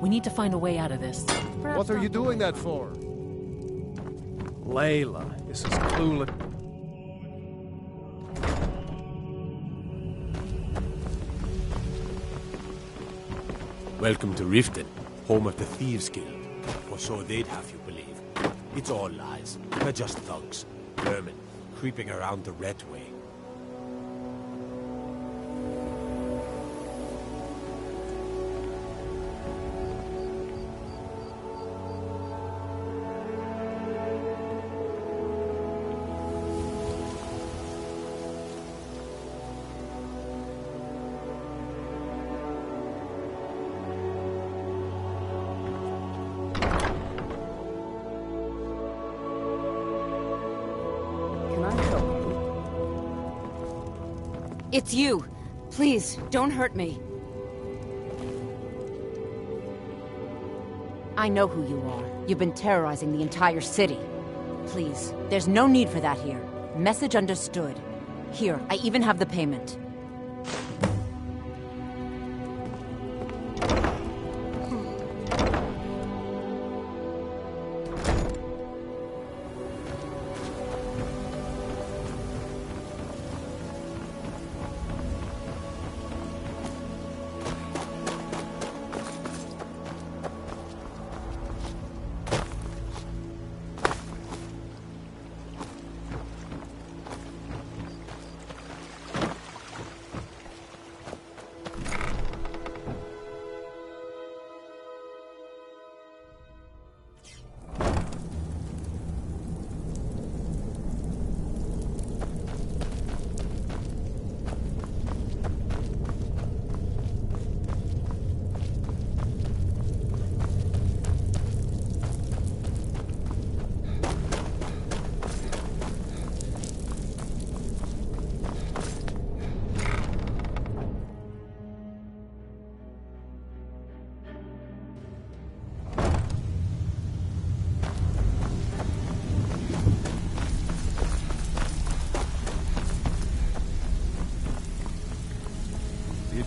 We need to find a way out of this. What are you doing that for? Layla, this is clueless. Welcome to Riften, home of the Thieves Guild. Or so they'd have you believe. It's all lies. They're just thugs. Vermin, creeping around the Red Way. It's you. Please, don't hurt me. I know who you are. You've been terrorizing the entire city. Please, there's no need for that here. Message understood. Here, I even have the payment.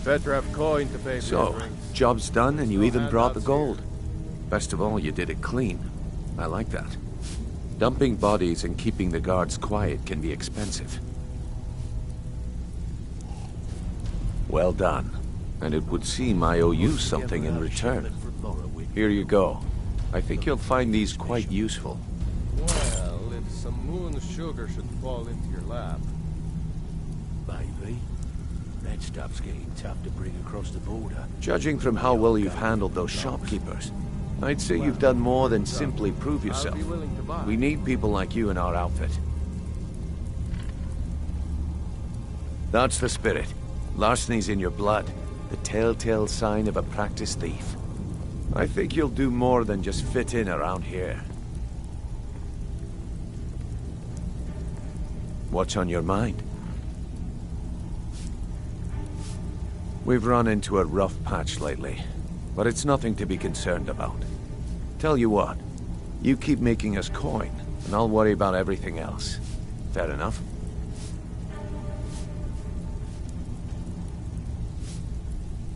Better have coin to pay for So, the drinks. job's done and you No even brought the handouts gold. Best of all, you did it clean. I like that. Dumping bodies and keeping the guards quiet can be expensive. Well done. And it would seem I owe you something in return. Here you go. I think you'll find these quite useful. Well, if some moon sugar should fall into your lap. Maybe. That stuff's getting tough to bring across the border. Judging from how well you've handled those shopkeepers, I'd say you've done more than simply prove yourself. I'll be willing to buy. We need people like you in our outfit. That's the spirit. Larceny's in your blood. The telltale sign of a practiced thief. I think you'll do more than just fit in around here. What's on your mind? We've run into a rough patch lately, but it's nothing to be concerned about. Tell you what, you keep making us coin, and I'll worry about everything else. Fair enough?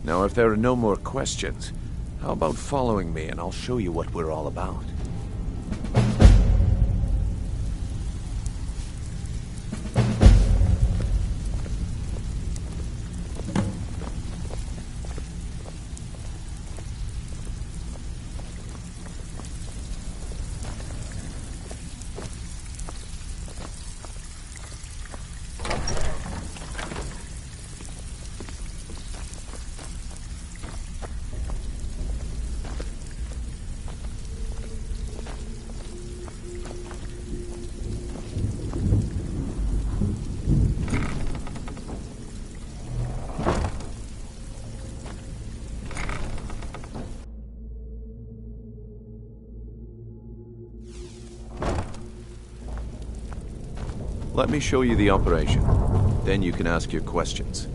Now, if there are no more questions, how about following me and I'll show you what we're all about? Let me show you the operation. Then you can ask your questions.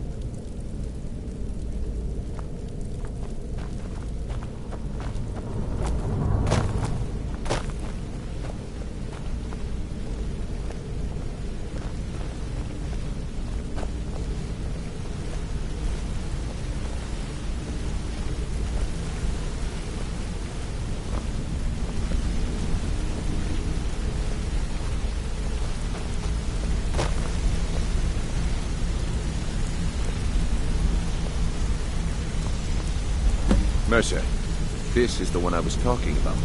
Mercer, this is the one I was talking about.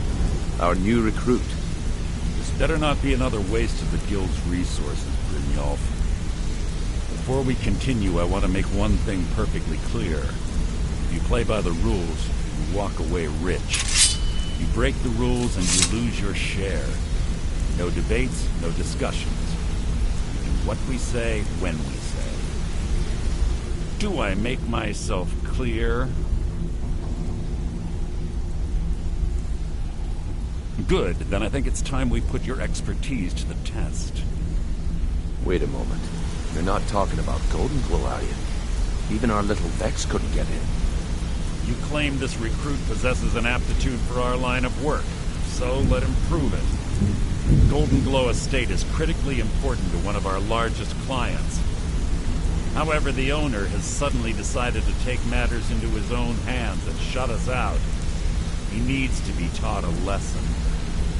Our new recruit. This better not be another waste of the Guild's resources, Brynjolf. Before we continue, I want to make one thing perfectly clear. If you play by the rules, you walk away rich. You break the rules and you lose your share. No debates, no discussions. We do what we say, when we say. Do I make myself clear? Good, then I think it's time we put your expertise to the test. Wait a moment. You're not talking about Golden Glow, are you? Even our little Vex couldn't get in. You claim this recruit possesses an aptitude for our line of work, so let him prove it. Golden Glow Estate is critically important to one of our largest clients. However, the owner has suddenly decided to take matters into his own hands and shut us out. He needs to be taught a lesson.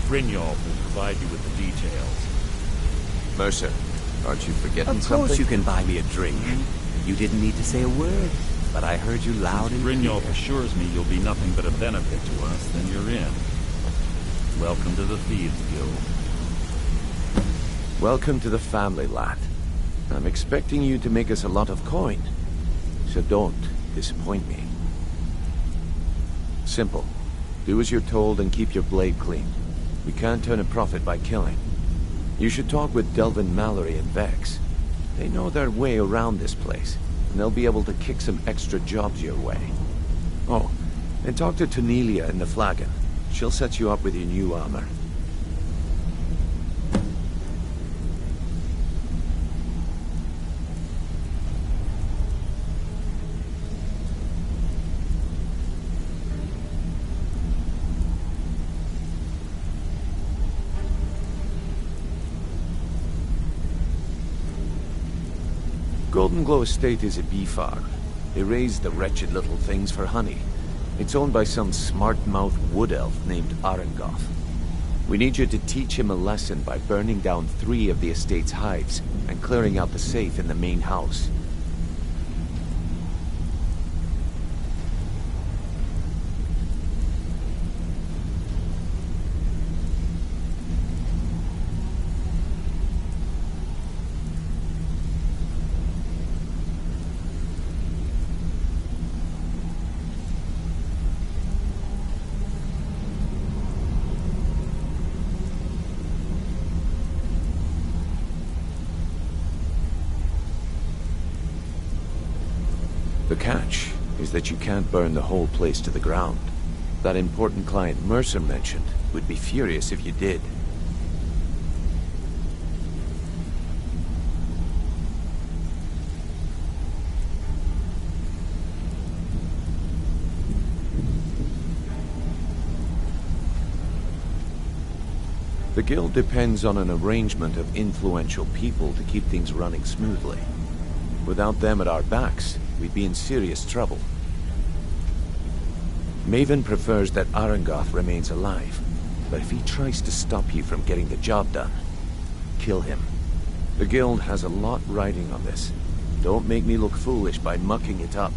Brynjolf will provide you with the details. Mercer, aren't you forgetting Of something? course you can buy me a drink. You didn't need to say a word, but I heard you loud and Brynjolf clear. assures me you'll be nothing but a benefit to us, then you're in. Welcome to the Thieves Guild. Welcome to the family, lad. I'm expecting you to make us a lot of coin. So don't disappoint me. Simple. Do as you're told and keep your blade clean. We can't turn a profit by killing. You should talk with Delvin Mallory and Vex. They know their way around this place, and they'll be able to kick some extra jobs your way. Oh, and talk to Tonelia in the Flagon. She'll set you up with your new armor. Golden Glow Estate is a bee farm. They raise the wretched little things for honey. It's owned by some smart-mouthed wood elf named Arengoth. We need you to teach him a lesson by burning down 3 of the estate's hives and clearing out the safe in the main house. The catch is that you can't burn the whole place to the ground. That important client Mercer mentioned would be furious if you did. The guild depends on an arrangement of influential people to keep things running smoothly. Without them at our backs, we'd be in serious trouble. Maven prefers that Arengoth remains alive, but if he tries to stop you from getting the job done, kill him. The guild has a lot riding on this. Don't make me look foolish by mucking it up.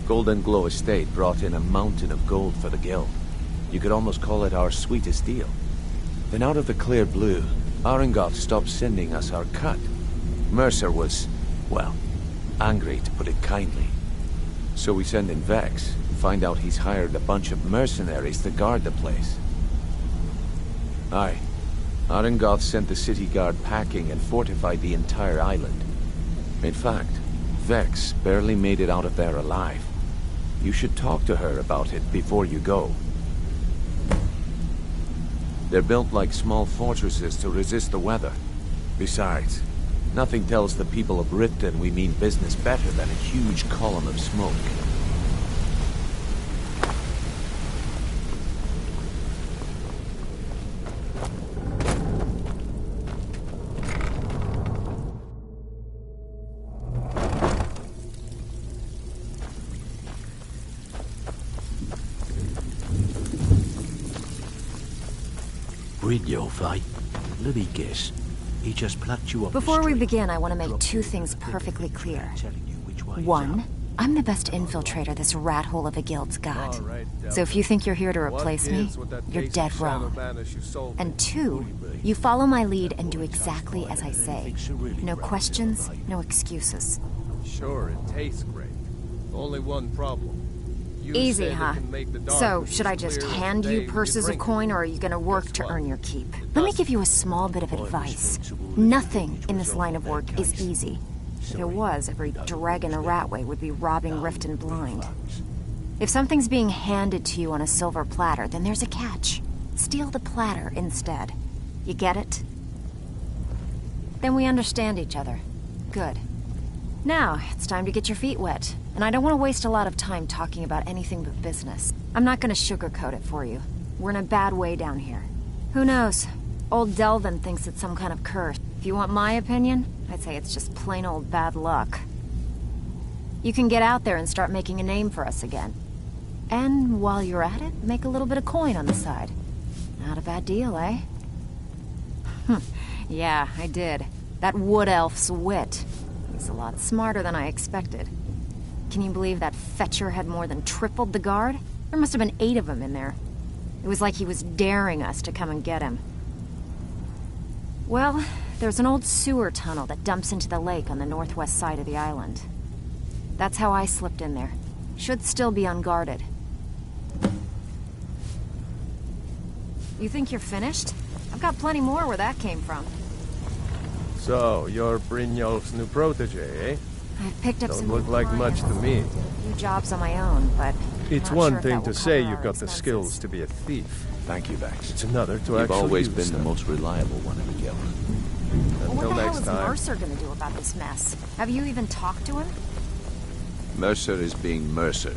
Golden Glow Estate brought in a mountain of gold for the guild. You could almost call it our sweetest deal. Then out of the clear blue, Arengoth stopped sending us our cut. Mercer was, well, angry to put it kindly. So we send in Vex, and find out he's hired a bunch of mercenaries to guard the place. Aye. Arengoth sent the city guard packing and fortified the entire island. In fact, Vex barely made it out of there alive. You should talk to her about it before you go. They're built like small fortresses to resist the weather. Besides, nothing tells the people of Riften we mean business better than a huge column of smoke. Brynjolf, eh? Let me guess. He just plucked you up the Before we street, begin, I want to make dropped two you things in the perfectly pit, clear. telling you which way is One, up. I'm the best infiltrator this rat hole of a guild's got. All right, So if you think you're here to What replace me, gives with that you're basic dead shadow wrong. banish you sold me? And two, you follow my lead and do exactly as I say. No questions, no excuses. Sure, it tastes great. Only one problem. You Easy, said it huh? can make the So, darkness should I as just clear as hand day you when purses of drink it. coin, or are you gonna work Guess to what? earn your keep? It Let me doesn't. give you a small bit of advice. Nothing in this line of work is easy. If it was, every dragon a ratway would be robbing Riften blind. If something's being handed to you on a silver platter, then there's a catch. Steal the platter instead. You get it? Then we understand each other. Good. Now, it's time to get your feet wet. And I don't want to waste a lot of time talking about anything but business. I'm not going to sugarcoat it for you. We're in a bad way down here. Who knows? Old Delvin thinks it's some kind of curse. If you want my opinion, I'd say it's just plain old bad luck. You can get out there and start making a name for us again. And while you're at it, make a little bit of coin on the side. Not a bad deal, eh? Yeah, I did. That wood elf's wit. He's a lot smarter than I expected. Can you believe that fetcher had more than tripled the guard? There must have been 8 of them in there. It was like he was daring us to come and get him. Well, there's an old sewer tunnel that dumps into the lake on the northwest side of the island. That's how I slipped in there. Should still be unguarded. You think you're finished? I've got plenty more where that came from. So, you're Brynjolf's new protege, eh? I've picked up Don't some look new like much to clients. me. A few jobs on my own, but It's not one sure if thing that to will say cover you've our got the expenses. skills to be a thief. Thank you, Vex. It's another to You've actually always use been the them. most reliable one in the guild. Well, Until what the hell next is time. Mercer gonna do about this mess? Have you even talked to him? Mercer is being Mercer.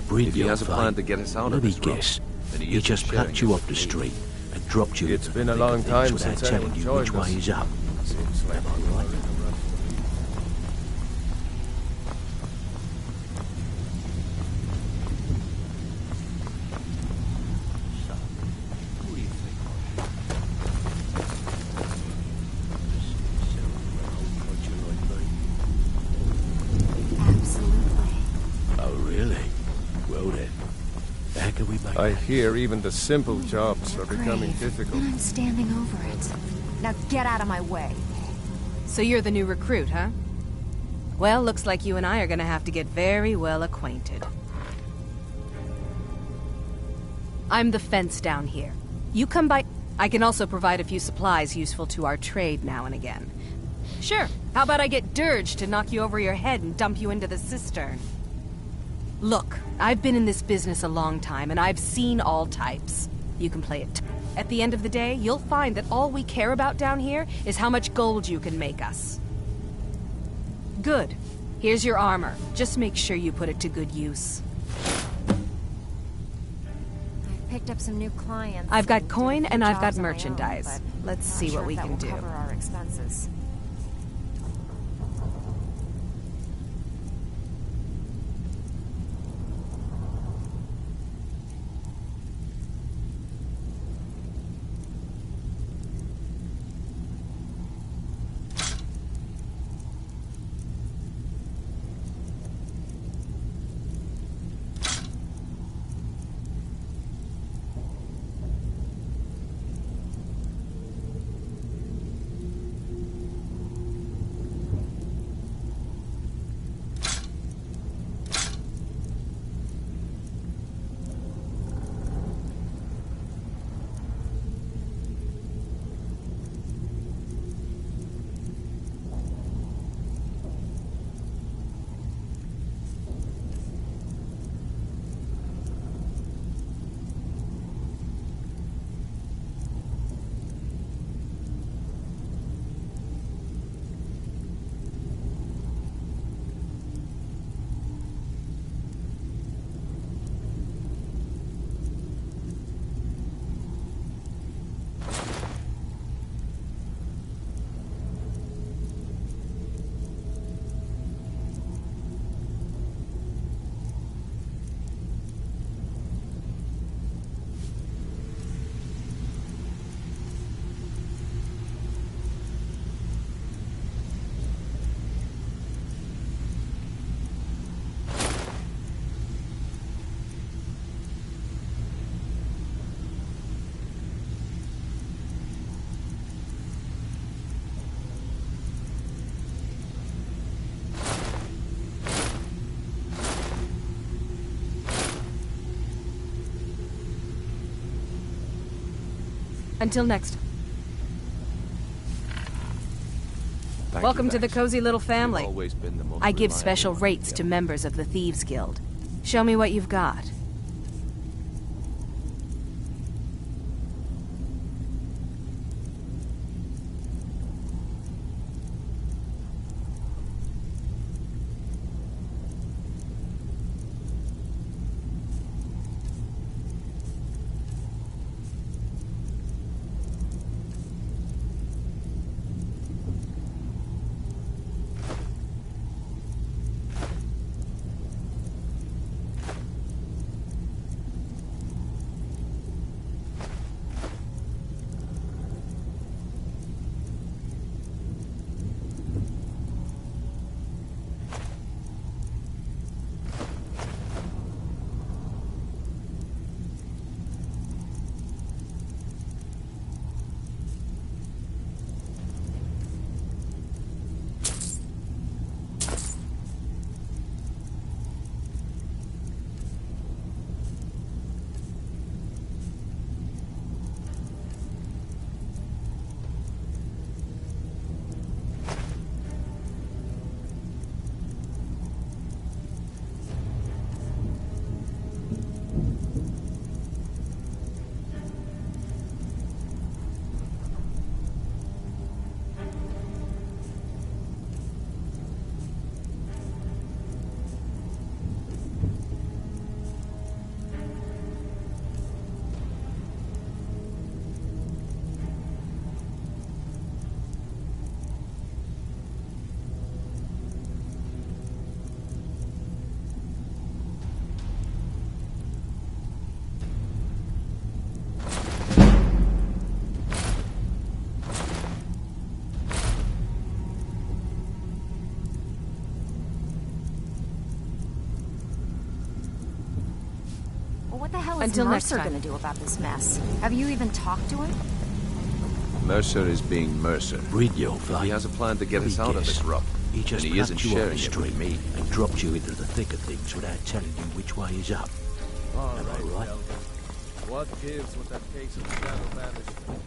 Brynjolf, If he has a plan eh? to get us out Let of me this rut, guess. then He isn't just sharing plucked you it up the with me. street and dropped you It's into been the a thick of long things time without since telling anyone you joined which way us. is up. Seems like Am I right? Absolutely. Oh, really? Well then, how can we make I that? hear even the simple jobs are becoming Grave. difficult. And I'm standing over it. Now get out of my way. So you're the new recruit, huh? Well, looks like you and I are gonna have to get very well acquainted. I'm the fence down here. You come by... I can also provide a few supplies useful to our trade now and again. Sure, how about I get Dirge to knock you over your head and dump you into the cistern? Look, I've been in this business a long time, and I've seen all types. You can play it. At the end of the day, you'll find that all we care about down here is how much gold you can make us. Good. Here's your armor. Just make sure you put it to good use. I've picked up some new clients. I've got and coin did a few and I've got jobs on my own, merchandise. but Let's not see sure what we if that can will do. cover our expenses. Until next time. Thank Welcome you, to the Vex. cozy little family. Always been the most I give reliable special one. rates to members of the Thieves Guild. Show me what you've got. What the hell is Until next Mercer time. gonna do about this mess? Have you even talked to him? Mercer is being Mercer. Read your flight. He has a plan to get us out of this rut. He just and he isn't plucked you off sharing the it street with me. and dropped you into the thick of things without telling you which way is up. All Am I right, right? Delvin. What gives with that case of Shadow Bandit?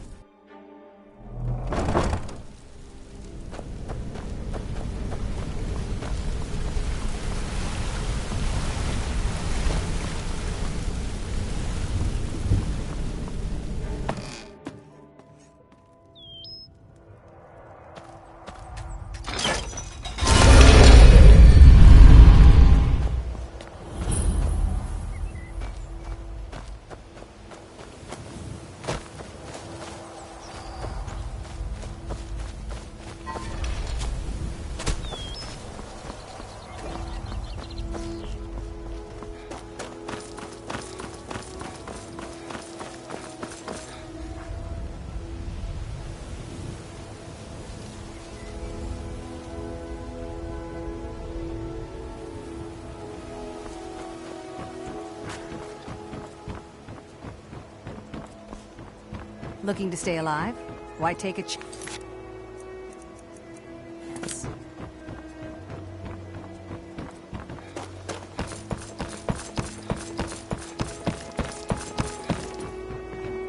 Looking to stay alive? Why take a chance?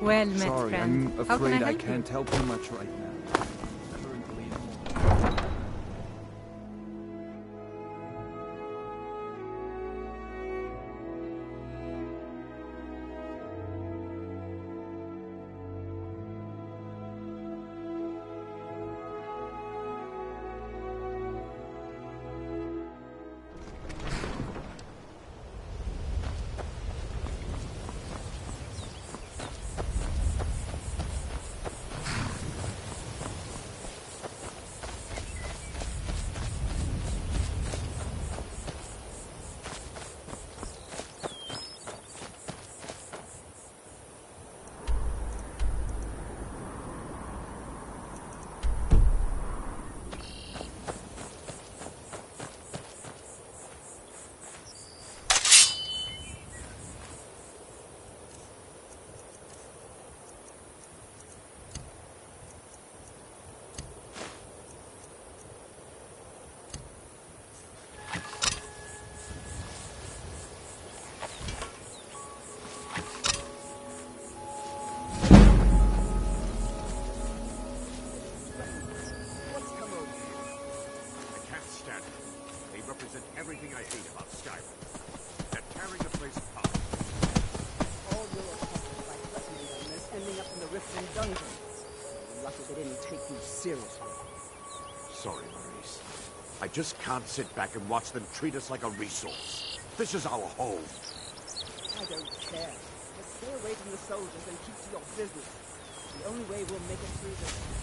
Well met, Sorry, friend. I'm How can afraid I I help you? can't help you much right now. Currently, I just can't sit back and watch them treat us like a resource. This is our home. I don't care. Just stay away from the soldiers and keep to your business. The only way we'll make it through this.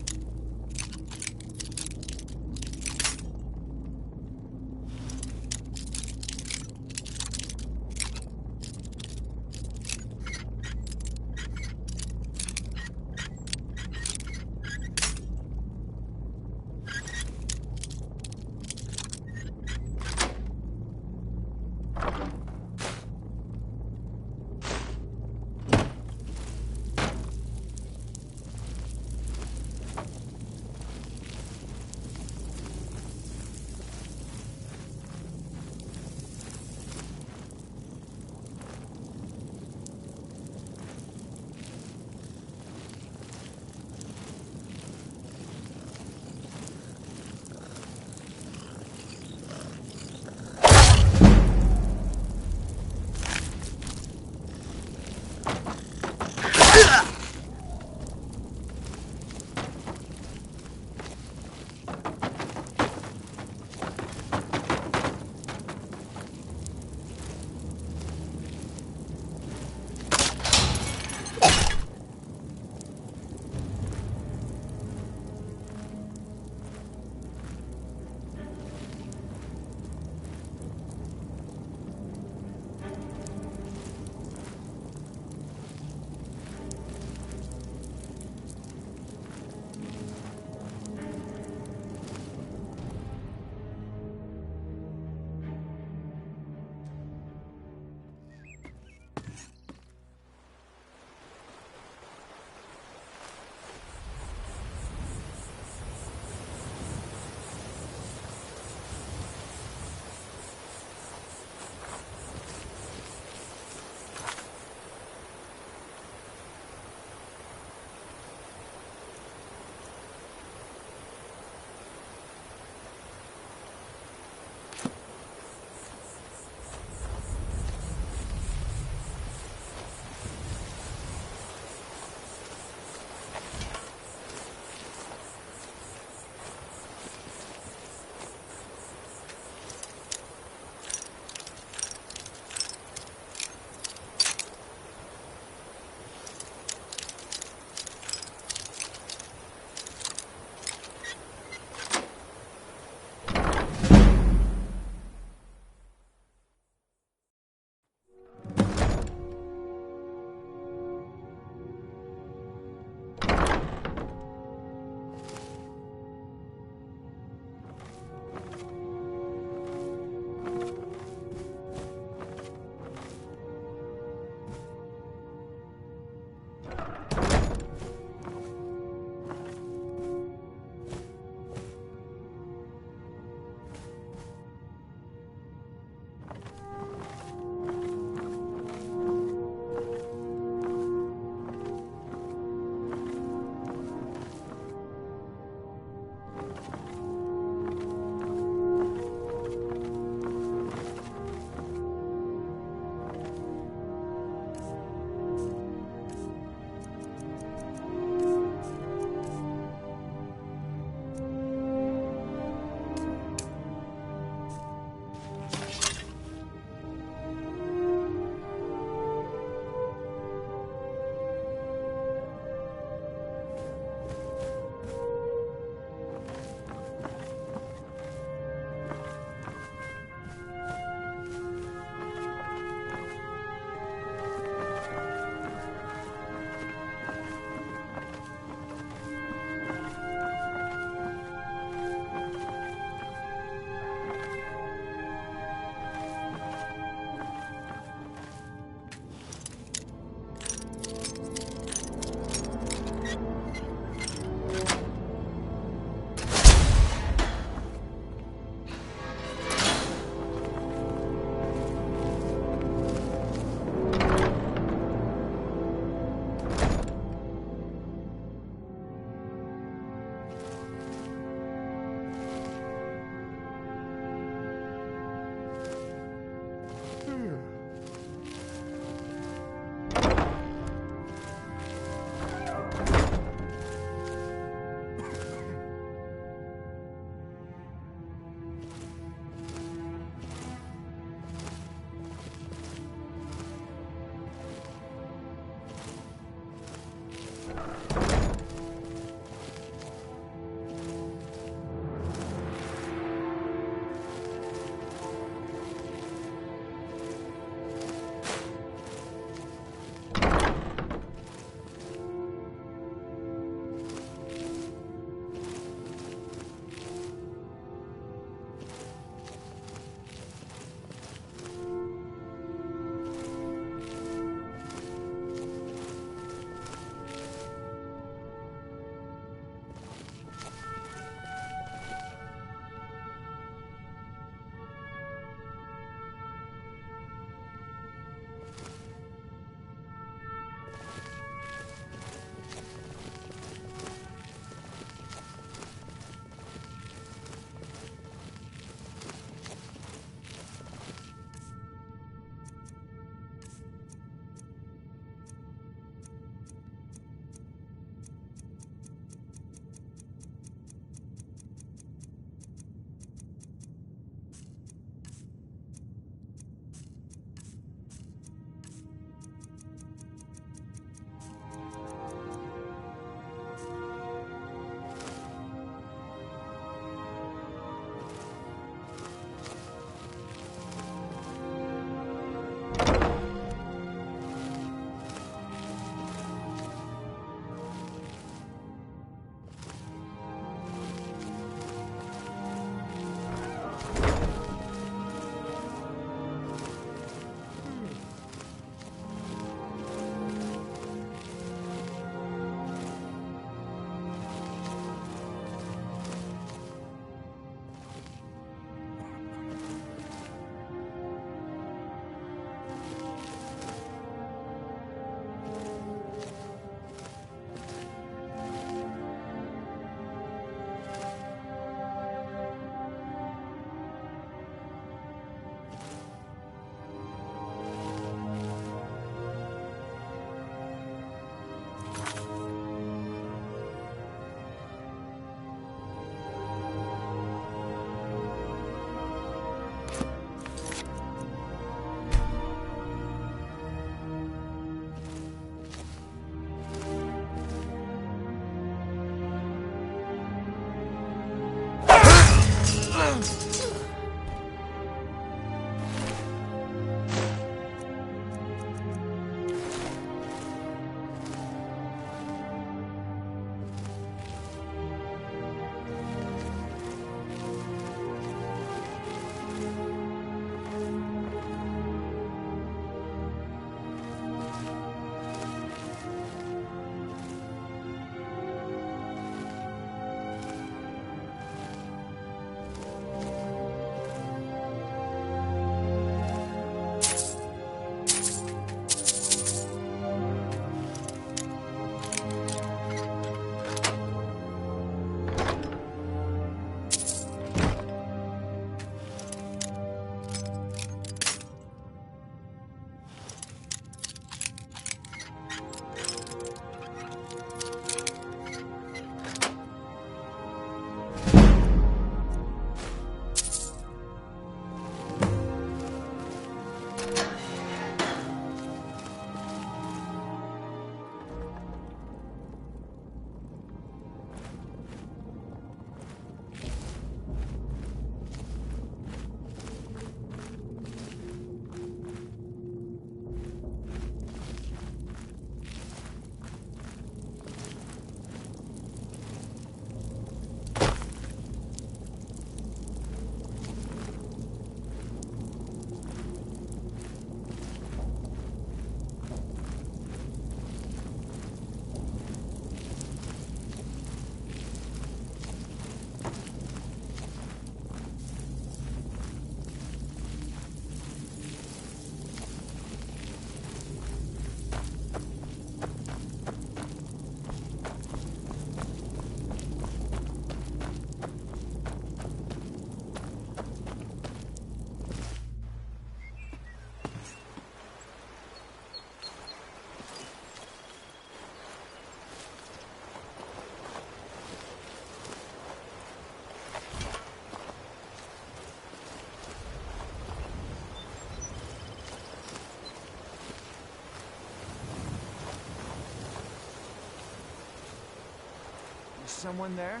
someone there?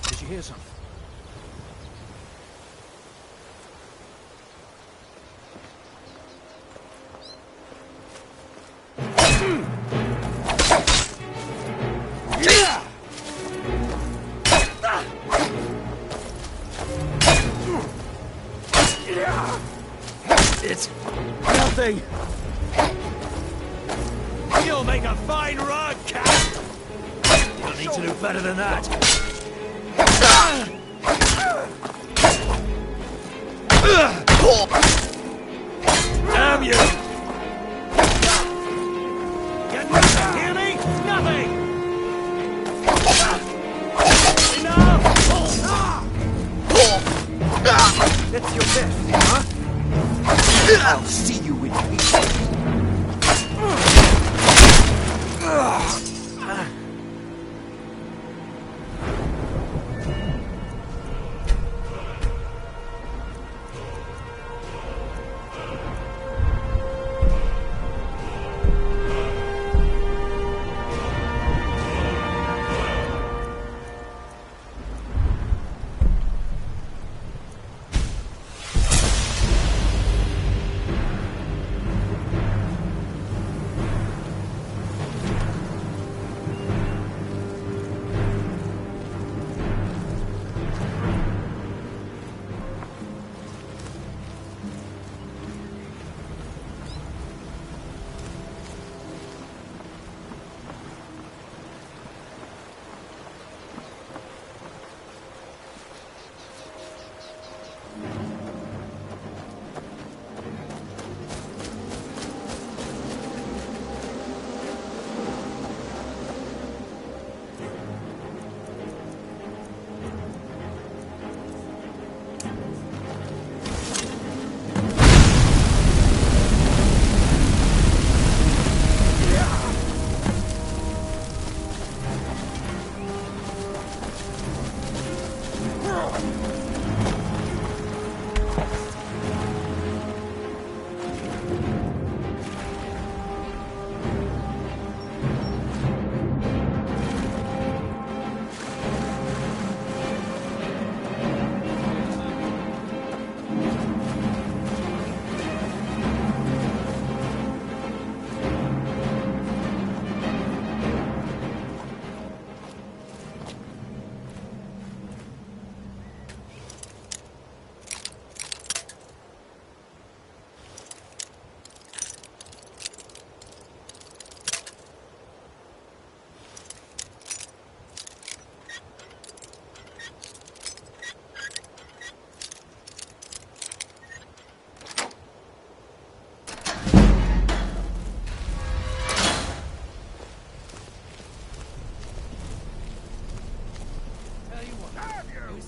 Did you hear something? It's nothing. You'll make a fine rug, cat. You'll need to do better than that. Damn you! Get nothing, hear me? Nothing! Enough! That's your best, huh? I'll see you in peace.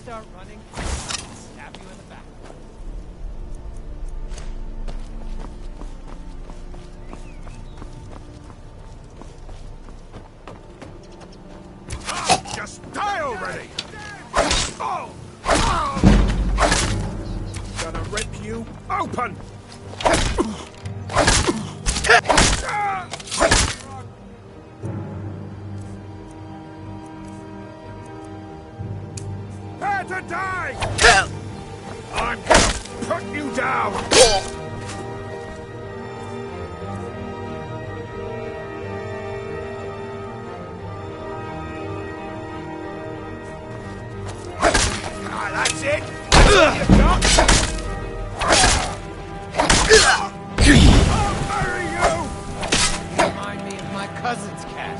Start running, stab you in the back. Just die already! Oh! Gonna rip you open! To die! I'm gonna put you down! That's it! You got? I'll bury you! Remind me of my cousin's cat.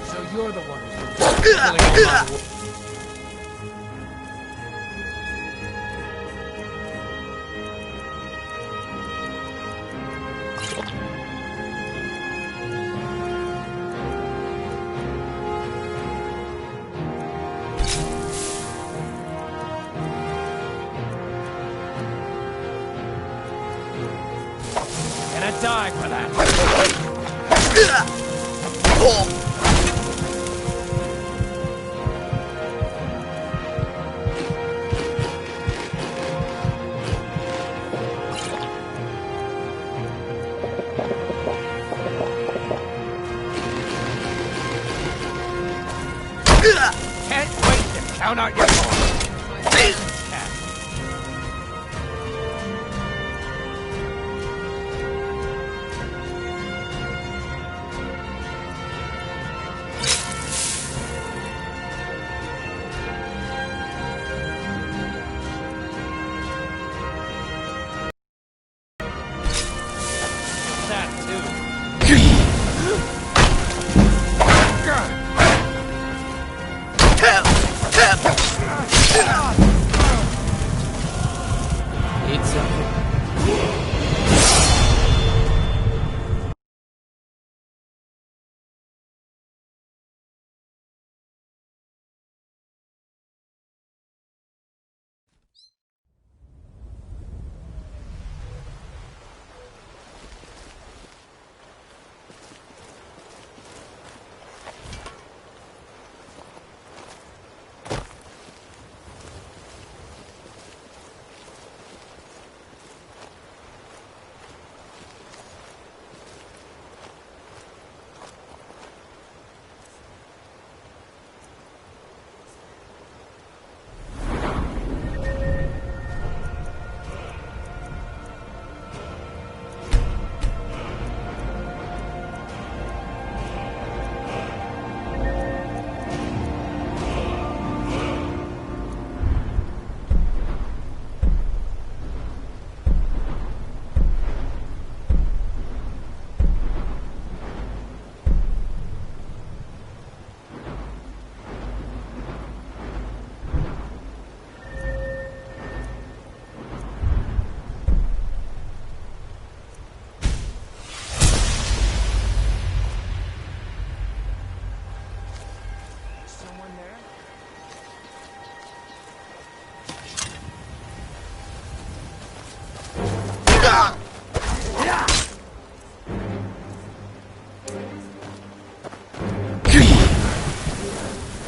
So you're the one who's killing all my wolves. Gonna die for that. Can't wait to count out your coins.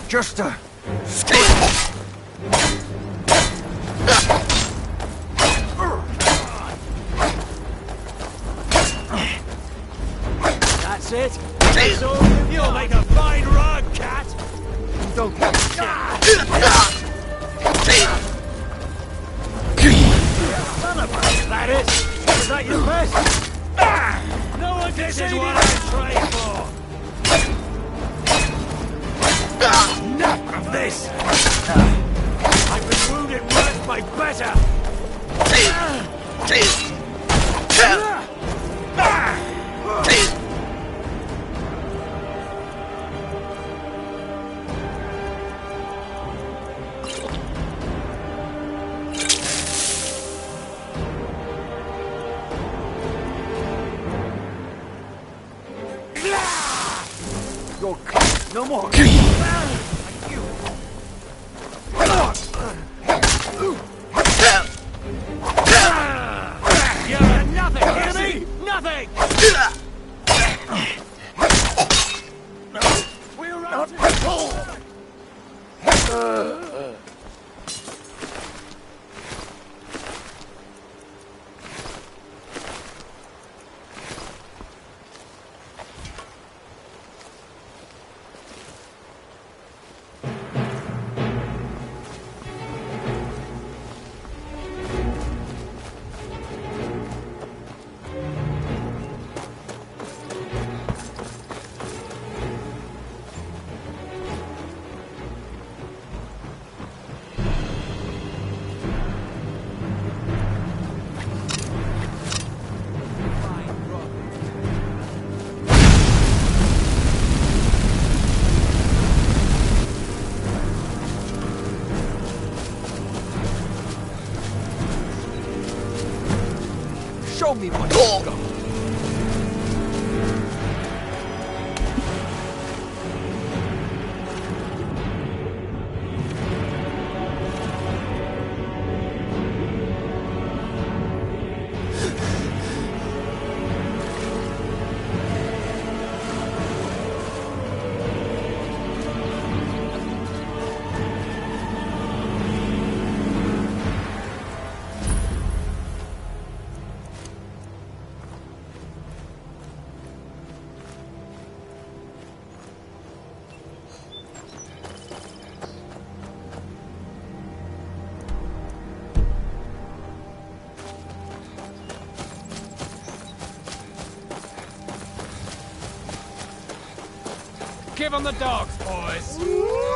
Just a... That's it. That's all. You'll make a fine rug, cat. Don't... Son of a... That is. Is that your best? No one can see what I trained for. Enough of this! I've been wounded worse by better! No more! You're nothing, hear me? Nothing! We're out to Show me what you got. give him the dogs, boys!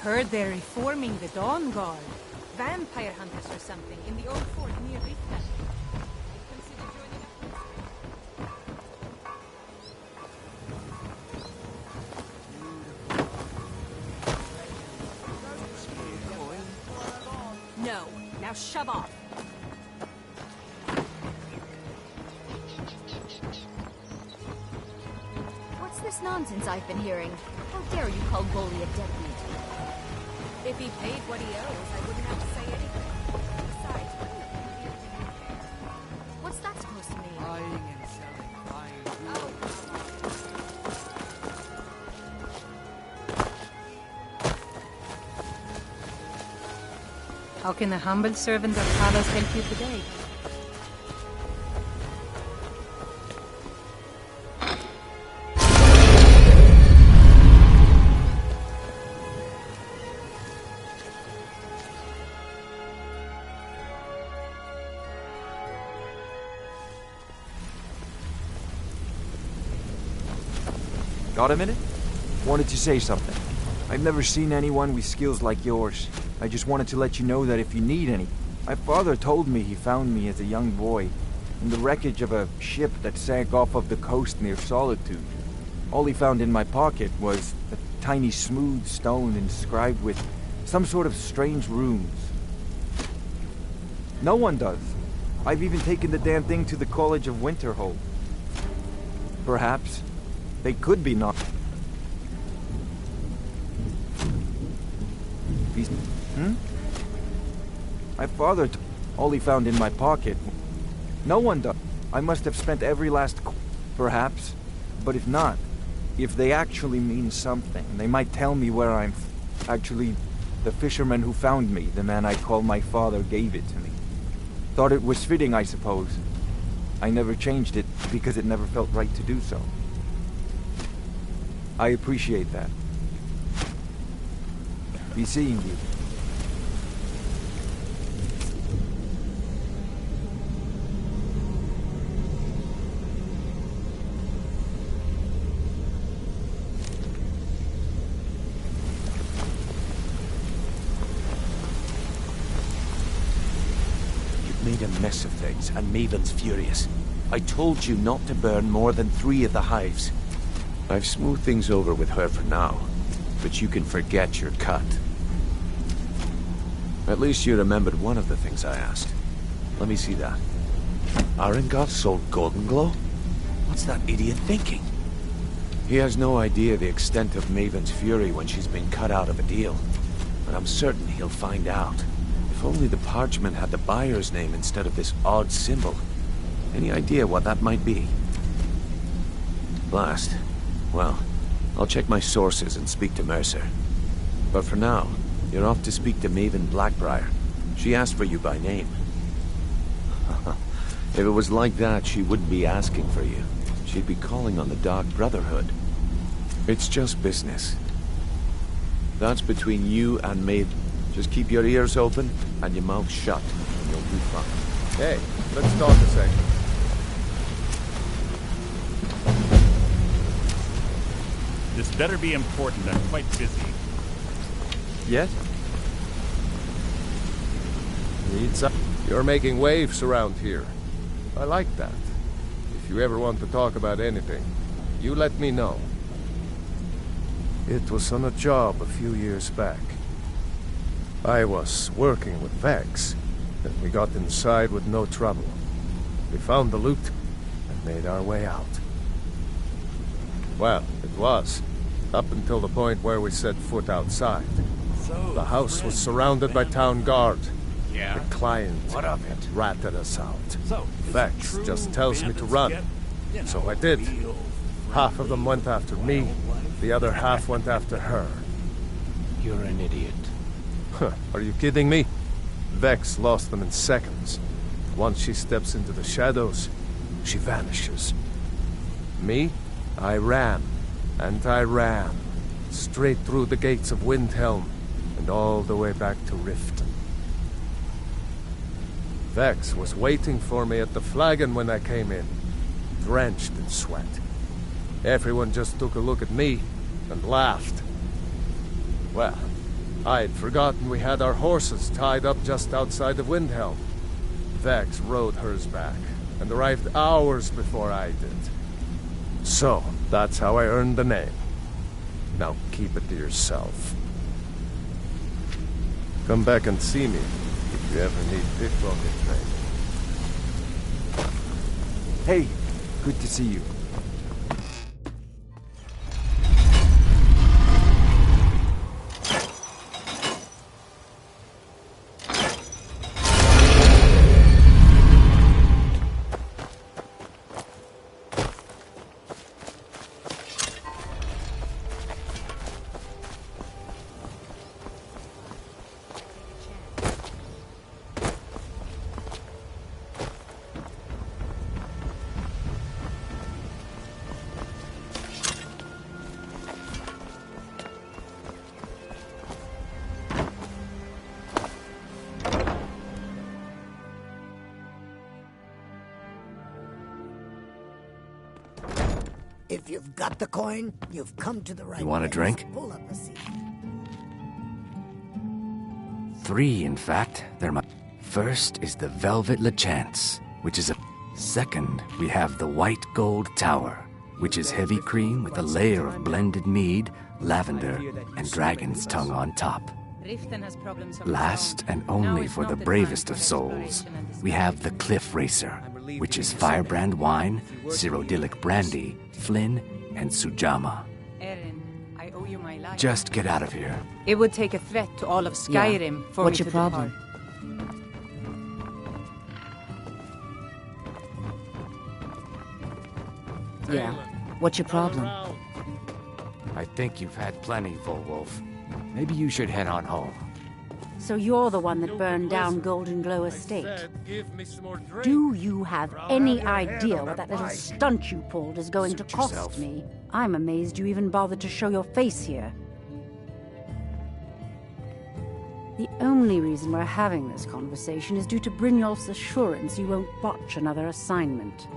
Heard they're reforming the Dawn Guard. Vampire hunters or something in the old fort near Riften. I'd consider joining up. No. Now shove off. What's this nonsense I've been hearing? How dare you call Wooly a deadbeat? If he paid what he owes, I wouldn't have to say anything. Besides, what do you think? What's that supposed to mean? Buying and selling fine Oh, how can the humble servant of Talos help you today? Got a minute? Wanted to say something. I've never seen anyone with skills like yours. I just wanted to let you know that if you need any. My father told me he found me as a young boy in the wreckage of a ship that sank off of the coast near Solitude. All he found in my pocket was a tiny smooth stone inscribed with some sort of strange runes. No one does. I've even taken the damn thing to the College of Winterhold. Perhaps they could be not. My father all he found in my pocket. No one does. I must have spent every last perhaps, but if not, If they actually mean something, they might tell me where I'm... Actually, the fisherman who found me, the man I call my father, gave it to me. Thought it was fitting, I suppose. I never changed it because it never felt right to do so. I appreciate that. Be seeing you. Made a mess of things, and Maven's furious. I told you not to burn more than 3 of the hives. I've smoothed things over with her for now, but you can forget your cut. At least you remembered one of the things I asked. Let me see that. Arengoth sold Golden Glow? What's that idiot thinking? He has no idea the extent of Maven's fury when she's been cut out of a deal, but I'm certain he'll find out. If only the parchment had the buyer's name instead of this odd symbol. Any idea what that might be? Blast. Well, I'll check my sources and speak to Mercer. But for now, you're off to speak to Maven Blackbriar. She asked for you by name. If it was like that, she wouldn't be asking for you. She'd be calling on the Dark Brotherhood. It's just business. That's between you and Maven. Just keep your ears open and your mouth shut, and you'll be fine. Hey, let's talk a second. This better be important. I'm quite busy. Yes? Need some? You're making waves around here. I like that. If you ever want to talk about anything, you let me know. It was on a job a few years back. I was working with Vex, and we got inside with no trouble. We found the loot, and made our way out. Well, it was, up until the point where we set foot outside. The house was surrounded by town guard. Yeah. The client What of it? ratted us out. So, Vex just tells me to run. So I did. Half of them went after me, the other half went after her. You're an idiot. Huh, are you kidding me? Vex lost them in seconds. Once she steps into the shadows, she vanishes. Me? I ran. And I ran. Straight through the gates of Windhelm, and all the way back to Riften. Vex was waiting for me at the flagon when I came in, drenched in sweat. Everyone just took a look at me and laughed. Well, I'd forgotten we had our horses tied up just outside of Windhelm. Vex rode hers back, and arrived hours before I did. So, that's how I earned the name. Now keep it to yourself. Come back and see me if you ever need pickpocket training. Hey, good to see you. If you've got the coin, you've come to the right You want a place. drink? Pull up a seat. 3, in fact. They're my... First is the Velvet Lachance, which is a... Second, we have the White Gold Tower, which is heavy cream with a layer of blended mead, lavender, and dragon's tongue on top. Riften has problems of Last, and only for the bravest of souls, we have the Cliff Racer, which is firebrand wine, Cyrodiilic brandy, Flynn, and Sujamma. Erin, I owe you my life. Just get out of here. It would take a threat to all of Skyrim for What's me your to problem? depart. Yeah. What's your problem? I think you've had plenty, Volwolf. Maybe you should head on home. So you're the one that burned down Golden Glow Estate. Do you have any idea what that little stunt you pulled is going to cost me? I'm amazed you even bothered to show your face here. The only reason we're having this conversation is due to Brynjolf's assurance you won't botch another assignment.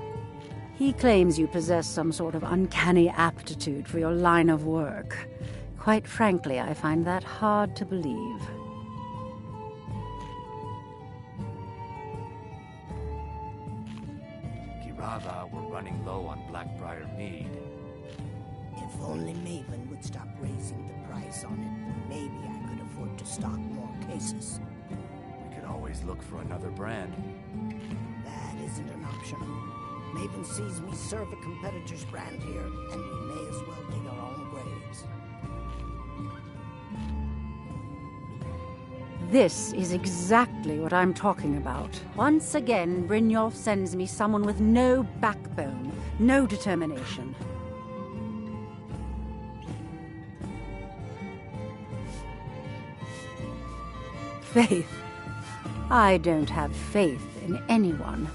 He claims you possess some sort of uncanny aptitude for your line of work. Quite frankly, I find that hard to believe. Kirava, we're running low on Blackbriar mead. If only Maven would stop raising the price on it, maybe I could afford to stock more cases. We could always look for another brand. That isn't an option. Maven sees me serve a competitor's brand here, and we may as well dig our own graves. This is exactly what I'm talking about. Once again, Brynjolf sends me someone with no backbone, no determination. Faith. I don't have faith in anyone.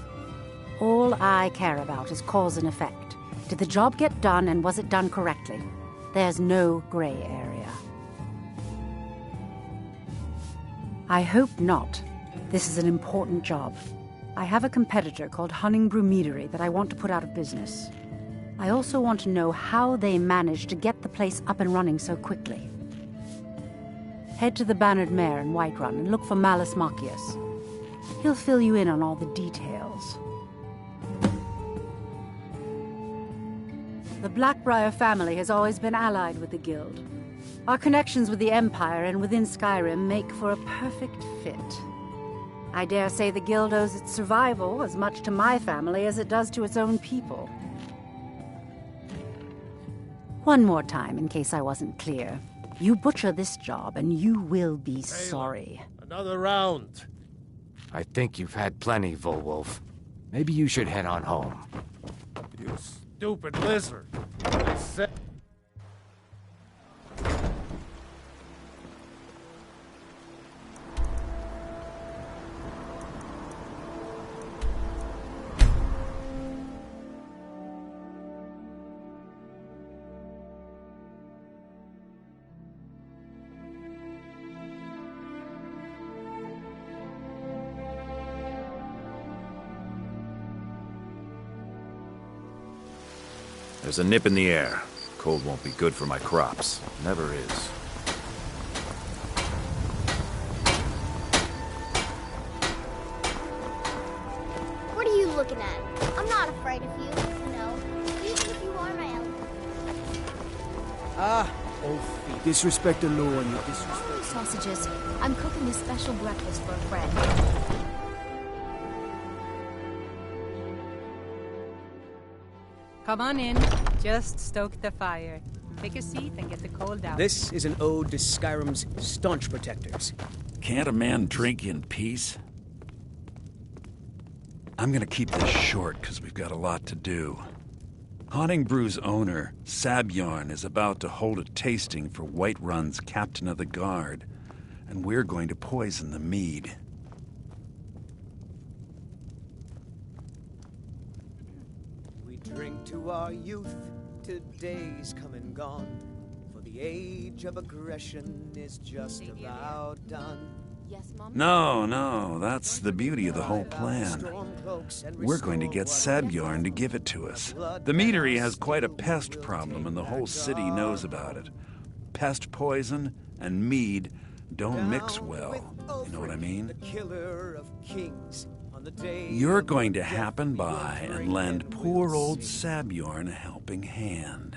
All I care about is cause and effect. Did the job get done, and was it done correctly? There's no gray area. I hope not. This is an important job. I have a competitor called Honningbrew Meadery that I want to put out of business. I also want to know how they managed to get the place up and running so quickly. Head to the Bannered Mare in Whiterun and look for Malus Machius. He'll fill you in on all the details. The Blackbriar family has always been allied with the Guild. Our connections with the Empire and within Skyrim make for a perfect fit. I dare say the Guild owes its survival as much to my family as it does to its own people. One more time, in case I wasn't clear. You butcher this job, and you will be sorry. Another round. I think you've had plenty, Volwolf. Maybe you should head on home. You stupid lizard. I said... There's a nip in the air. Cold won't be good for my crops. Never is. What are you looking at? I'm not afraid of you, no. You think you are my elder. Ah, old feet. Disrespect the law and you disrespect... Oh, sausages. I'm cooking a special breakfast for a friend. Come on in. Just stoke the fire. Take a seat and get the cold out. This is an ode to Skyrim's staunch protectors. Can't a man drink in peace? I'm gonna keep this short, because we've got a lot to do. Honningbrew's owner, Sabjorn, is about to hold a tasting for Whiterun's Captain of the Guard, and we're going to poison the mead. Drink to our youth, today's come and gone. For the age of aggression is just about done. Yes, Mom? No, that's the beauty of the whole plan. We're going to get Sabjorn to give it to us. The meadery has quite a pest problem, and the whole city knows about it. Pest poison and mead don't mix well. You know what I mean? You're going to happen by and lend poor old Sabjorn a helping hand.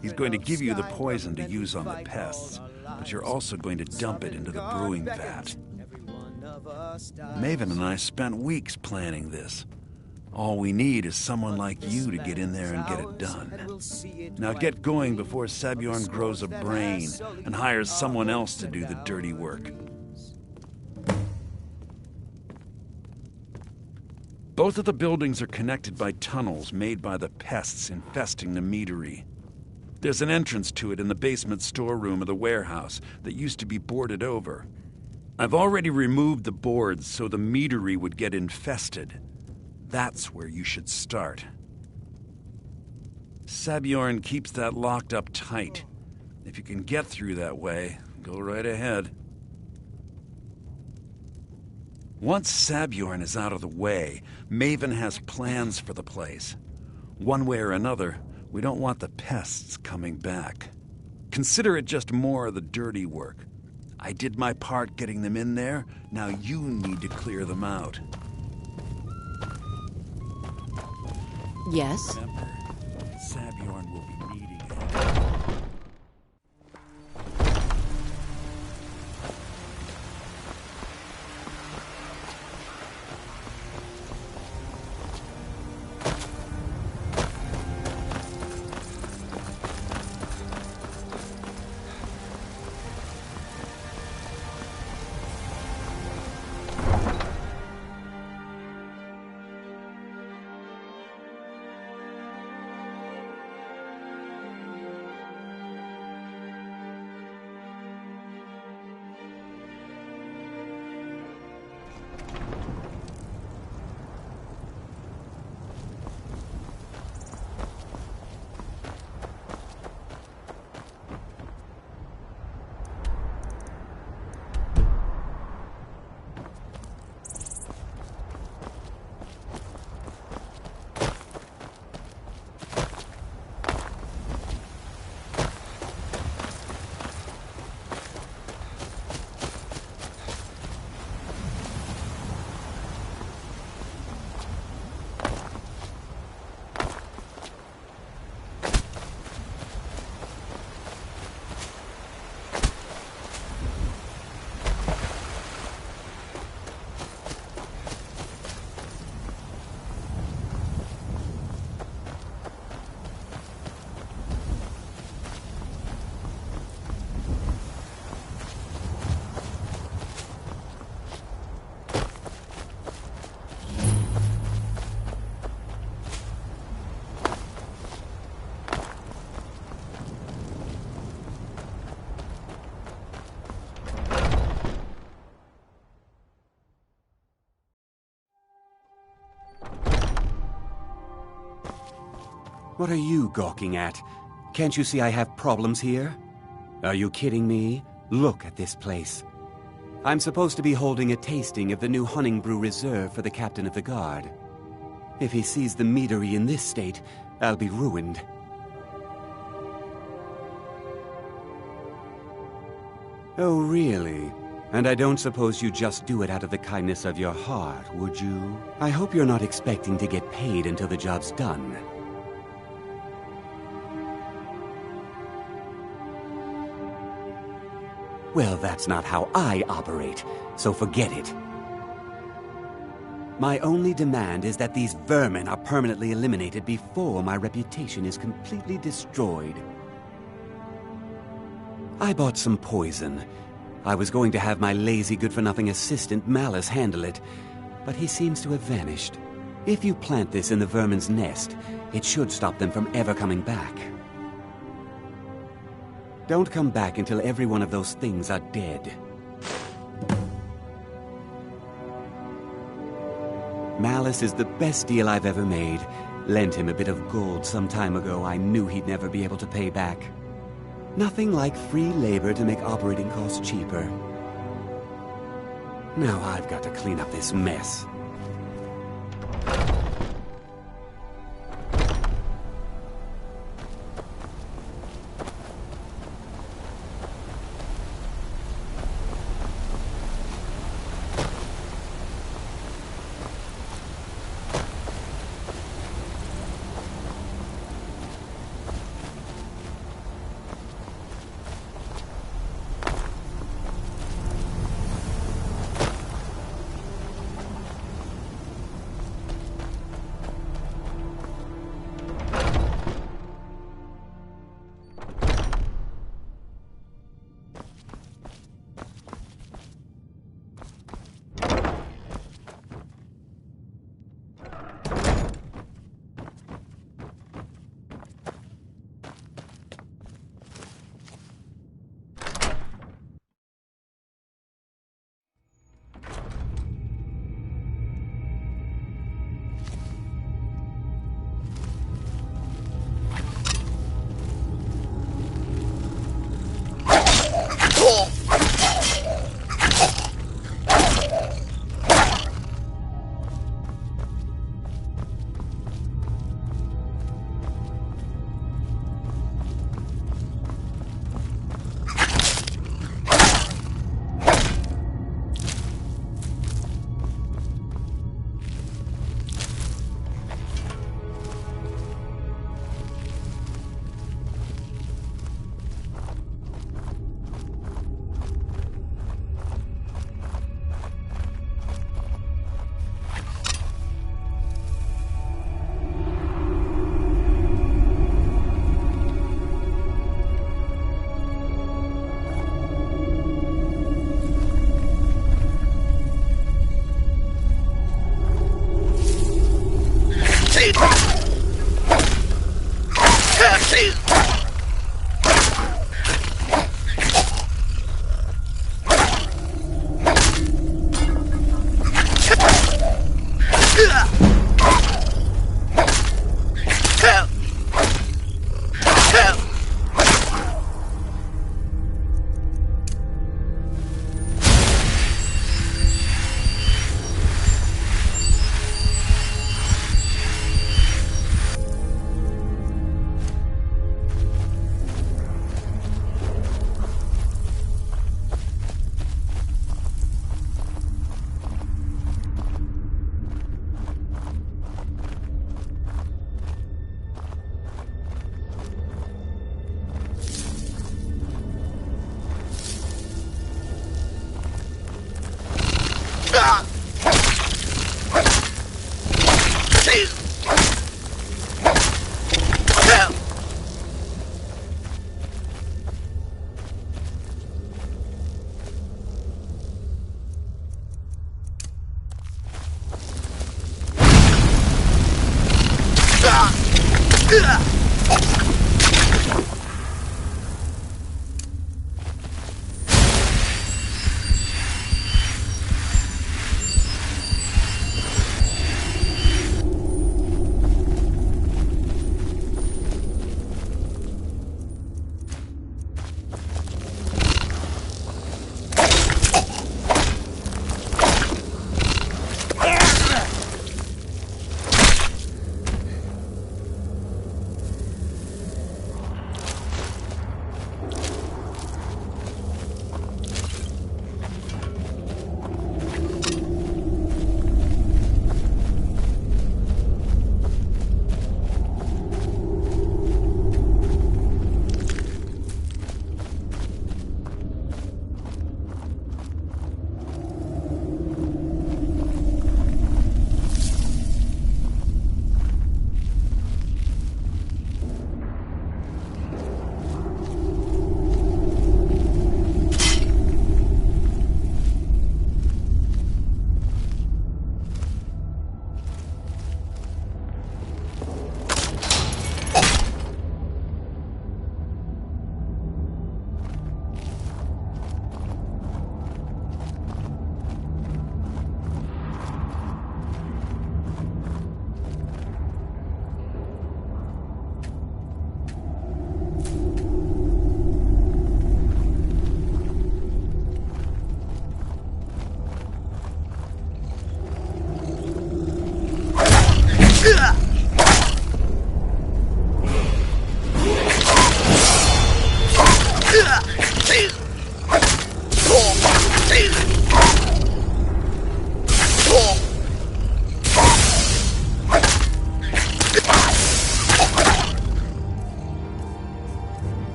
He's going to give you the poison to use on the pests, but you're also going to dump it into the brewing vat. Maven and I spent weeks planning this. All we need is someone like you to get in there and get it done. Now get going before Sabjorn grows a brain and hires someone else to do the dirty work. Both of the buildings are connected by tunnels made by the pests infesting the meadery. There's an entrance to it in the basement storeroom of the warehouse that used to be boarded over. I've already removed the boards so the meadery would get infested. That's where you should start. Sabjorn keeps that locked up tight. If you can get through that way, go right ahead. Once Sabjorn is out of the way, Maven has plans for the place. One way or another, we don't want the pests coming back. Consider it just more of the dirty work. I did my part getting them in there, now you need to clear them out. Yes? Remember, Sabjorn will be needing it. What are you gawking at? Can't you see I have problems here? Are you kidding me? Look at this place. I'm supposed to be holding a tasting of the new Honningbrew Reserve for the captain of the guard. If he sees the meadery in this state, I'll be ruined. Oh, really? And I don't suppose you just do it out of the kindness of your heart, would you? I hope you're not expecting to get paid until the job's done. Well, that's not how I operate, so forget it. My only demand is that these vermin are permanently eliminated before my reputation is completely destroyed. I bought some poison. I was going to have my lazy good-for-nothing assistant Malice handle it, but he seems to have vanished. If you plant this in the vermin's nest, it should stop them from ever coming back. Don't come back until every one of those things are dead. Malice is the best deal I've ever made. Lent him a bit of gold some time ago I knew he'd never be able to pay back. Nothing like free labor to make operating costs cheaper. Now I've got to clean up this mess.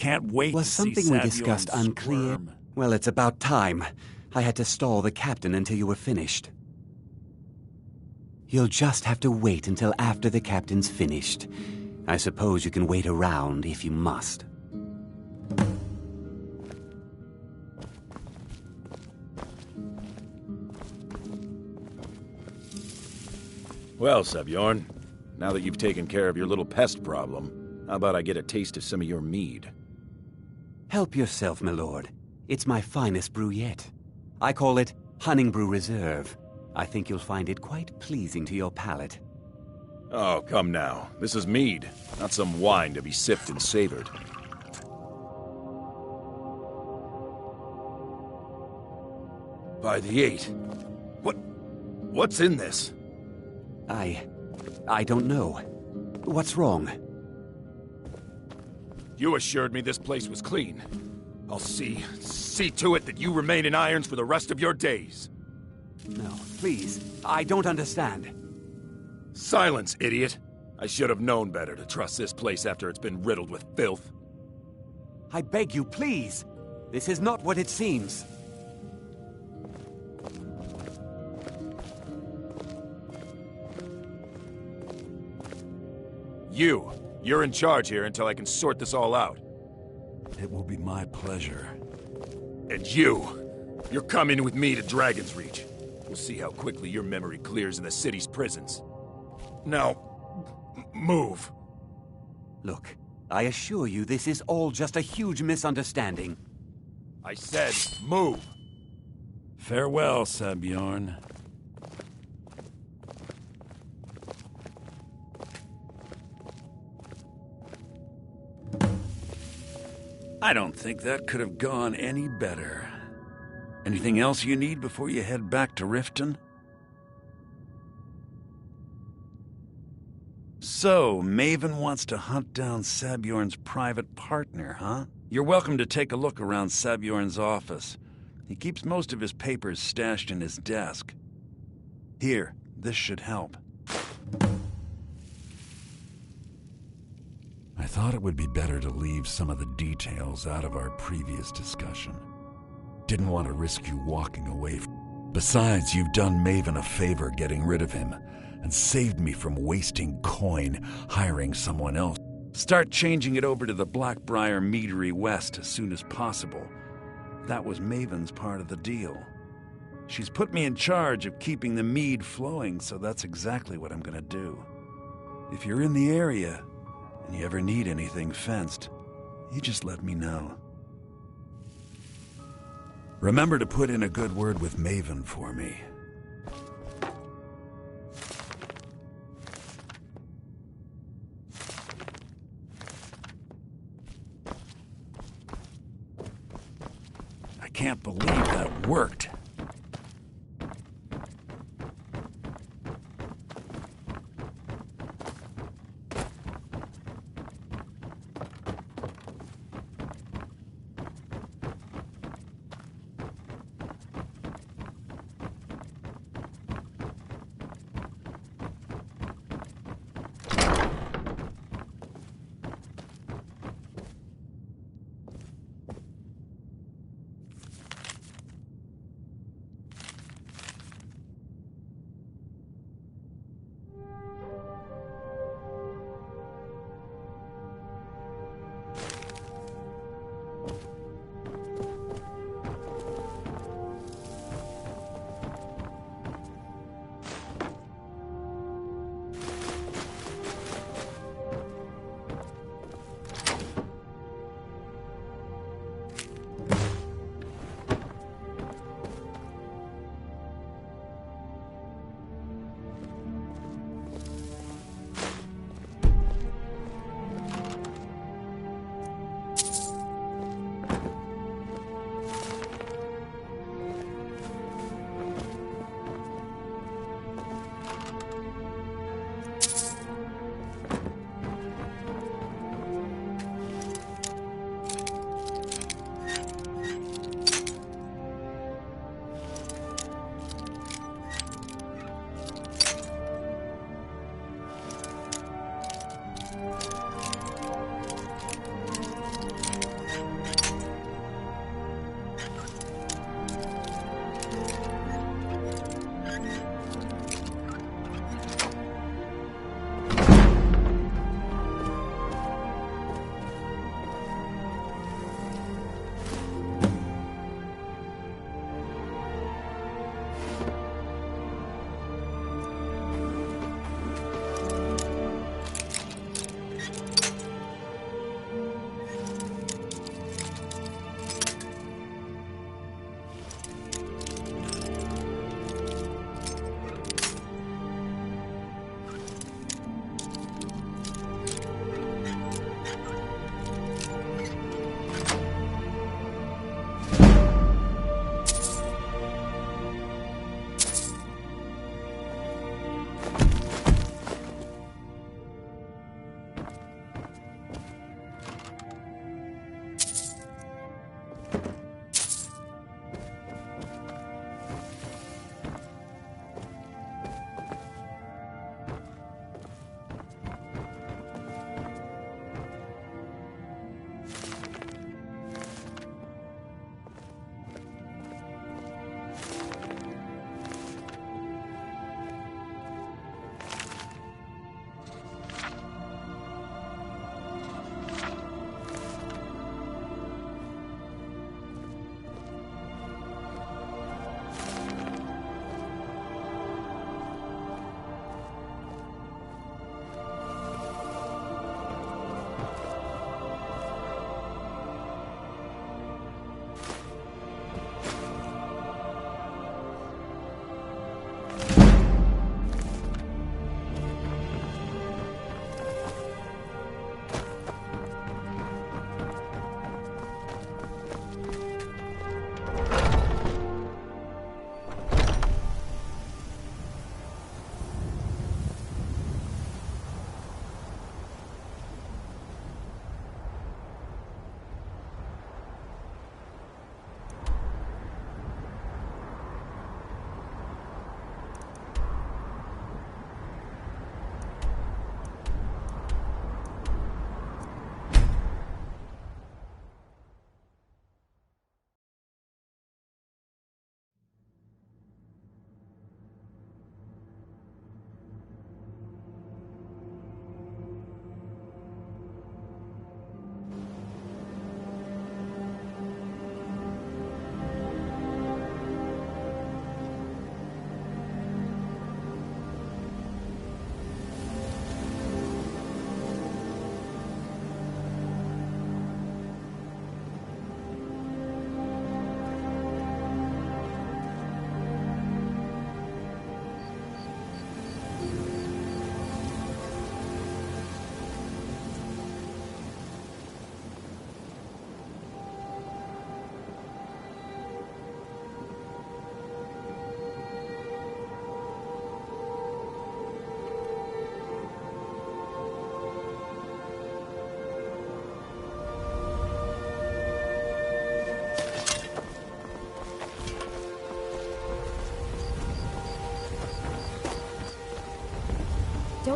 Can't wait Was to see something we Sabjorn discussed unclear? squirm. Well, it's about time. I had to stall the captain until you were finished. You'll just have to wait until after the captain's finished. I suppose you can wait around if you must. Well, Sabjorn, now that you've taken care of your little pest problem, how about I get a taste of some of your mead? Help yourself, my lord. It's my finest brew yet. I call it Honningbrew Reserve. I think you'll find it quite pleasing to your palate. Oh, come now. This is mead, not some wine to be sipped and savored. By the 8. What's in this? I don't know. What's wrong? You assured me this place was clean. I'll see to it that you remain in irons for the rest of your days. No, please. I don't understand. Silence, idiot. I should have known better to trust this place after it's been riddled with filth. I beg you, please. This is not what it seems. You're in charge here until I can sort this all out. It will be my pleasure. And you're coming with me to Dragon's Reach. We'll see how quickly your memory clears in the city's prisons. Now, move. Look, I assure you this is all just a huge misunderstanding. I said move. Farewell, Sabjorn. I don't think that could have gone any better. Anything else you need before you head back to Riften? So, Maven wants to hunt down Sabjorn's private partner, huh? You're welcome to take a look around Sabjorn's office. He keeps most of his papers stashed in his desk. Here, this should help. I thought it would be better to leave some of the details out of our previous discussion. Didn't want to risk you walking away. Besides, you've done Maven a favor getting rid of him, and saved me from wasting coin hiring someone else. Start changing it over to the Blackbriar Meadery West as soon as possible. That was Maven's part of the deal. She's put me in charge of keeping the mead flowing, so that's exactly what I'm gonna do. If you're in the area, and you ever need anything fenced, you just let me know. Remember to put in a good word with Maven for me. I can't believe that worked.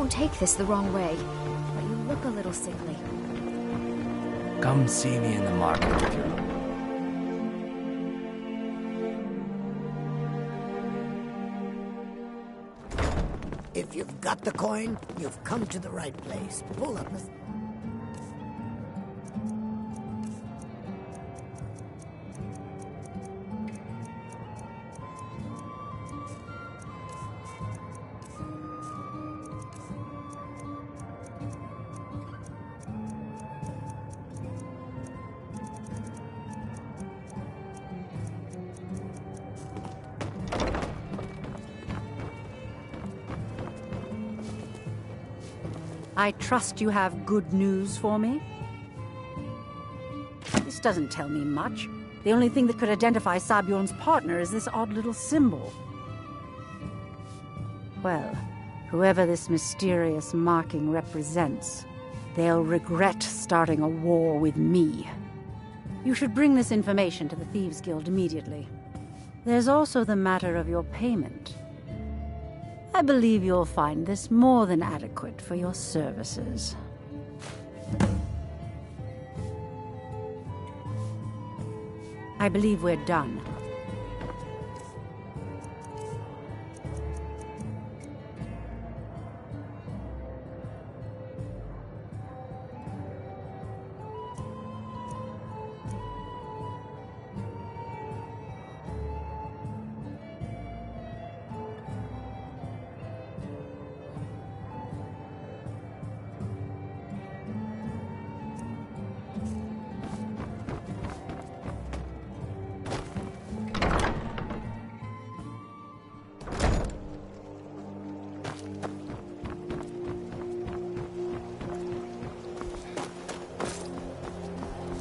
Don't take this the wrong way, but you look a little sickly. Come see me in the market with your... If you've got the coin, you've come to the right place. Pull up. I trust you have good news for me? This doesn't tell me much. The only thing that could identify Sabjorn's partner is this odd little symbol. Well, whoever this mysterious marking represents, they'll regret starting a war with me. You should bring this information to the Thieves Guild immediately. There's also the matter of your payment. I believe you'll find this more than adequate for your services. I believe we're done.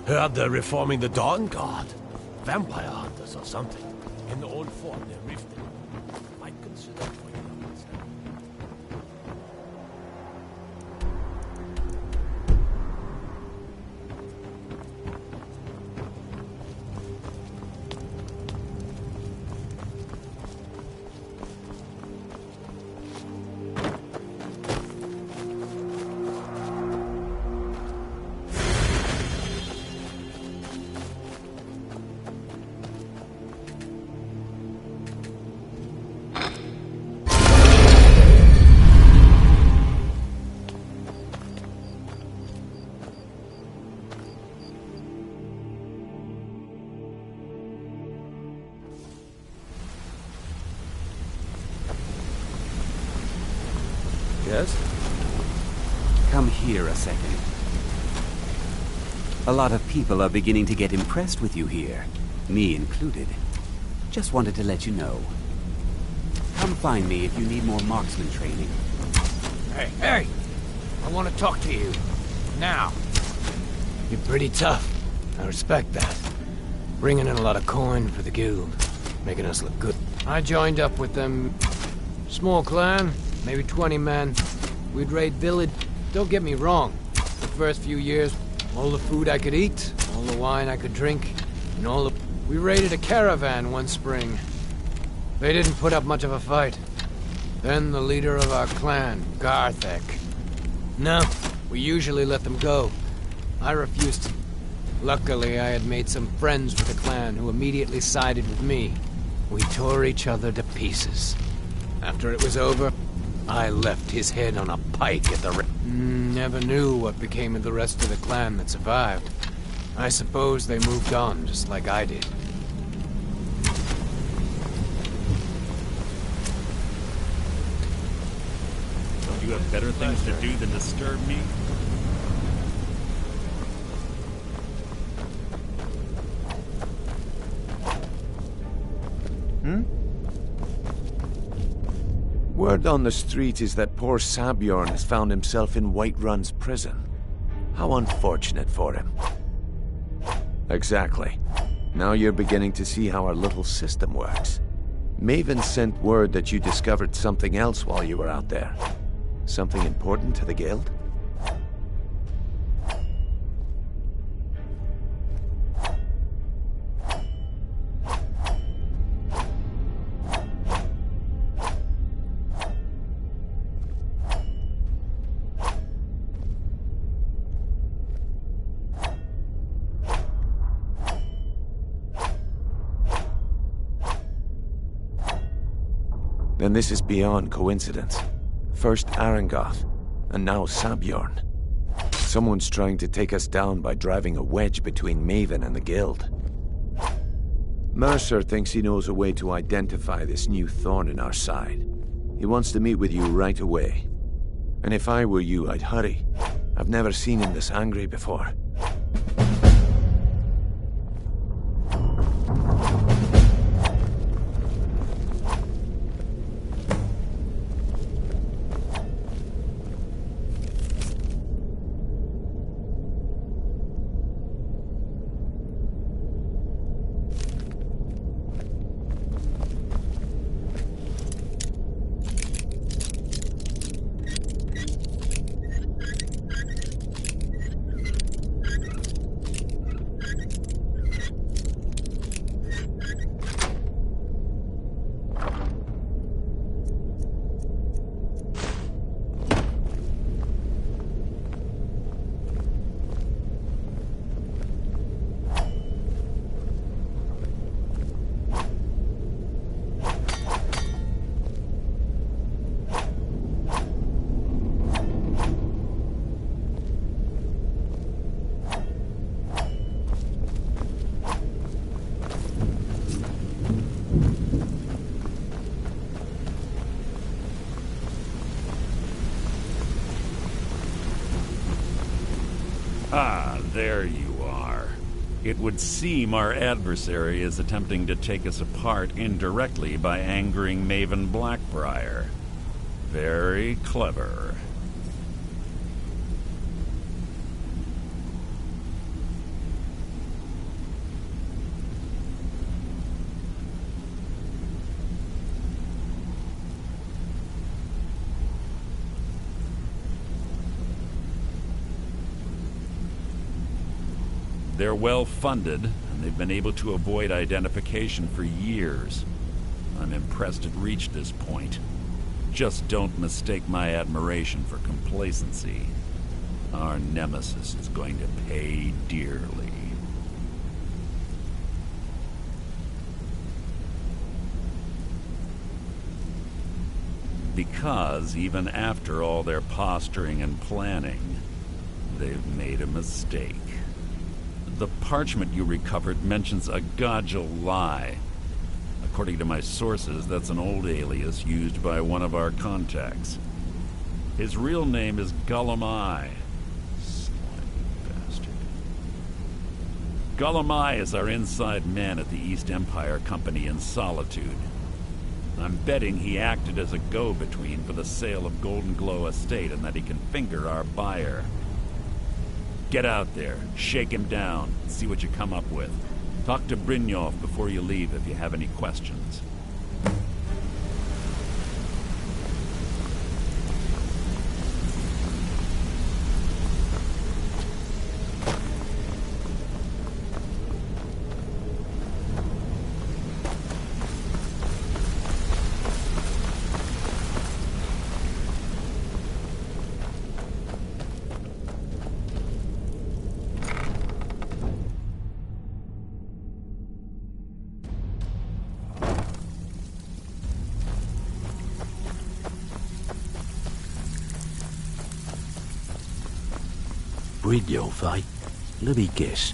Heard they're reforming the Dawn Guard. Vampire hunters or something. In the old fort near Riften. Might consider joining up instead. Yes? Come here a second. A lot of people are beginning to get impressed with you here, me included. Just wanted to let you know. Come find me if you need more marksman training. Hey! I want to talk to you. Now. You're pretty tough. I respect that. Bringing in a lot of coin for the guild. Making us look good. I joined up with them. Small clan, maybe 20 men. We'd raid village. Don't get me wrong. The first few years, all the food I could eat, all the wine I could drink, and all the... We raided a caravan one spring. They didn't put up much of a fight. Then the leader of our clan, Garthek. No, we usually let them go. I refused to. Luckily, I had made some friends with the clan who immediately sided with me. We tore each other to pieces. After it was over, I left his head on a pike at the... Never knew what became of the rest of the clan that survived. I suppose they moved on, just like I did. Don't you have better things to do than disturb me? Word on the street is that poor Sabjorn has found himself in Whiterun's prison. How unfortunate for him. Exactly. Now you're beginning to see how our little system works. Maven sent word that you discovered something else while you were out there. Something important to the guild? then this is beyond coincidence. First Arangoth, and now Sabjorn. Someone's trying to take us down by driving a wedge between Maven and the Guild. Mercer thinks he knows a way to identify this new thorn in our side. He wants to meet with you right away. And if I were you, I'd hurry. I've never seen him this angry before. Ah, there you are. It would seem our adversary is attempting to take us apart indirectly by angering Maven Blackbriar. Very clever. They're well funded, and they've been able to avoid identification for years. I'm impressed it reached this point. Just don't mistake my admiration for complacency. Our nemesis is going to pay dearly. Because even after all their posturing and planning, they've made a mistake. The parchment you recovered mentions a Godgel lie. According to my sources, that's an old alias used by one of our contacts. His real name is Gullum Eye. Slimy bastard. Gullum Eye is our inside man at the East Empire Company in Solitude. I'm betting he acted as a go-between for the sale of Golden Glow Estate and that he can finger our buyer. Get out there, shake him down, and see what you come up with. Talk to Brynjolf before you leave if you have any questions. Brynjolf, eh? Let me guess.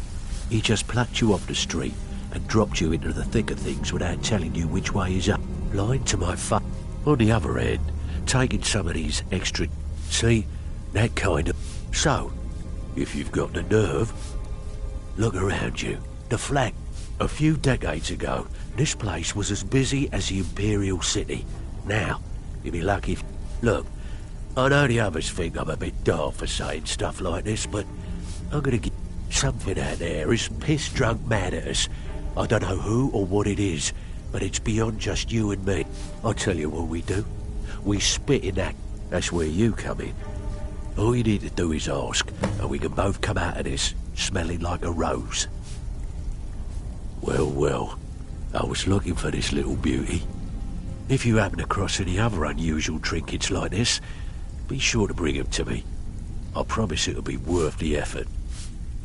He just plucked you off the street and dropped you into the thick of things without telling you which way is up. Lying to my face. On the other hand, taking some of these extra... See? That kind of... So, if you've got the nerve, look around you. The flag. A few decades ago, this place was as busy as the Imperial City. Now, you'd be lucky if... Look, I know the others think I'm a bit daft for saying stuff like this, but I'm gonna get something out there is piss-drunk mad at us. I don't know who or what it is, but it's beyond just you and me. I'll tell you what we do. We spit in that. That's where you come in. All you need to do is ask, and we can both come out of this smelling like a rose. Well, well, I was looking for this little beauty. If you happen across any other unusual trinkets like this, be sure to bring them to me. I promise it'll be worth the effort.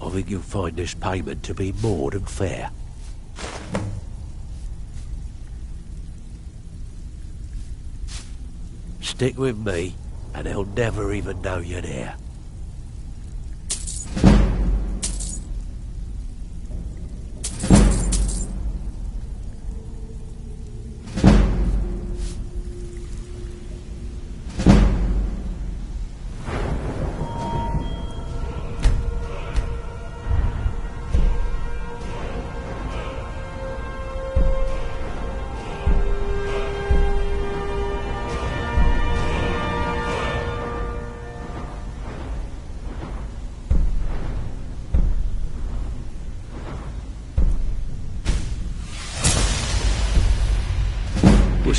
I think you'll find this payment to be more than fair. Stick with me, and they'll never even know you're there.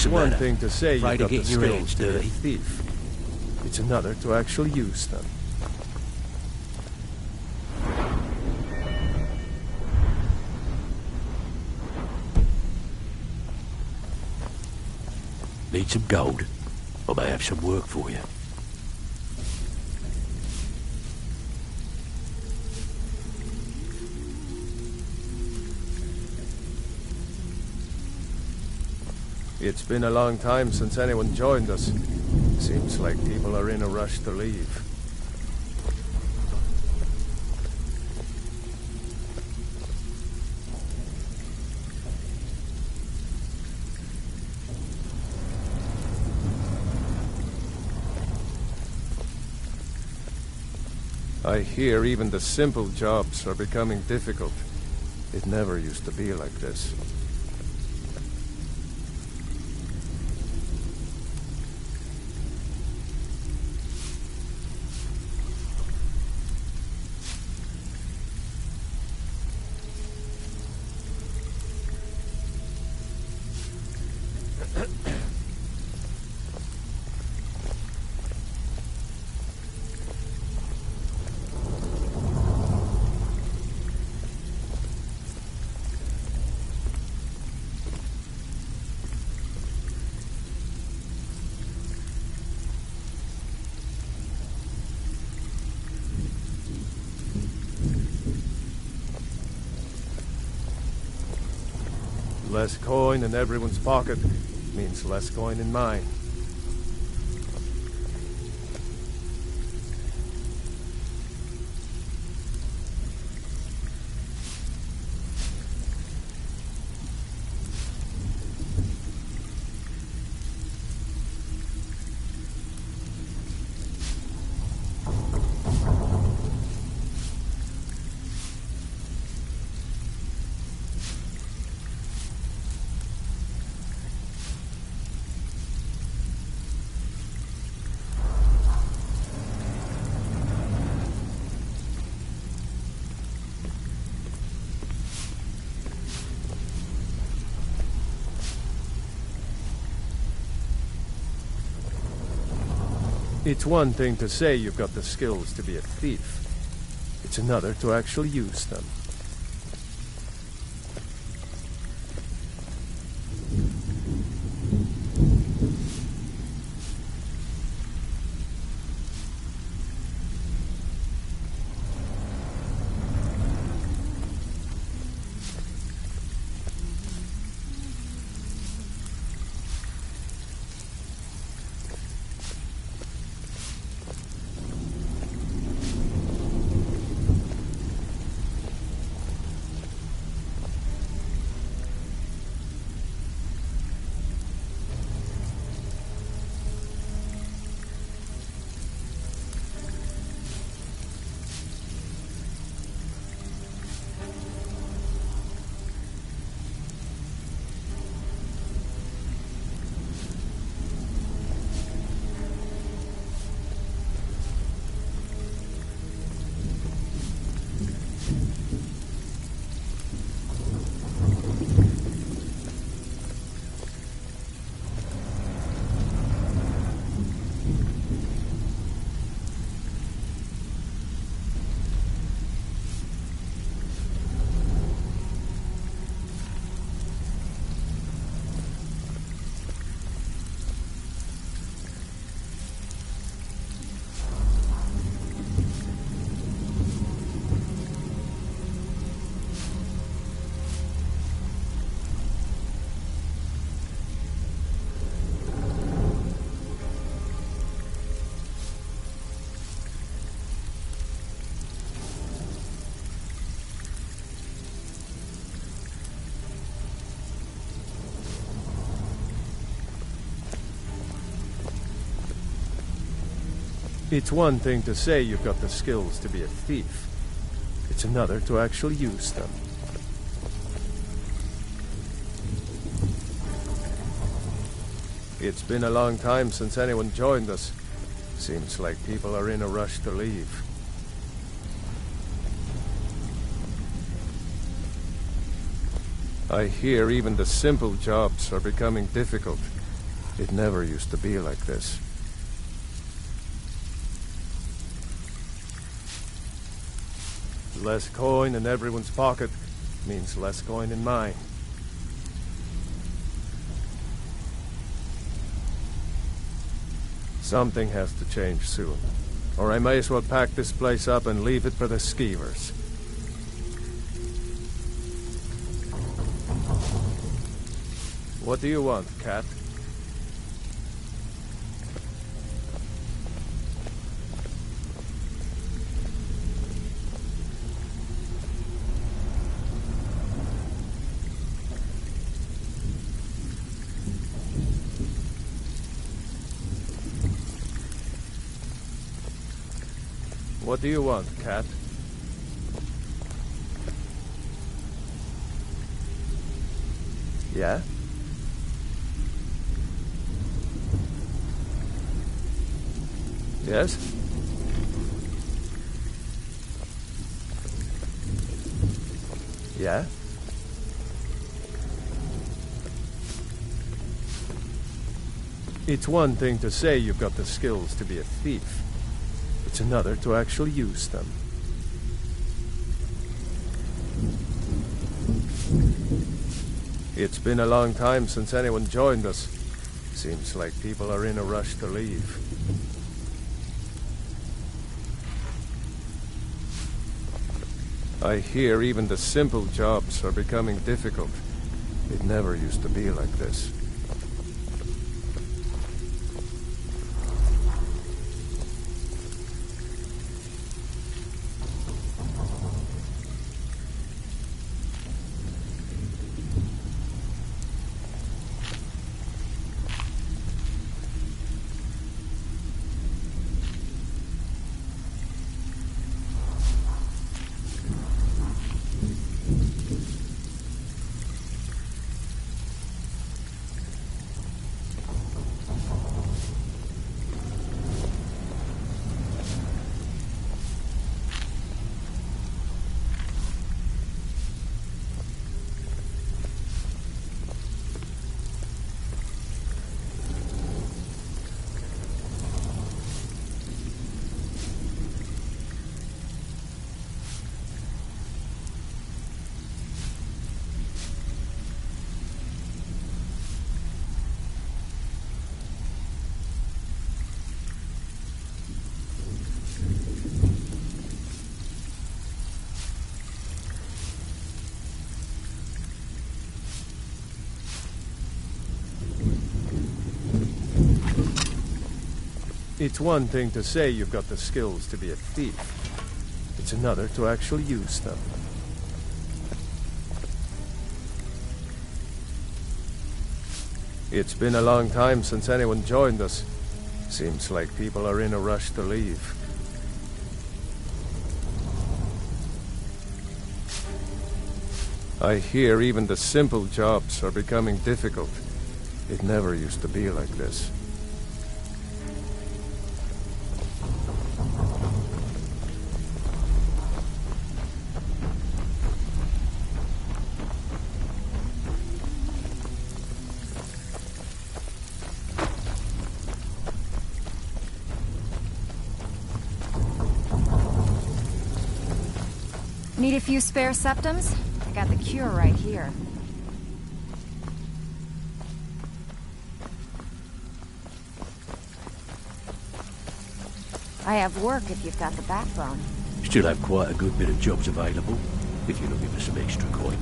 It's one thing to say Try you've to got the get your skills hands to be a dirty. thief. It's another to actually use them. Need some gold? I may have some work for you. It's been a long time since anyone joined us. Seems like people are in a rush to leave. I hear even the simple jobs are becoming difficult. It never used to be like this. Less coin in everyone's pocket means less coin in mine. It's one thing to say you've got the skills to be a thief. It's another to actually use them. It's one thing to say you've got the skills to be a thief. It's another to actually use them. It's been a long time since anyone joined us. Seems like people are in a rush to leave. I hear even the simple jobs are becoming difficult. It never used to be like this. Less coin in everyone's pocket means less coin in mine. Something has to change soon, or I may as well pack this place up and leave it for the skeevers. What do you want, cat? What do you want, cat? Yeah? Yes? Yeah? It's one thing to say you've got the skills to be a thief. It's another to actually use them. It's been a long time since anyone joined us. Seems like people are in a rush to leave. I hear even the simple jobs are becoming difficult. It never used to be like this. It's one thing to say you've got the skills to be a thief. It's another to actually use them. It's been a long time since anyone joined us. Seems like people are in a rush to leave. I hear even the simple jobs are becoming difficult. It never used to be like this. Need a few spare septums? I got the cure right here. I have work if you've got the backbone. Still have quite a good bit of jobs available, if you're looking for some extra coin.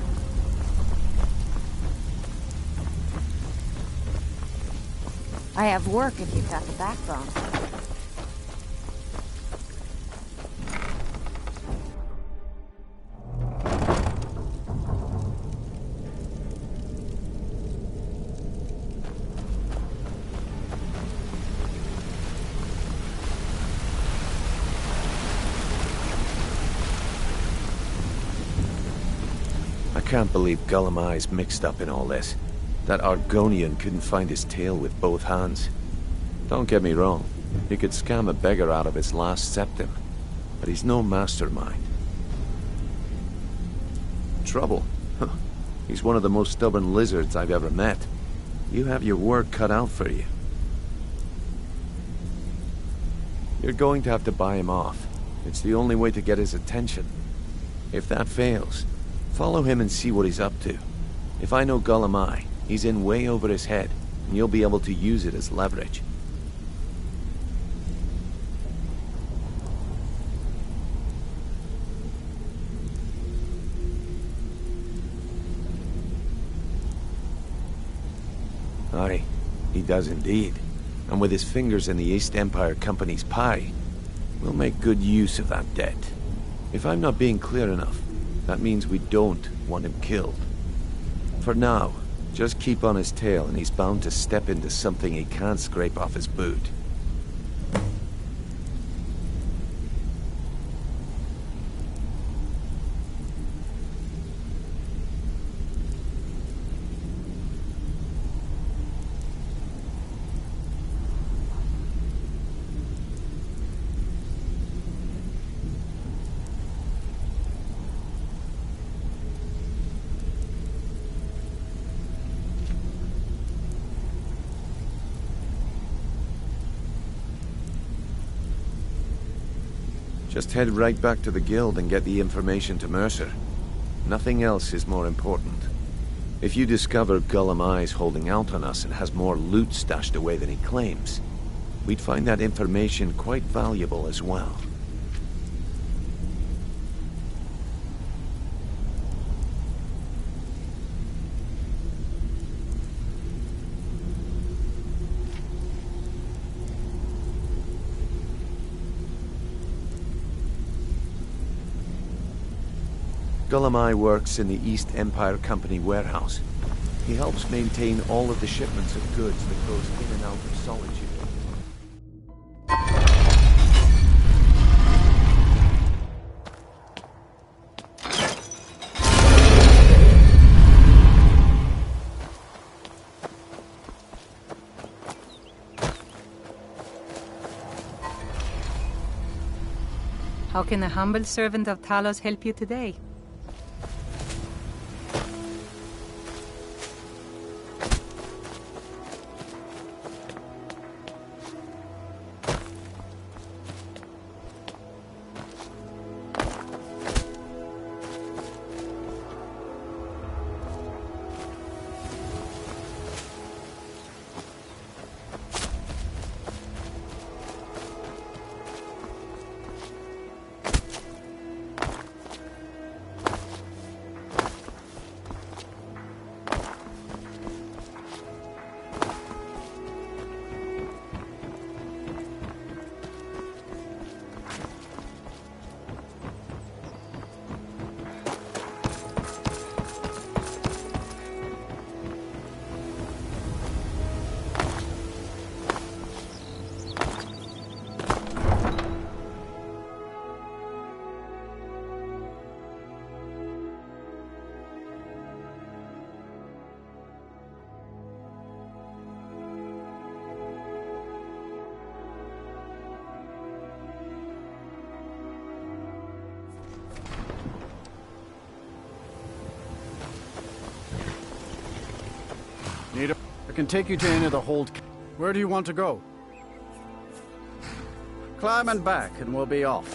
I have work if you've got the backbone. can't believe Gullumai's mixed up in all this. That Argonian couldn't find his tail with both hands. Don't get me wrong, he could scam a beggar out of his last septim, but he's no mastermind. Trouble? Huh. He's one of the most stubborn lizards I've ever met. You have your work cut out for you. You're going to have to buy him off. It's the only way to get his attention. If that fails, follow him and see what he's up to. If I know Gullumai, he's in way over his head, and you'll be able to use it as leverage. Aye, he does indeed. And with his fingers in the East Empire Company's pie, we'll make good use of that debt. If I'm not being clear enough, that means we don't want him killed. For now, just keep on his tail and he's bound to step into something he can't scrape off his boot. Just head right back to the guild and get the information to Mercer. Nothing else is more important. If you discover Gullumai's holding out on us and has more loot stashed away than he claims, we'd find that information quite valuable as well. Gullumai works in the East Empire Company warehouse. He helps maintain all of the shipments of goods that goes in and out of Solitude. How can a humble servant of Talos help you today? Nita, I can take you to any of the hold. Where do you want to go? Climb and back, and we'll be off.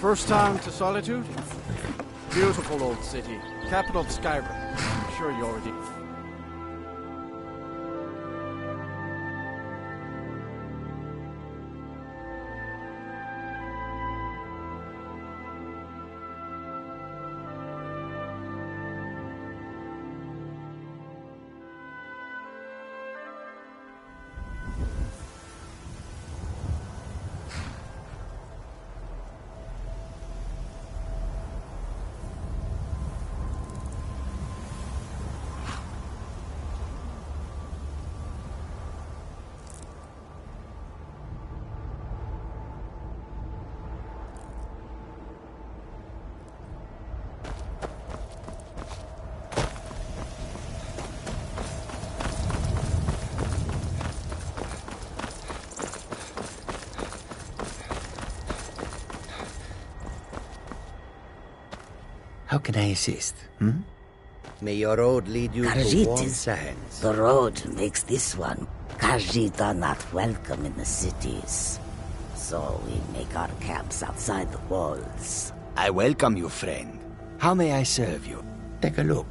First time to Solitude? Beautiful old city, capital of Skyrim. I'm sure you already... can I assist? May your road lead you to Khajiit warm is sands. the road makes this one. Khajiit are not welcome in the cities. So we make our camps outside the walls. I welcome you, friend. How may I serve you? Take a look.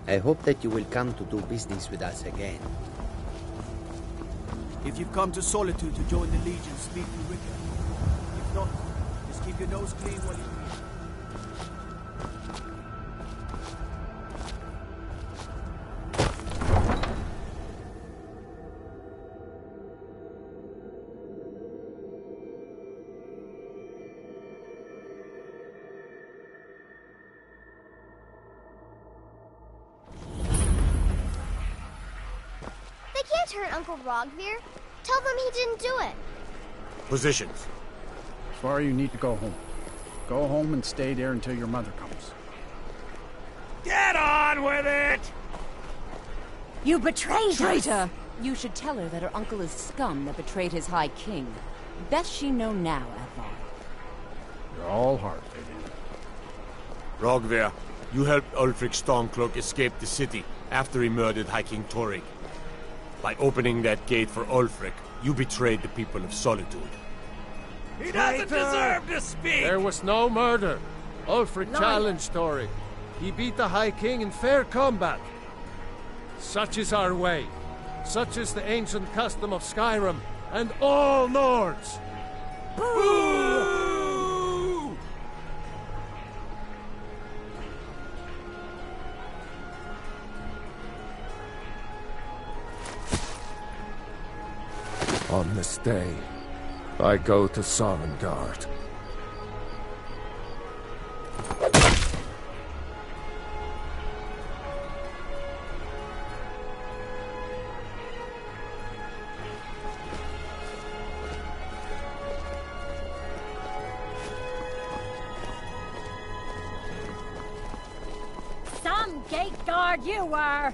I hope that you will come to do business with us again. If you've come to Solitude to join the Legion, speak to Ricker. If not, just keep your nose clean while you eat. Turn Uncle Rogvir. Tell them he didn't do it. Positions. Sorry, you need to go home. Go home and stay there until your mother comes. Get on with it! You betrayed Traitor! us! You should tell her that her uncle is scum that betrayed his High King. Best she know now, Advar. You're all heart, lady. Rogvir, you helped Ulfric Stormcloak escape the city after he murdered High King Torrig. By opening that gate for Ulfric, you betrayed the people of Solitude. He doesn't deserve to speak! There was no murder. Ulfric challenged Torrig. He beat the High King in fair combat. Such is our way. Such is the ancient custom of Skyrim and all Nords. Boo! On this day, I go to Sovngarde. Some gate guard you were!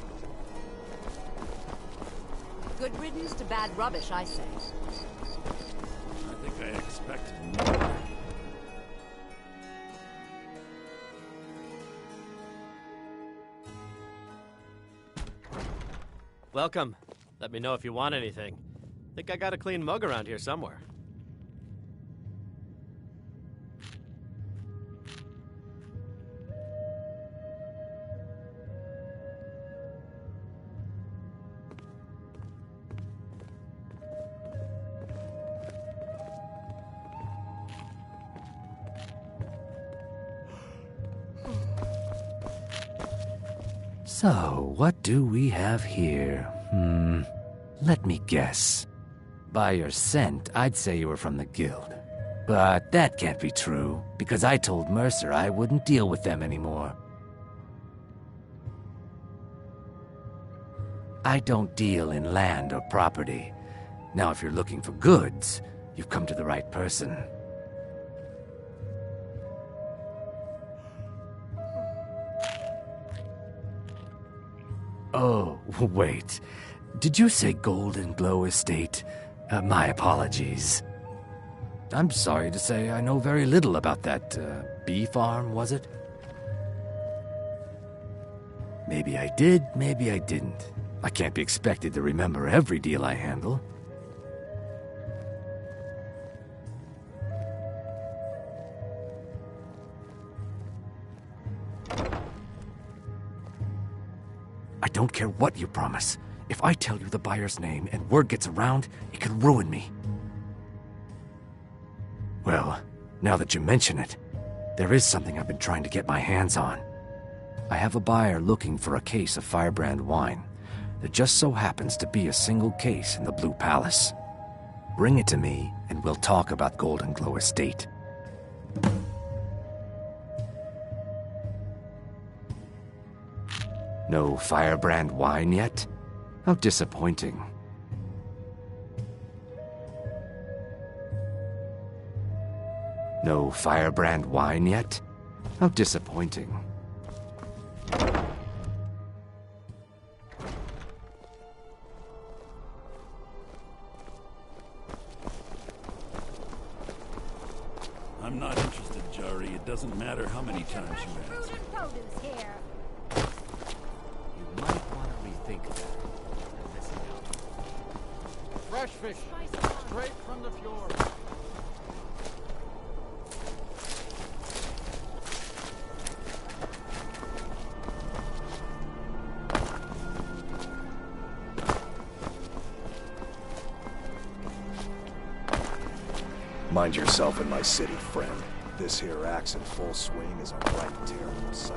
Good riddance to bad rubbish, I say. I think I expected more. Welcome. Let me know if you want anything. Think I got a clean mug around here somewhere. So, what do we have here? Let me guess. By your scent, I'd say you were from the Guild. But that can't be true, because I told Mercer I wouldn't deal with them anymore. I don't deal in land or property. Now, if you're looking for goods, you've come to the right person. Oh, wait. Did you say Golden Glow Estate? My apologies. I'm sorry to say I know very little about that, bee farm, was it? Maybe I did, maybe I didn't. I can't be expected to remember every deal I handle. I don't care what you promise. If I tell you the buyer's name and word gets around, it could ruin me. Well, now that you mention it, there is something I've been trying to get my hands on. I have a buyer looking for a case of Firebrand wine. There just so happens to be a single case in the Blue Palace. Bring it to me, and we'll talk about Golden Glow Estate. No Firebrand wine yet? How disappointing. No Firebrand wine yet? How disappointing. I'm not interested, Jari. It doesn't matter how many times you ask. You might want to rethink that. Fresh fish, straight from the fjord. Mind yourself in my city, friend. This here axe in full swing is a right terrible sight.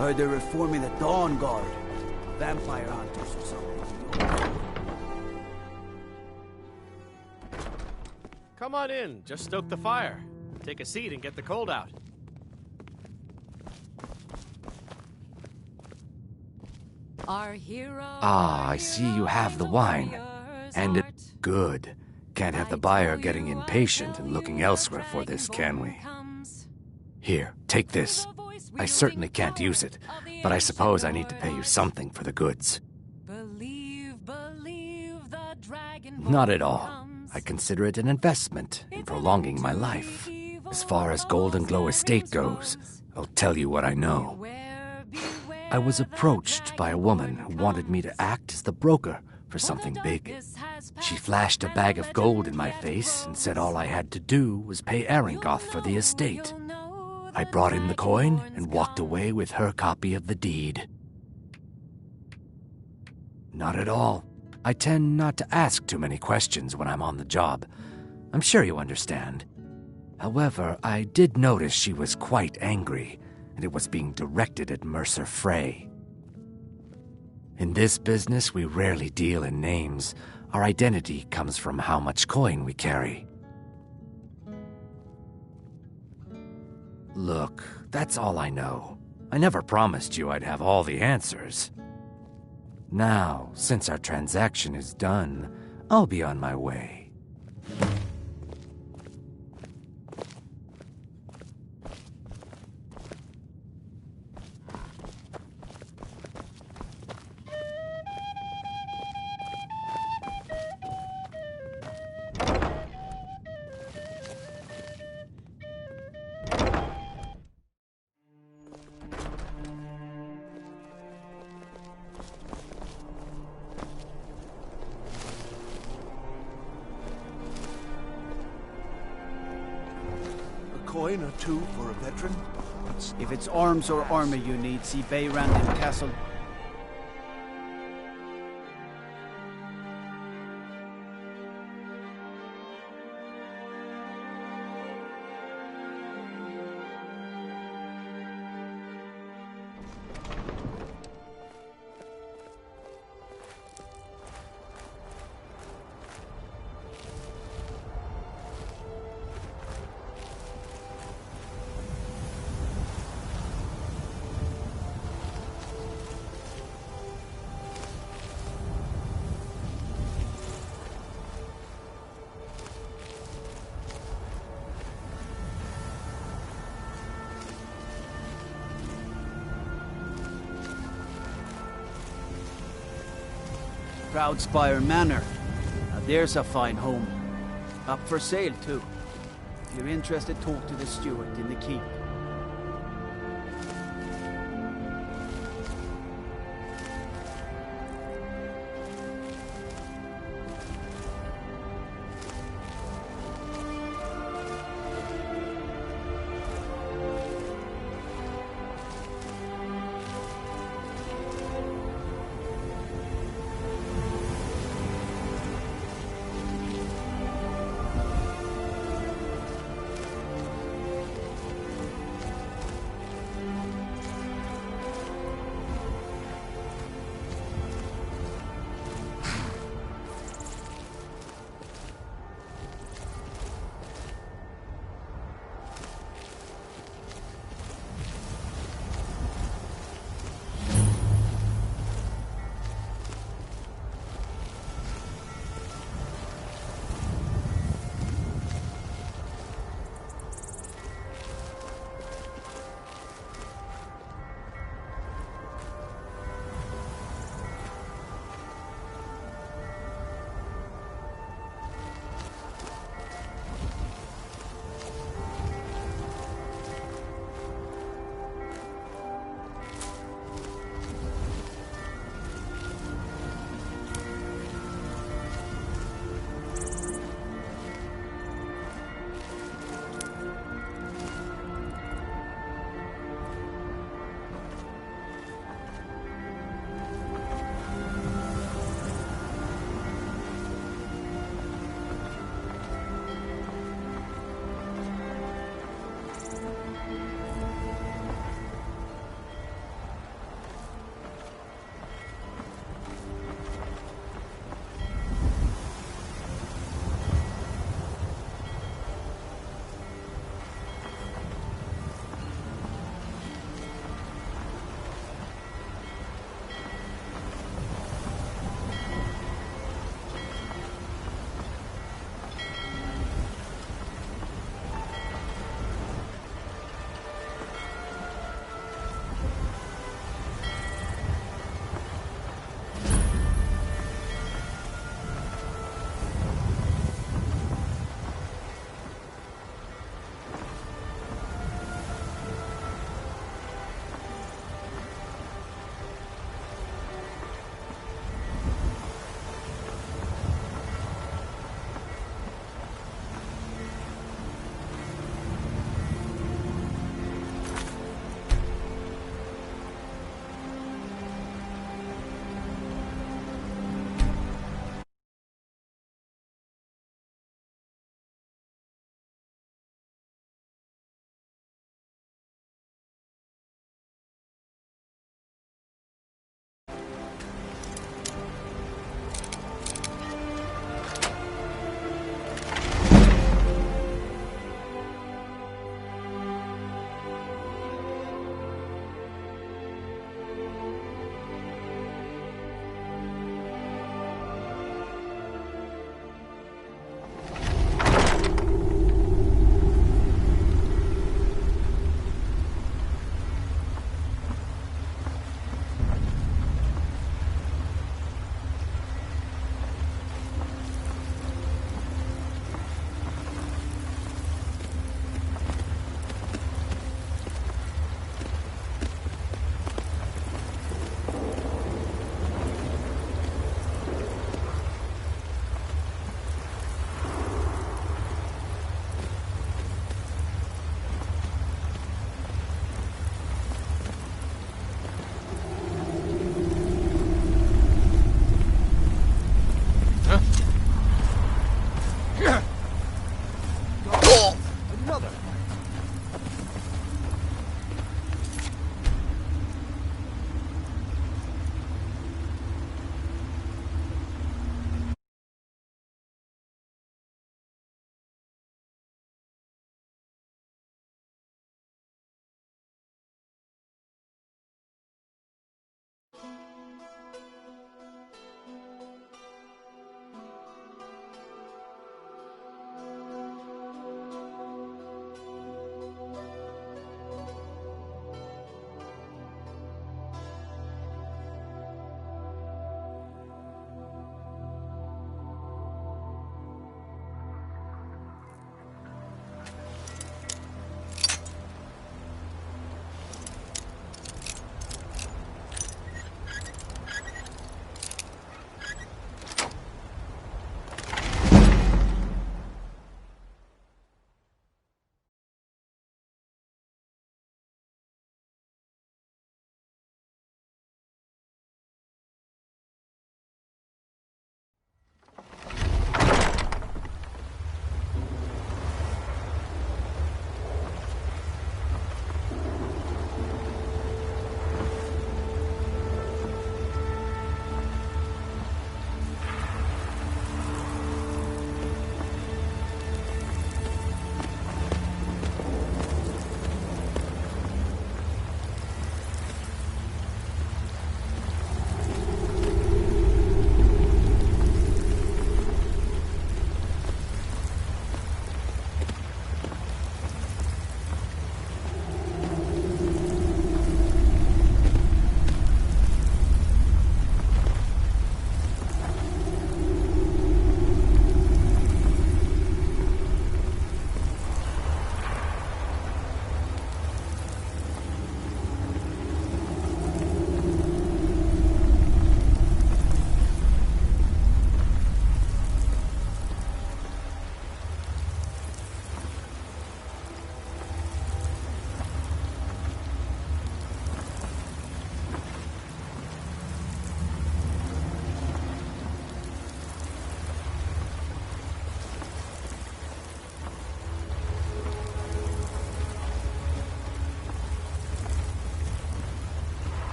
Heard they're reforming the Dawn Guard. Vampire hunters or something. Come on in. Just stoke the fire. Take a seat and get the cold out. Our hero. Ah, I see you have the wine. And it's good. Can't have the buyer getting impatient and looking elsewhere for this, can we? Here, take this. I certainly can't use it, but I suppose I need to pay you something for the goods. Not at all. I consider it an investment in prolonging my life. As far as Golden Glow Estate goes, I'll tell you what I know. I was approached by a woman who wanted me to act as the broker for something big. She flashed a bag of gold in my face and said all I had to do was pay Arengoth for the estate. I brought him the coin and walked away with her copy of the deed. Not at all. I tend not to ask too many questions when I'm on the job. I'm sure you understand. However, I did notice she was quite angry, and it was being directed at Mercer Frey. In this business, we rarely deal in names. Our identity comes from how much coin we carry. Look, that's all I know. I never promised you I'd have all the answers. Now, since our transaction is done, I'll be on my way. coin or two for a veteran? If it's arms or armor you need, see Bay Randin Castle. Proudspire Manor. Now there's a fine home. Up for sale, too. If you're interested, talk to the steward in the keep.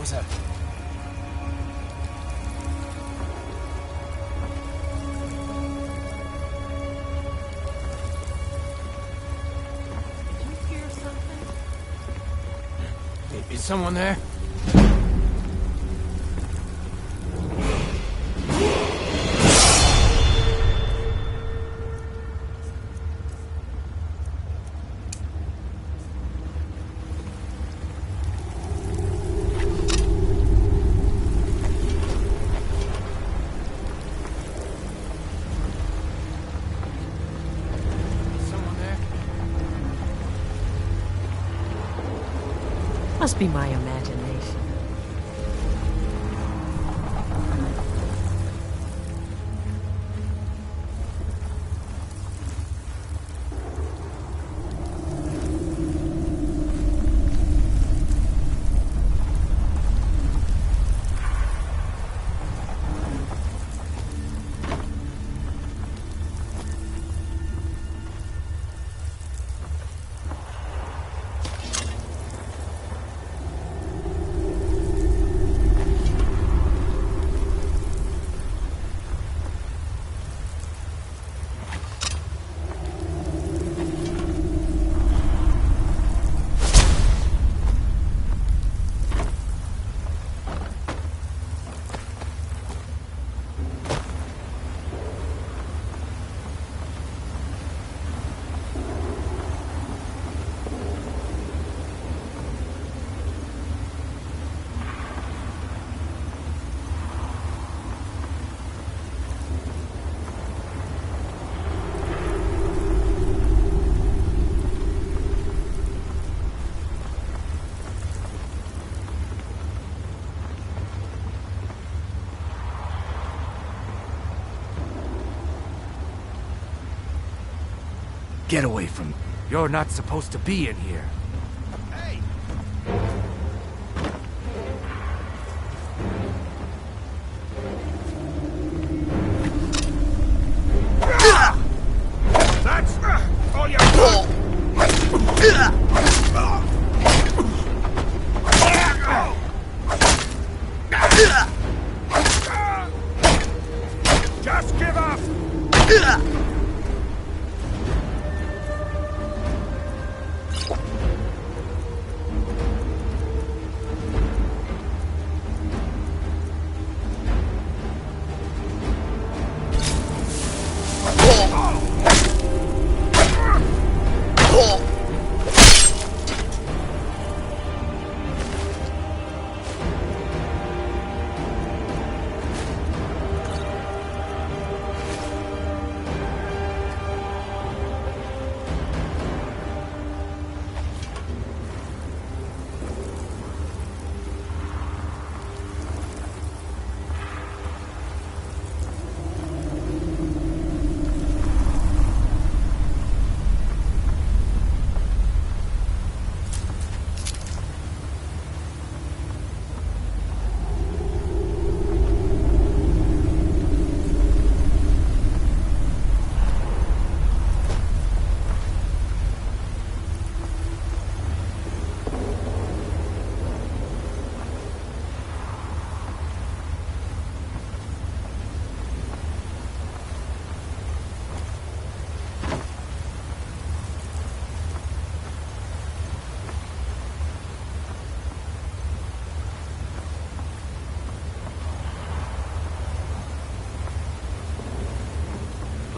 closer. Is someone there? Must be my imagination. Get away from me. You're not supposed to be in here. That's all you got. Just give up.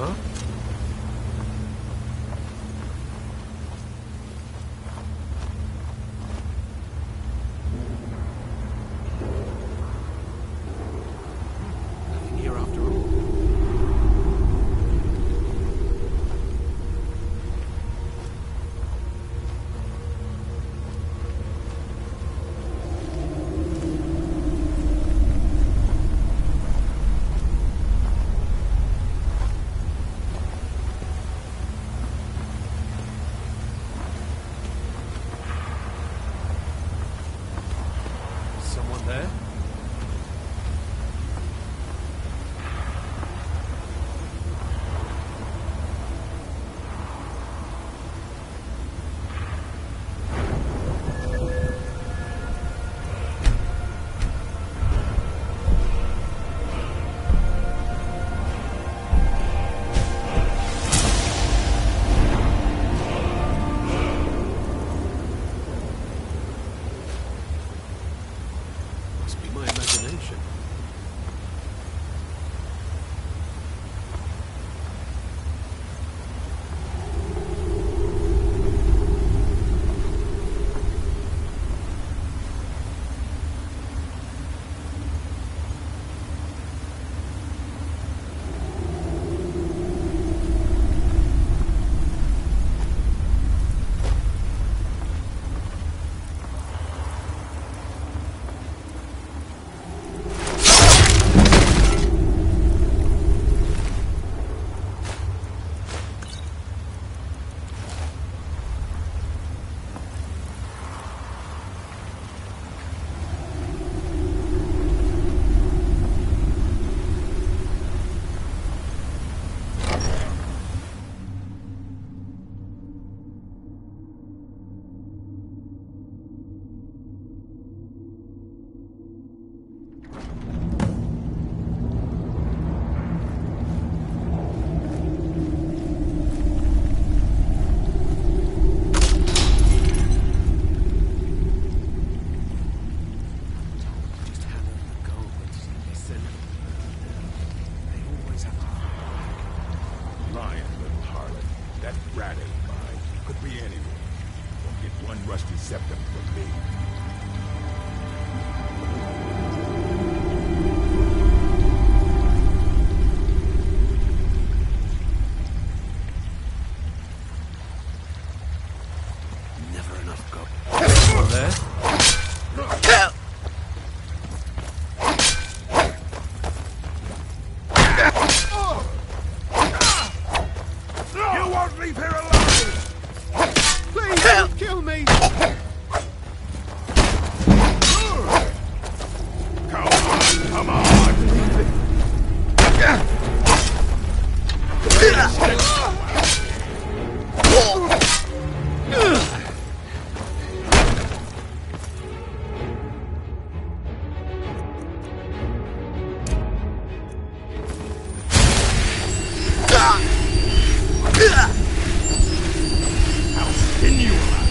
Huh? Nothing here after all. leave here alive! Please, don't kill me! Come on! How spin you around?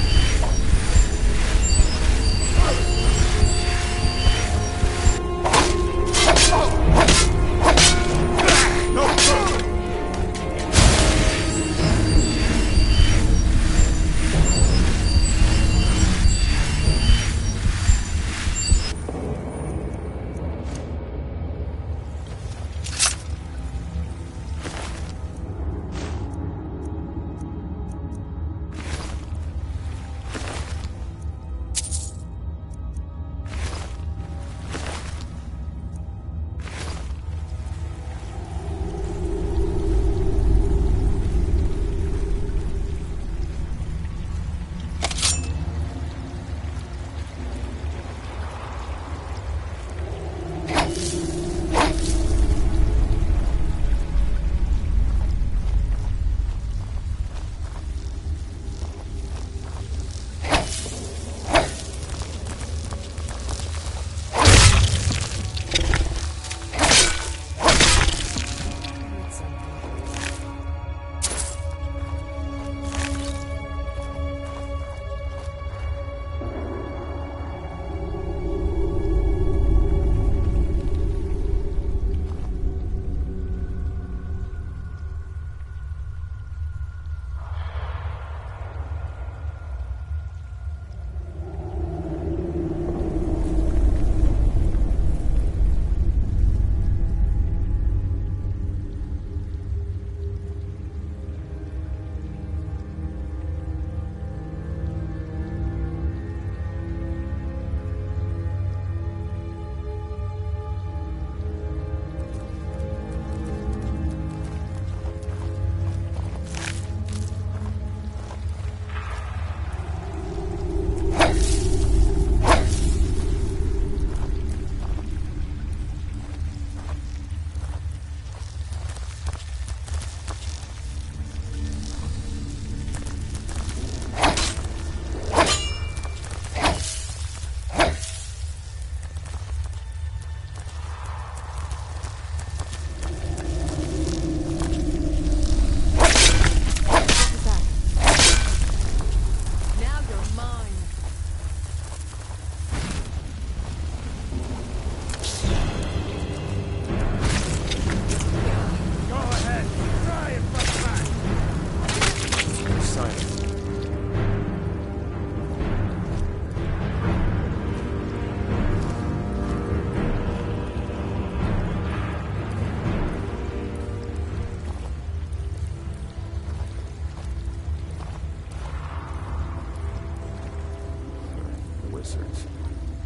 Wizards.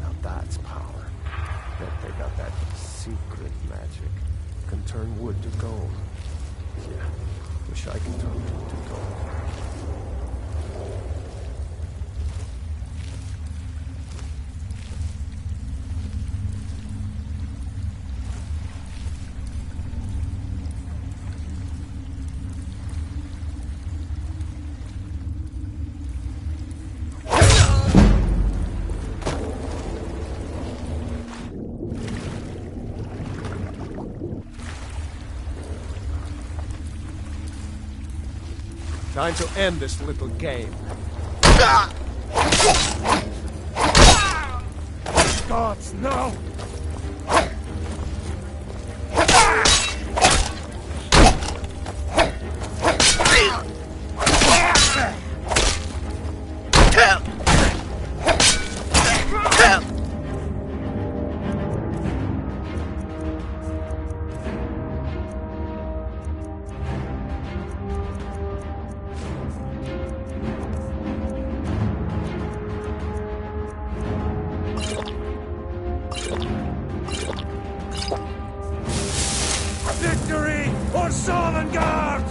Now that's power. Bet they got that secret magic. Can turn wood to gold. Yeah, wish I could turn wood to gold. Time to end this little game. Gods, no! Victory or Sovngarde!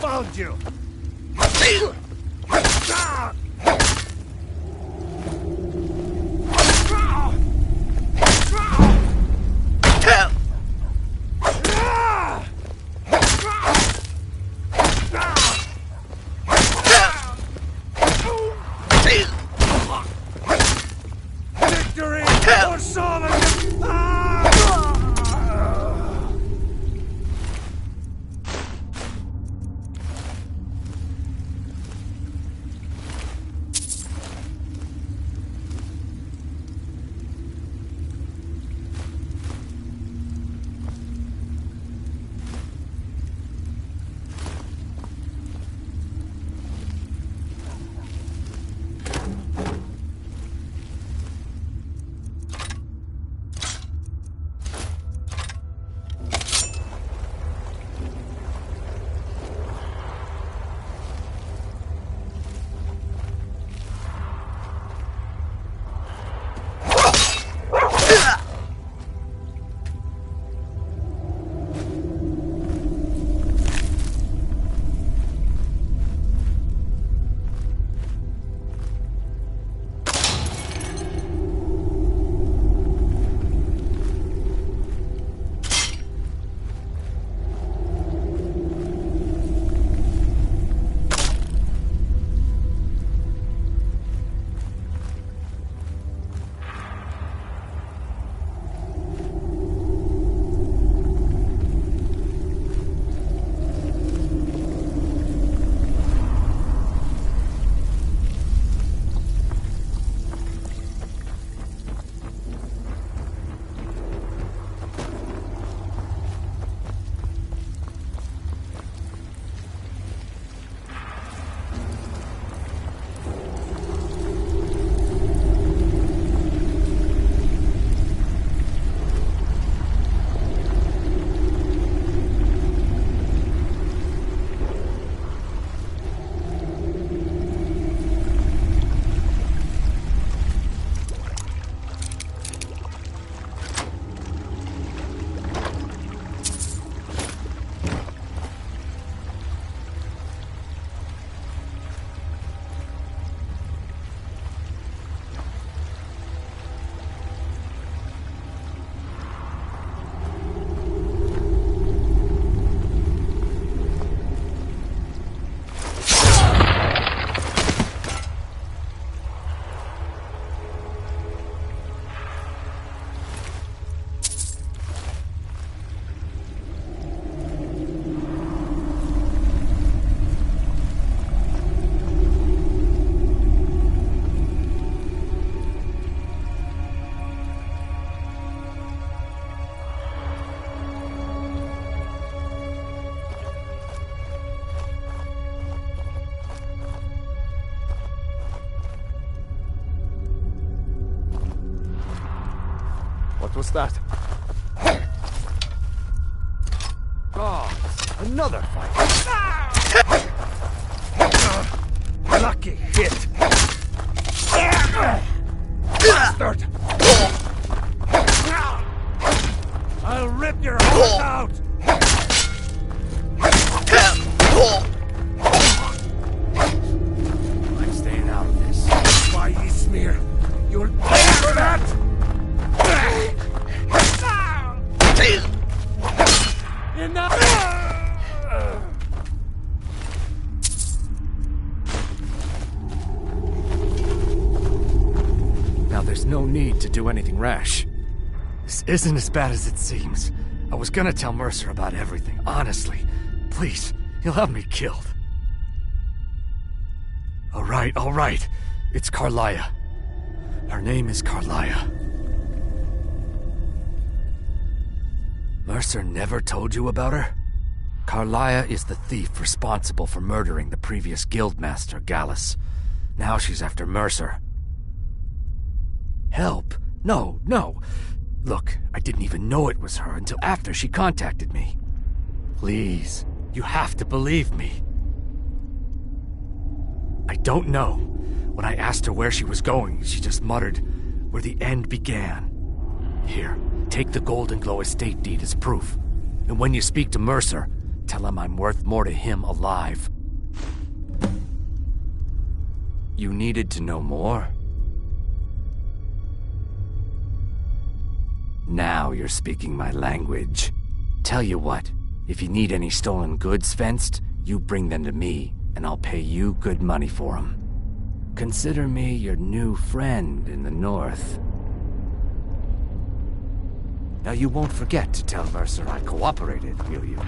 found you! Victory for Solitude! What was that? Oh, another fight. Lucky hit. Bastard! I'll rip your heart out! I'm staying out of this. Why, you smear? You'll pay for that! Enough! Now there's no need to do anything rash. This isn't as bad as it seems. I was gonna tell Mercer about everything, honestly. Please, he'll have me killed. All right. It's Karliah. Her name is Karliah. Mercer never told you about her? Karliah is the thief responsible for murdering the previous guildmaster, Gallus. Now she's after Mercer. Help? No. Look, I didn't even know it was her until after she contacted me. Please, you have to believe me. I don't know. When I asked her where she was going, she just muttered, "Where the end began." Here, take the Golden Glow estate deed as proof. And when you speak to Mercer, Tell him I'm worth more to him alive. You needed to know more? Now you're speaking my language. Tell you what, if you need any stolen goods fenced, you bring them to me, and I'll pay you good money for them. Consider me your new friend in the north. Now you won't forget to tell Mercer I cooperated, will you?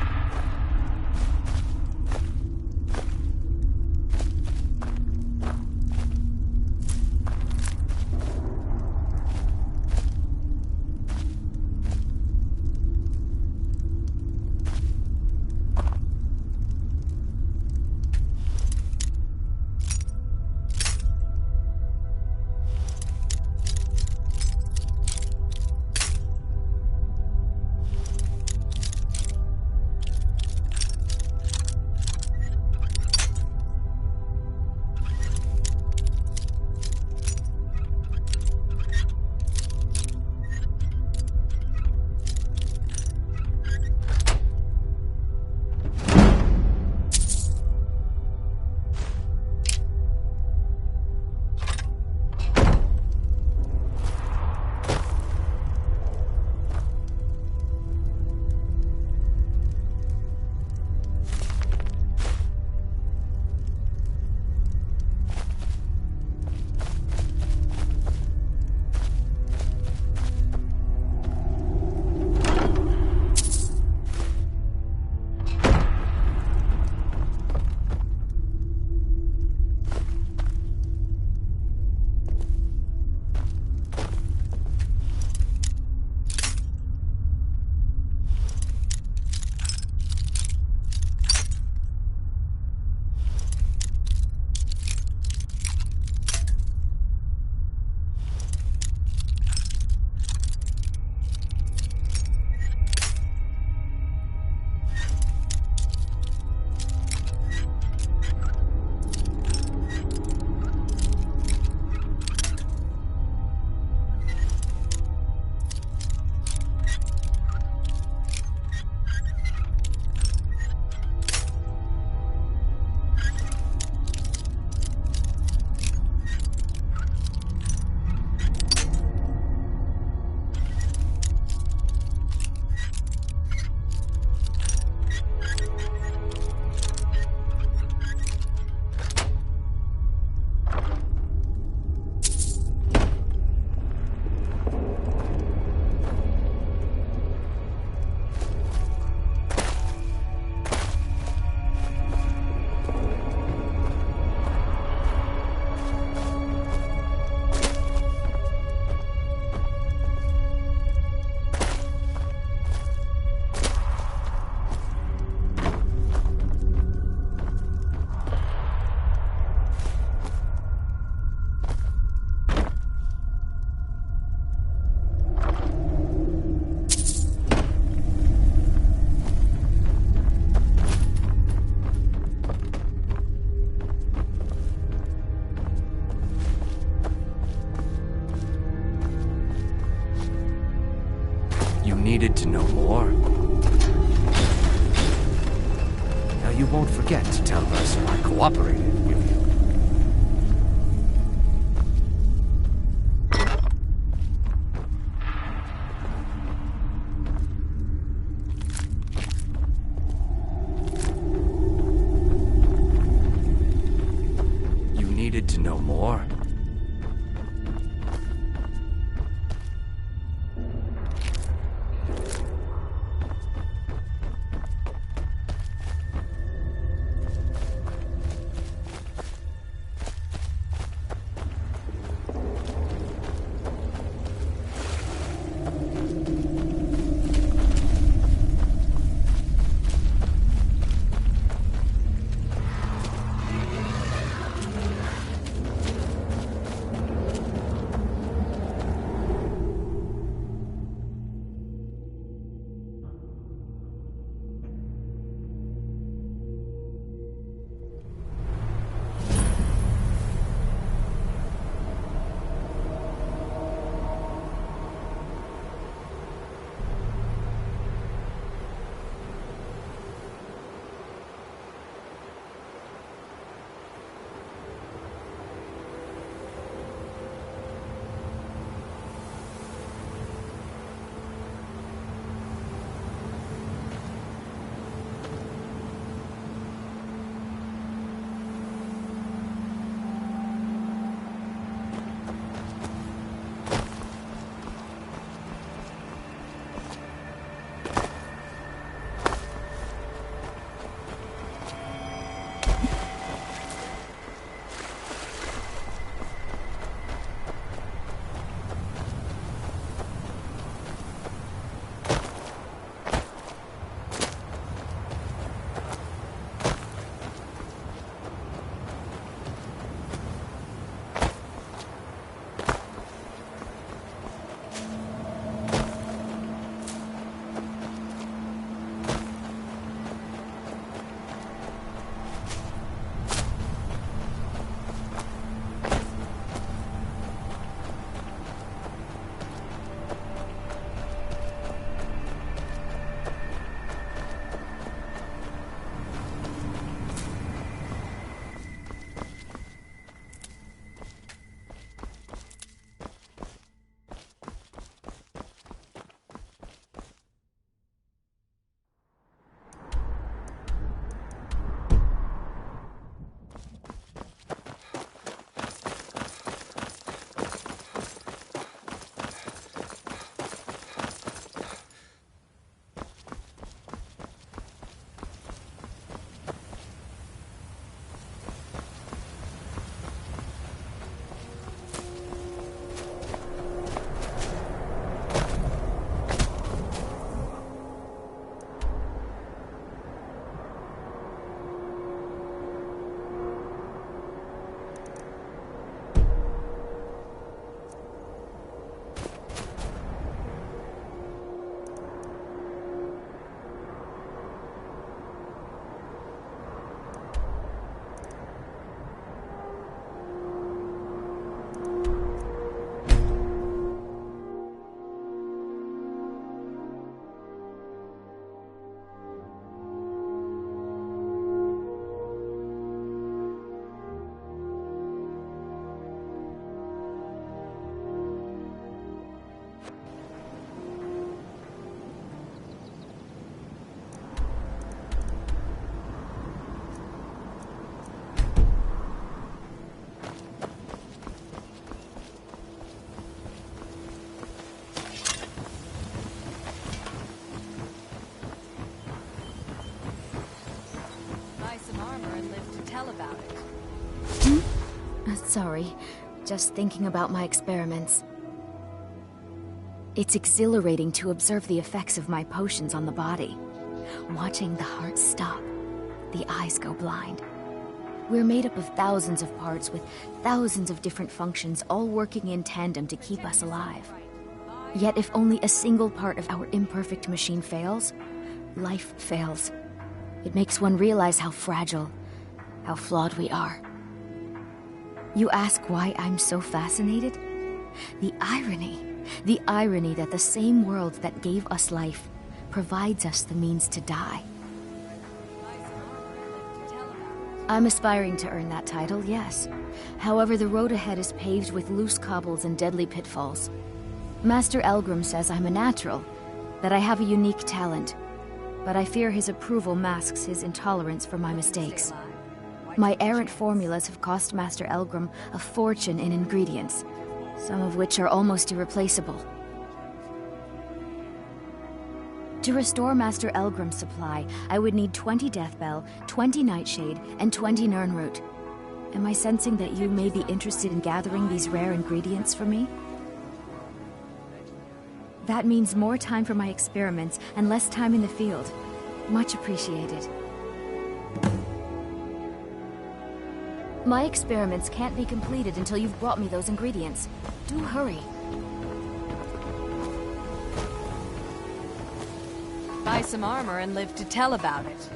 Needed to know more? Now you won't forget to tell Mercer I cooperated, will you? You needed to know more? tell about it. Sorry, just thinking about my experiments. It's exhilarating to observe the effects of my potions on the body. Watching the heart stop, the eyes go blind. We're made up of thousands of parts with thousands of different functions, all working in tandem to keep us alive. Yet if only a single part of our imperfect machine fails, life fails. It makes one realize how fragile, how flawed we are. You ask why I'm so fascinated? The irony that the same world that gave us life provides us the means to die. I'm aspiring to earn that title, yes. However, the road ahead is paved with loose cobbles and deadly pitfalls. Master Elgrim says I'm a natural, that I have a unique talent, but I fear his approval masks his intolerance for my mistakes. My errant formulas have cost Master Elgrim a fortune in ingredients, some of which are almost irreplaceable. To restore Master Elgrim's supply, I would need 20 Deathbell, 20 Nightshade, and 20 Nirnroot. Am I sensing that you may be interested in gathering these rare ingredients for me? That means more time for my experiments and less time in the field. Much appreciated. My experiments can't be completed until you've brought me those ingredients. Do hurry. Buy some armor and live to tell about it.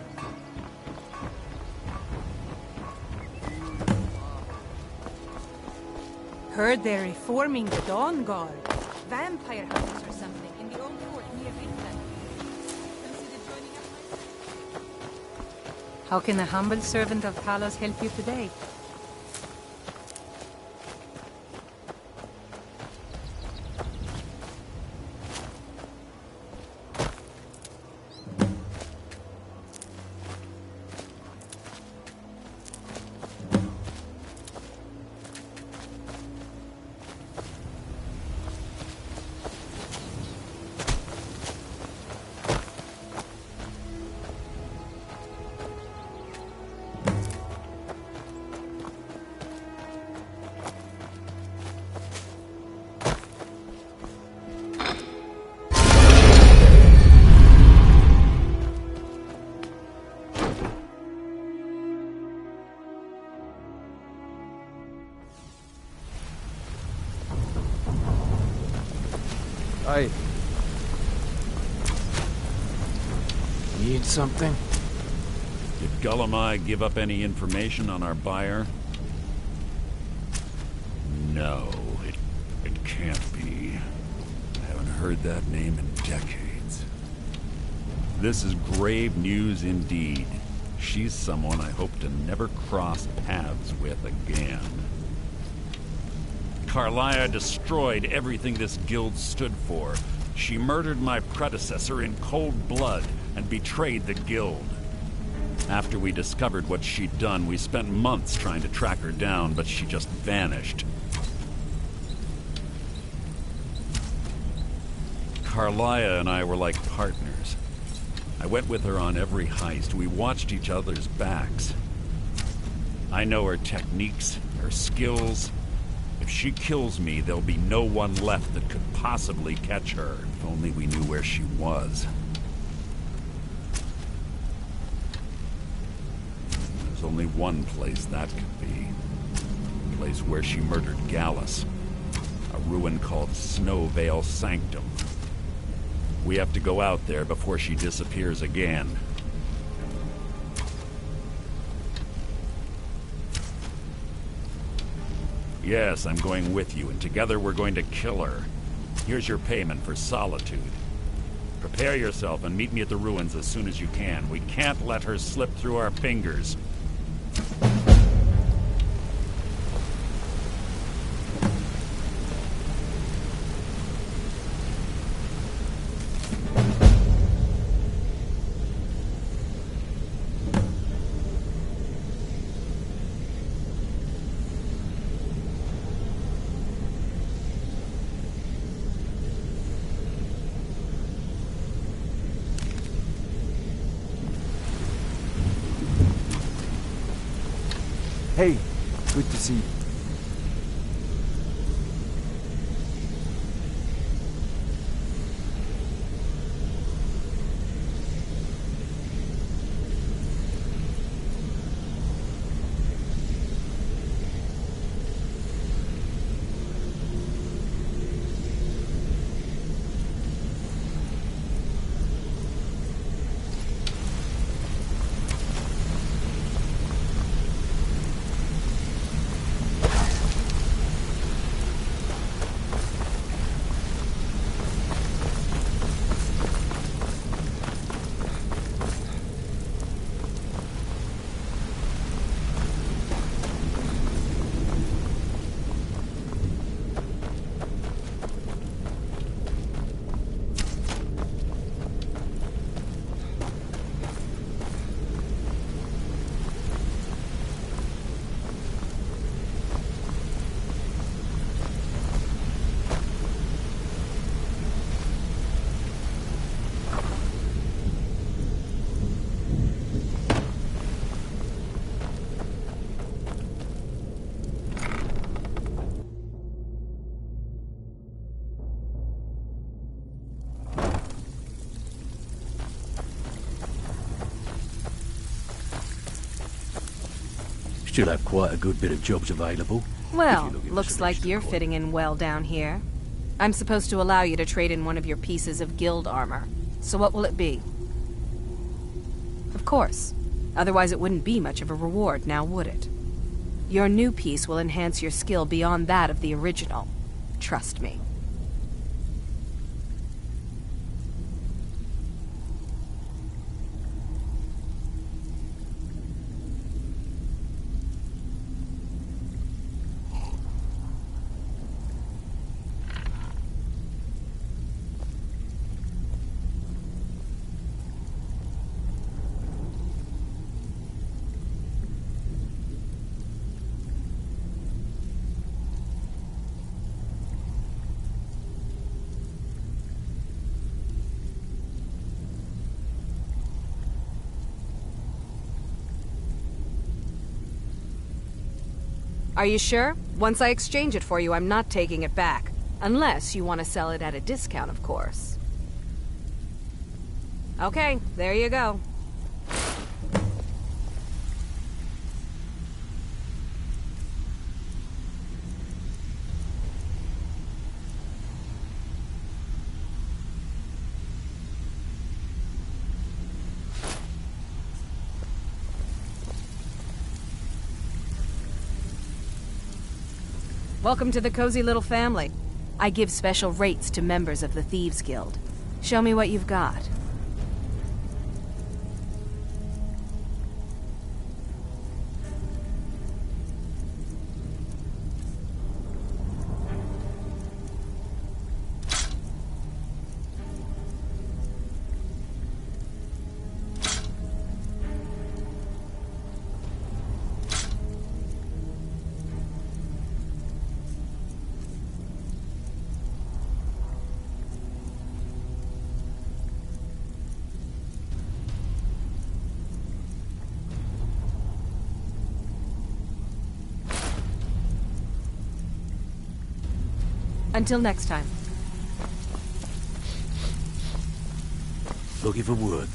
Heard they're reforming the Dawn Guard. Vampire hunters or something in the old fort near Riftland. Consider joining up my... How can a humble servant of Talos help you today? Aye. Need something? Did Gullumai give up any information on our buyer? No, it can't be. I haven't heard that name in decades. This is grave news indeed. She's someone I hope to never cross paths with again. Karliah destroyed everything this guild stood for. She murdered my predecessor in cold blood and betrayed the guild. After we discovered what she'd done, we spent months trying to track her down, but she just vanished. Karliah and I were like partners. I went with her on every heist. We watched each other's backs. I know her techniques, her skills. If she kills me, there'll be no one left that could possibly catch her. If only we knew where she was. There's only one place that could be. The place where she murdered Gallus. A ruin called Snowvale Sanctum. We have to go out there before she disappears again. Yes, I'm going with you, and together we're going to kill her. Here's your payment for solitude. Prepare yourself and meet me at the ruins as soon as you can. We can't let her slip through our fingers. Hey, good to see you. Still have quite a good bit of jobs available. Well, looks like you're fitting in well down here. I'm supposed to allow you to trade in one of your pieces of guild armor. So what will it be? Of course. Otherwise it wouldn't be much of a reward, now would it? Your new piece will enhance your skill beyond that of the original. Trust me. Are you sure? Once I exchange it for you, I'm not taking it back. Unless you want to sell it at a discount, of course. Okay, there you go. Welcome to the cozy little family. I give special rates to members of the Thieves Guild. Show me what you've got. Until next time. Looking for work.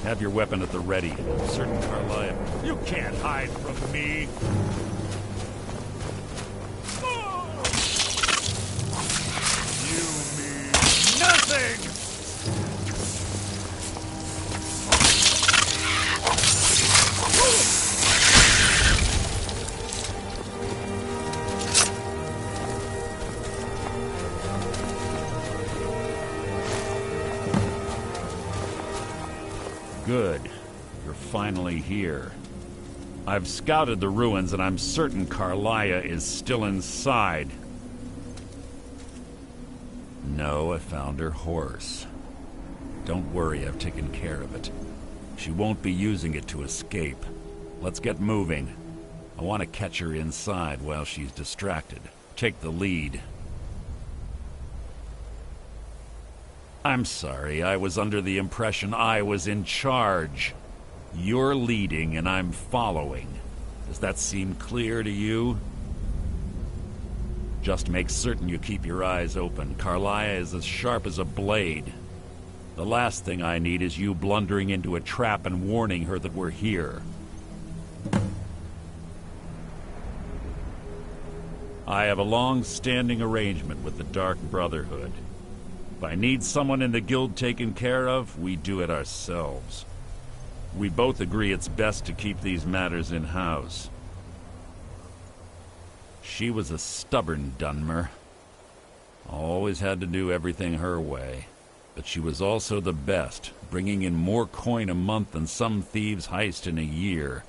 Have your weapon at the ready. I'm certain Carlia... You can't hide from me! You mean nothing! Good. You're finally here. I've scouted the ruins, and I'm certain Carlia is still inside. No, I found her horse. Don't worry, I've taken care of it. She won't be using it to escape. Let's get moving. I want to catch her inside while she's distracted. Take the lead. I'm sorry, I was under the impression I was in charge. You're leading and I'm following. Does that seem clear to you? Just make certain you keep your eyes open. Carlia is as sharp as a blade. The last thing I need is you blundering into a trap and warning her that we're here. I have a long-standing arrangement with the Dark Brotherhood. If I need someone in the guild taken care of, we do it ourselves. We both agree it's best to keep these matters in-house. She was a stubborn Dunmer. Always had to do everything her way. But she was also the best, bringing in more coin a month than some thieves heist in a year.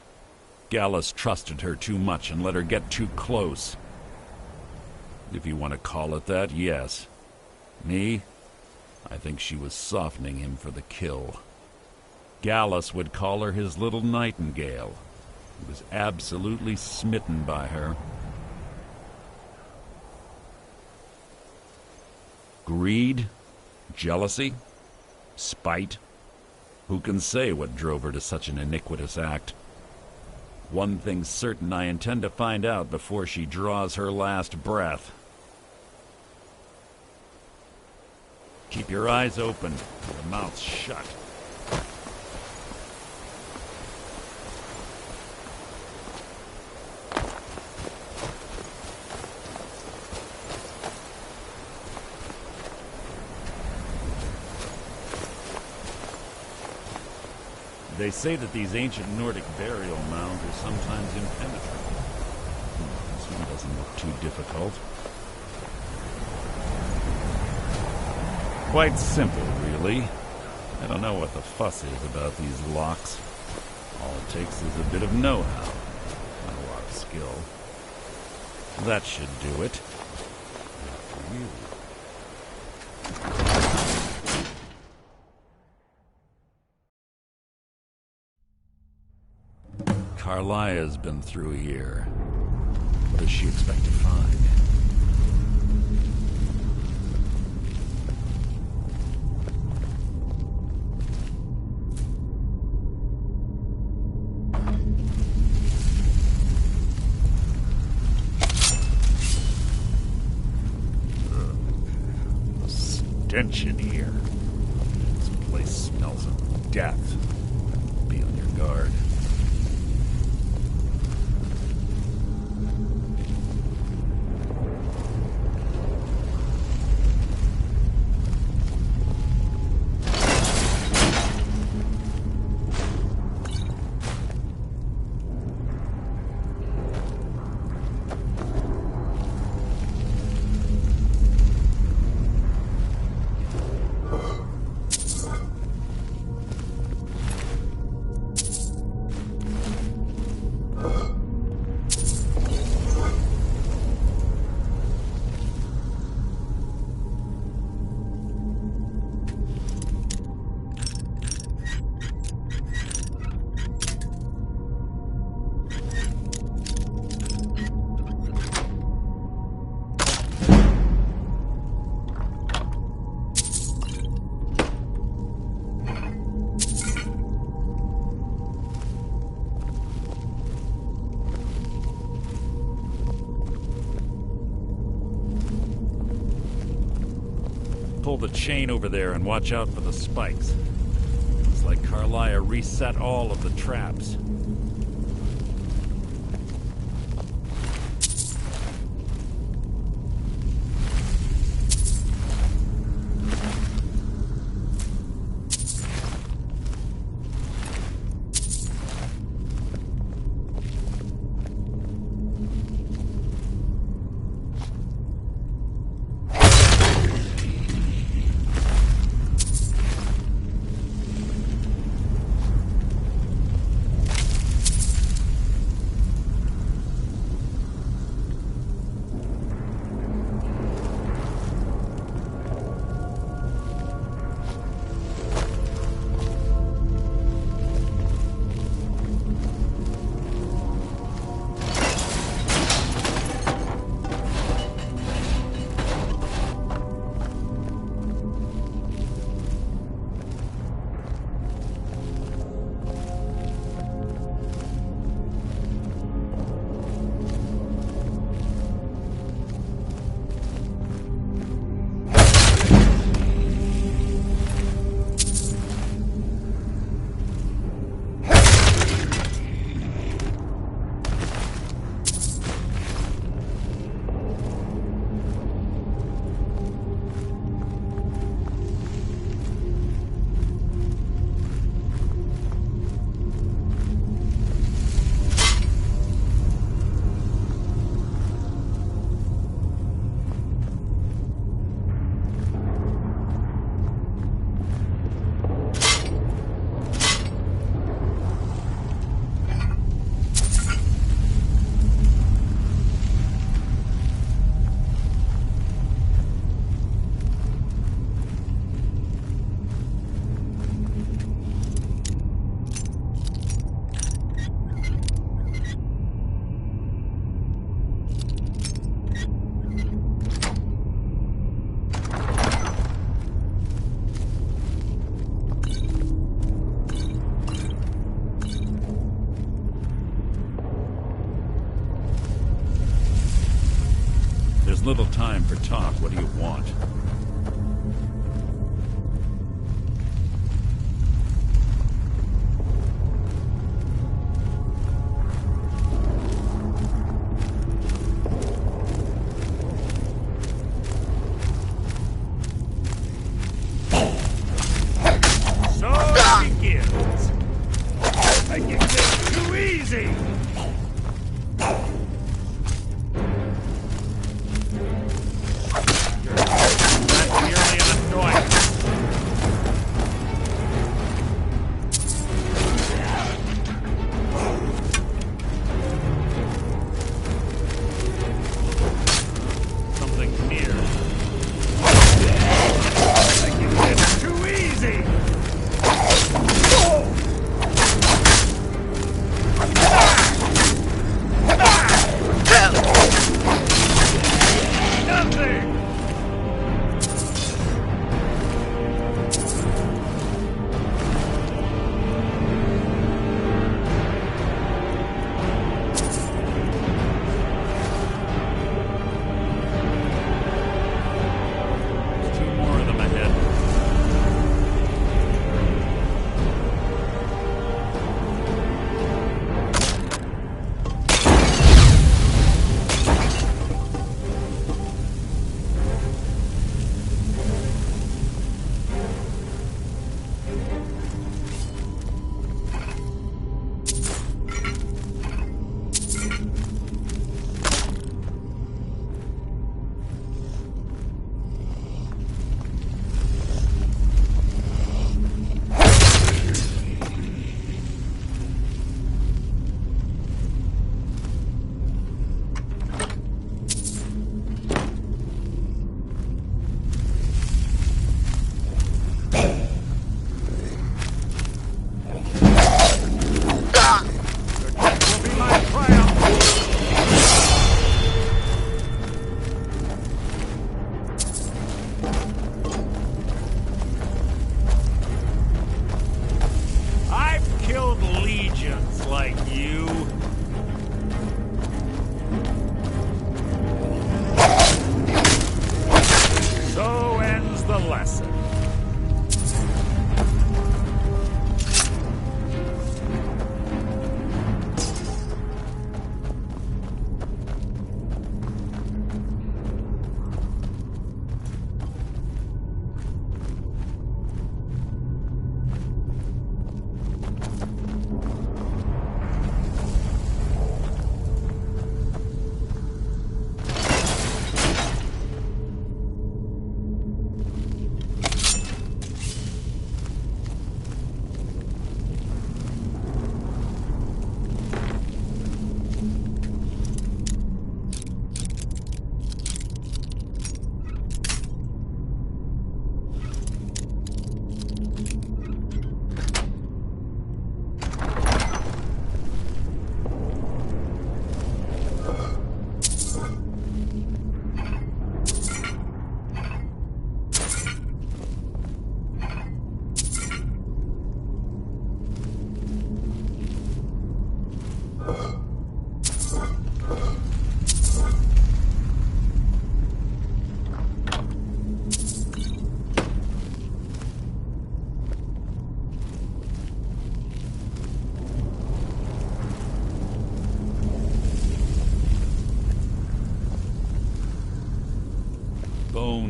Gallus trusted her too much and let her get too close. If you want to call it that, yes. Me? I think she was softening him for the kill. Gallus would call her his little nightingale. He was absolutely smitten by her. Greed? Jealousy? Spite? Who can say what drove her to such an iniquitous act? One thing's certain, I intend to find out before she draws her last breath. Keep your eyes open, your mouth shut. They say that these ancient Nordic burial mounds are sometimes impenetrable. This one doesn't look too difficult. Quite simple, really. I don't know what the fuss is about these locks. All it takes is a bit of know-how, not a lot of skill. That should do it. For you. Carlia's been through here. What does she expect to find? The stench in here. This place smells of death. Be on your guard. Pull the chain over there and watch out for the spikes. It's like Carlia reset all of the traps. Little time for talk. What do you want? So it begins. I get this too easy.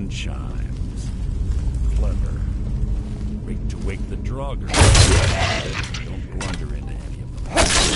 dawn chimes. Clever. Rigged to wake the Draugr. Don't blunder into any of them.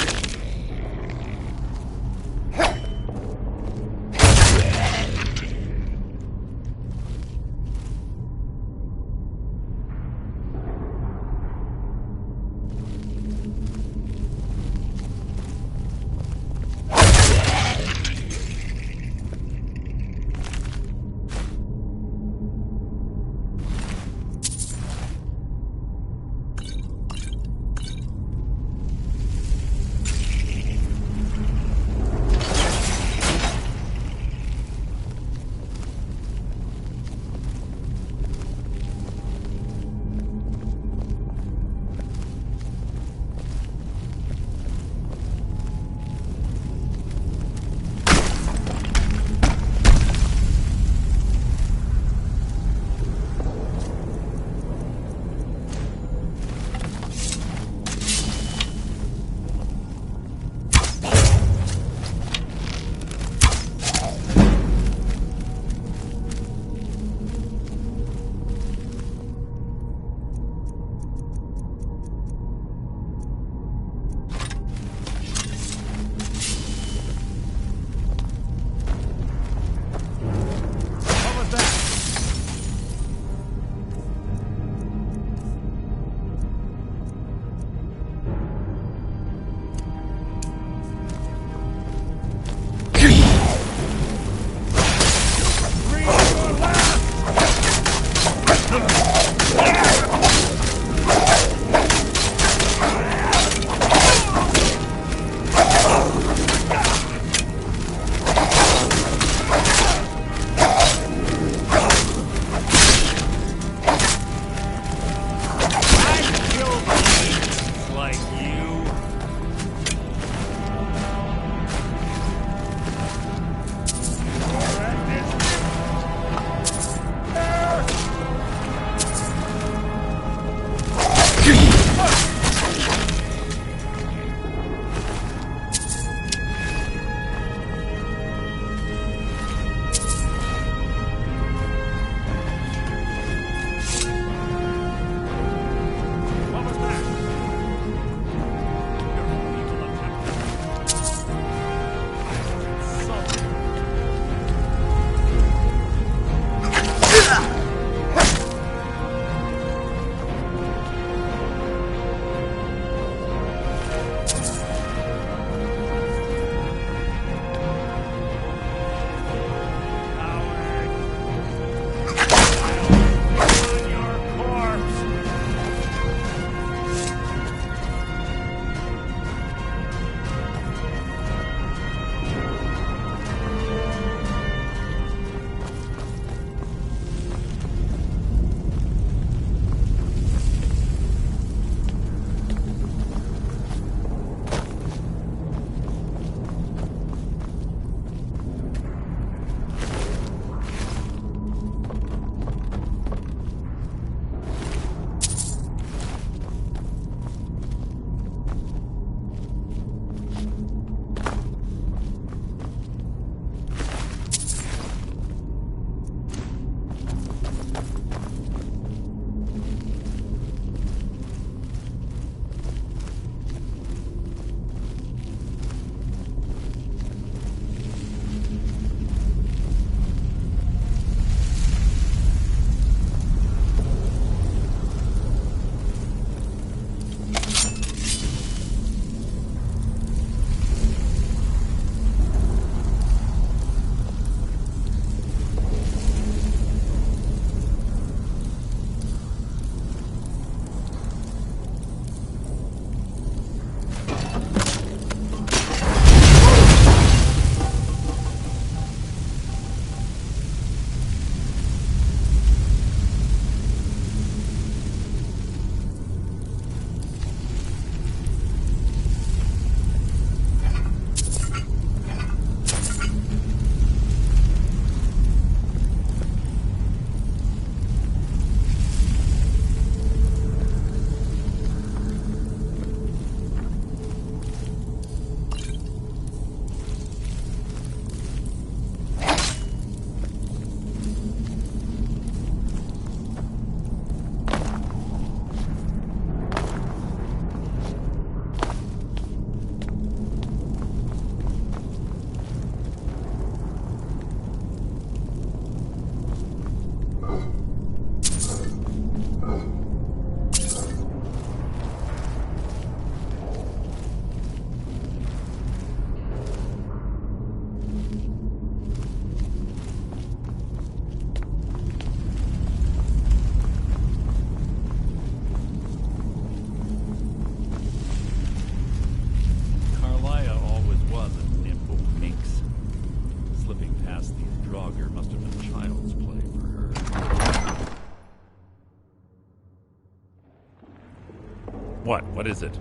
What? What is it?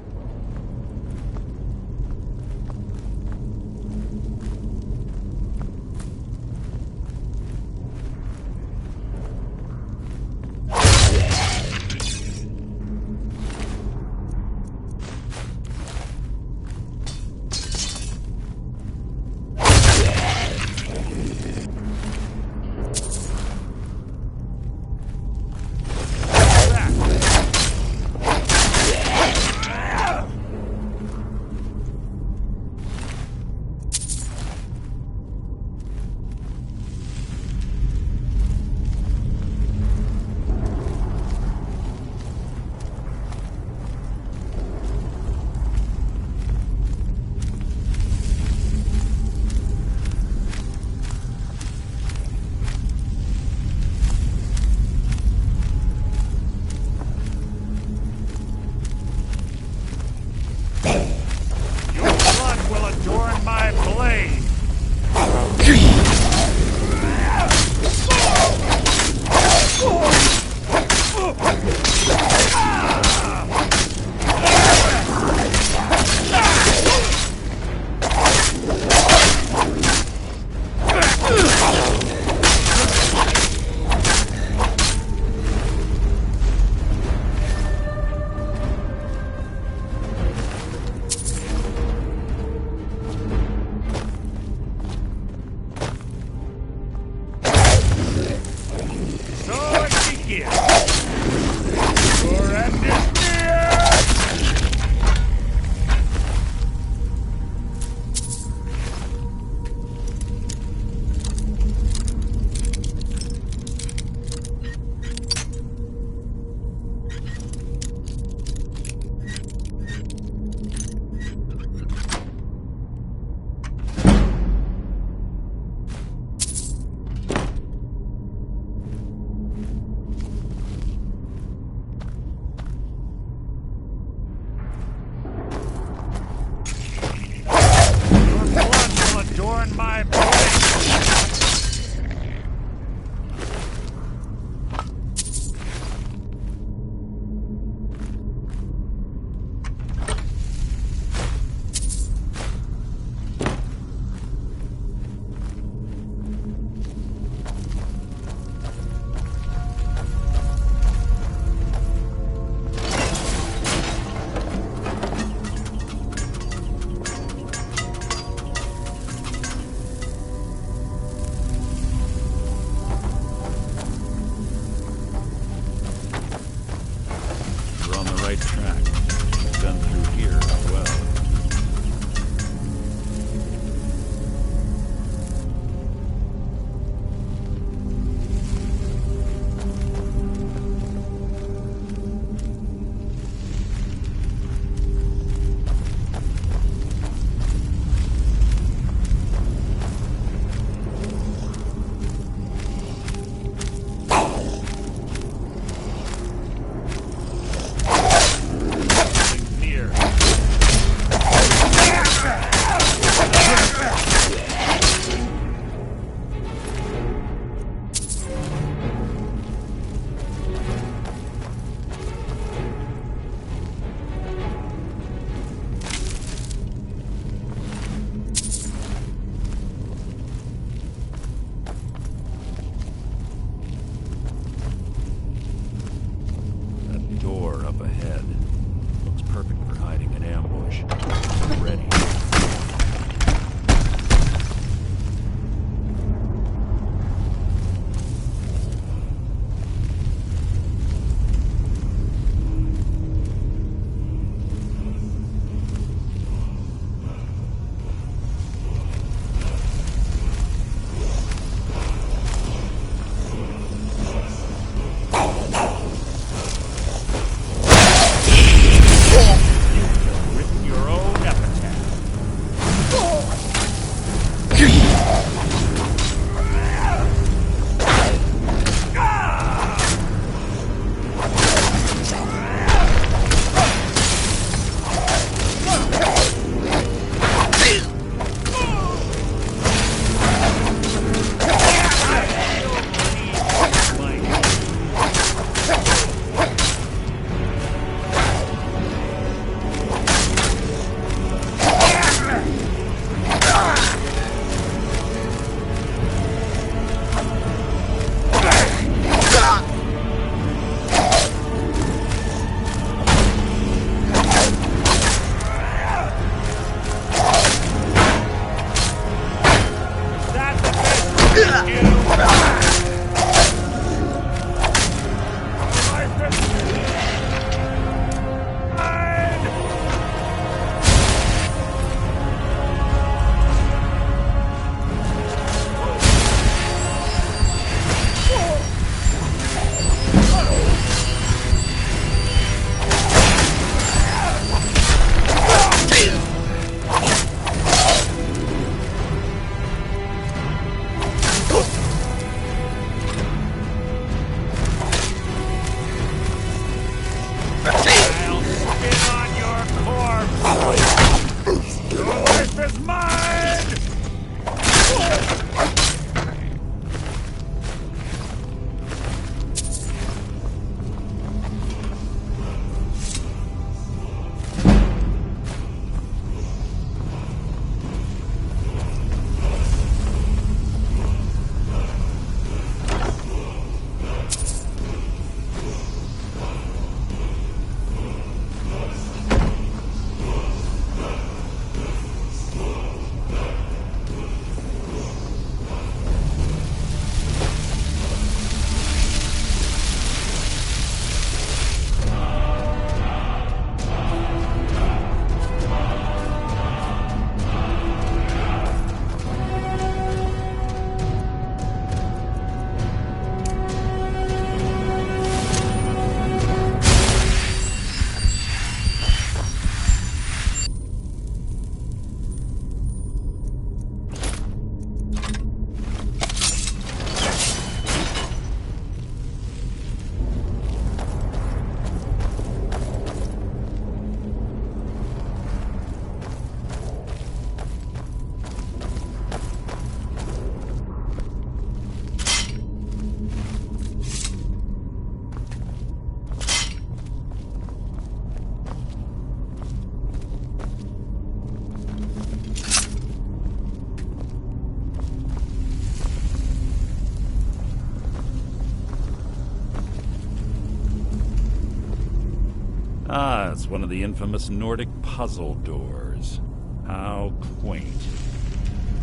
Ah, it's one of the infamous Nordic puzzle doors. How quaint.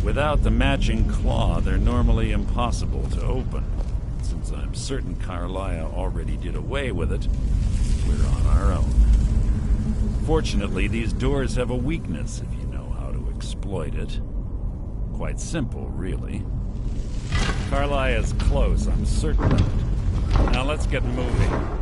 Without the matching claw, they're normally impossible to open. Since I'm certain Carlia already did away with it, we're on our own. Fortunately, these doors have a weakness if you know how to exploit it. Quite simple, really. Carlia is close, I'm certain of it. Now let's get moving.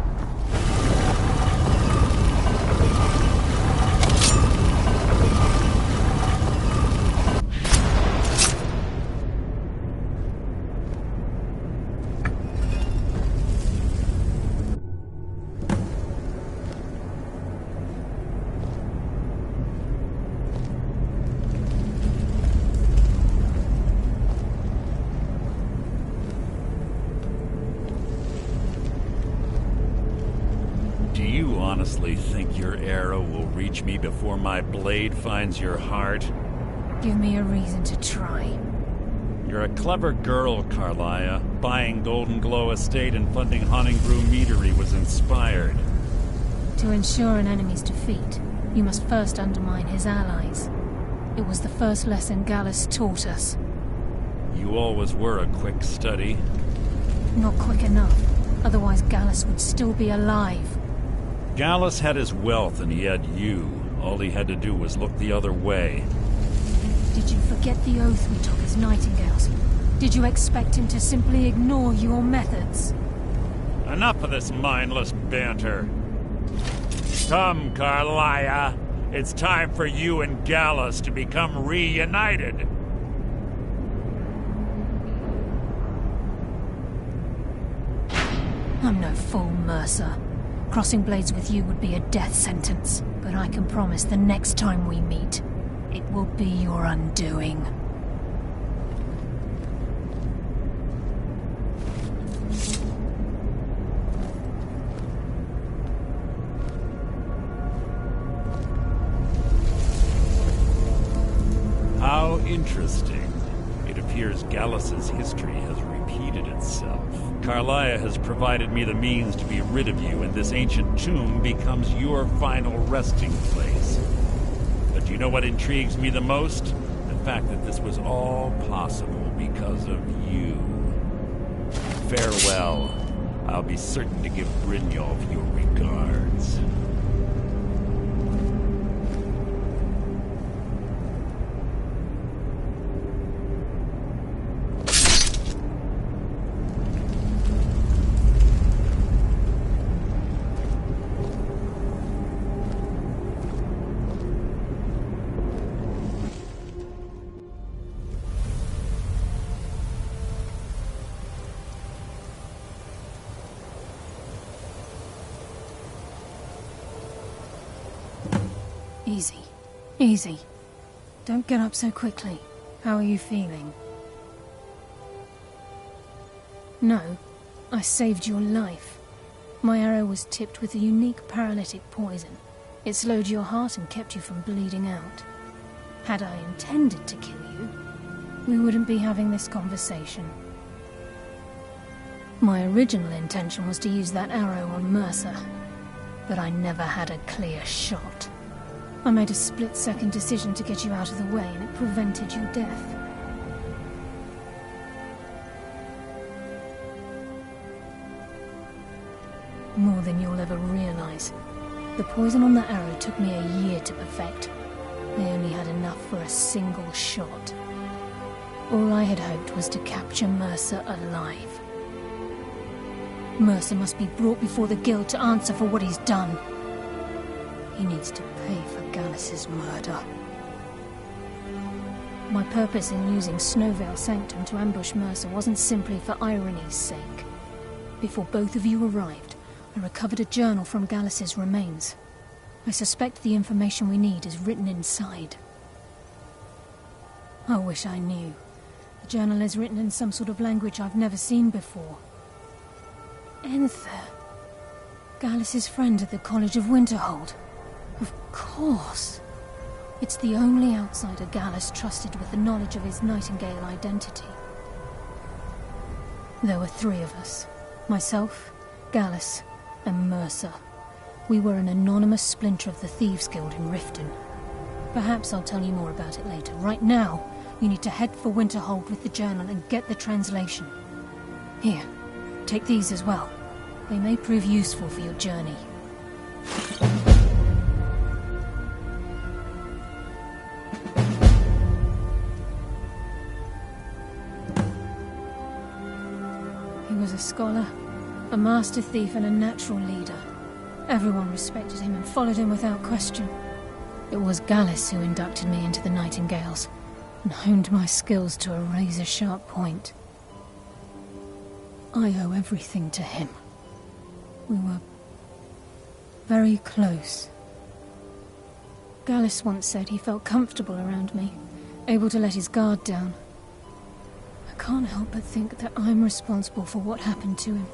Honestly think your arrow will reach me before my blade finds your heart? Give me a reason to try. You're a clever girl, Carlia. Buying Golden Glow Estate and funding Honningbrew Meadery was inspired. To ensure an enemy's defeat, you must first undermine his allies. It was the first lesson Gallus taught us. You always were a quick study. Not quick enough. Otherwise Gallus would still be alive. Gallus had his wealth and he had you. All he had to do was look the other way. Did you forget the oath we took as Nightingales? Did you expect him to simply ignore your methods? Enough of this mindless banter. Come, Carlia. It's time for you and Gallus to become reunited. I'm no fool, Mercer. Crossing blades with you would be a death sentence, but I can promise the next time we meet, it will be your undoing. How interesting. It appears Gallus's history has repeated itself. Carlia has provided me the means to be rid of you, and this ancient tomb becomes your final resting place. But you know what intrigues me the most? The fact that this was all possible because of you. Farewell. I'll be certain to give Brynjolf your regards. Easy. Easy. Don't get up so quickly. How are you feeling? No, I saved your life. My arrow was tipped with a unique paralytic poison. It slowed your heart and kept you from bleeding out. Had I intended to kill you, we wouldn't be having this conversation. My original intention was to use that arrow on Mercer, but I never had a clear shot. I made a split-second decision to get you out of the way, and it prevented your death. More than you'll ever realize. The poison on that arrow took me a year to perfect. I only had enough for a single shot. All I had hoped was to capture Mercer alive. Mercer must be brought before the Guild to answer for what he's done. He needs to pay for Gallus's murder. My purpose in using Snowveil Sanctum to ambush Mercer wasn't simply for irony's sake. Before both of you arrived, I recovered a journal from Gallus's remains. I suspect the information we need is written inside. I wish I knew. The journal is written in some sort of language I've never seen before. Enther. Gallus's friend at the College of Winterhold. Of course. It's the only outsider Gallus trusted with the knowledge of his Nightingale identity. There were 3 of us. Myself, Gallus, and Mercer. We were an anonymous splinter of the Thieves Guild in Riften. Perhaps I'll tell you more about it later. Right now, you need to head for Winterhold with the journal and get the translation. Here, take these as well. They may prove useful for your journey. He was a scholar, a master thief and a natural leader. Everyone respected him and followed him without question. It was Gallus who inducted me into the Nightingales and honed my skills to a razor-sharp point. I owe everything to him. We were very close. Gallus once said he felt comfortable around me, able to let his guard down. I can't help but think that I'm responsible for what happened to him.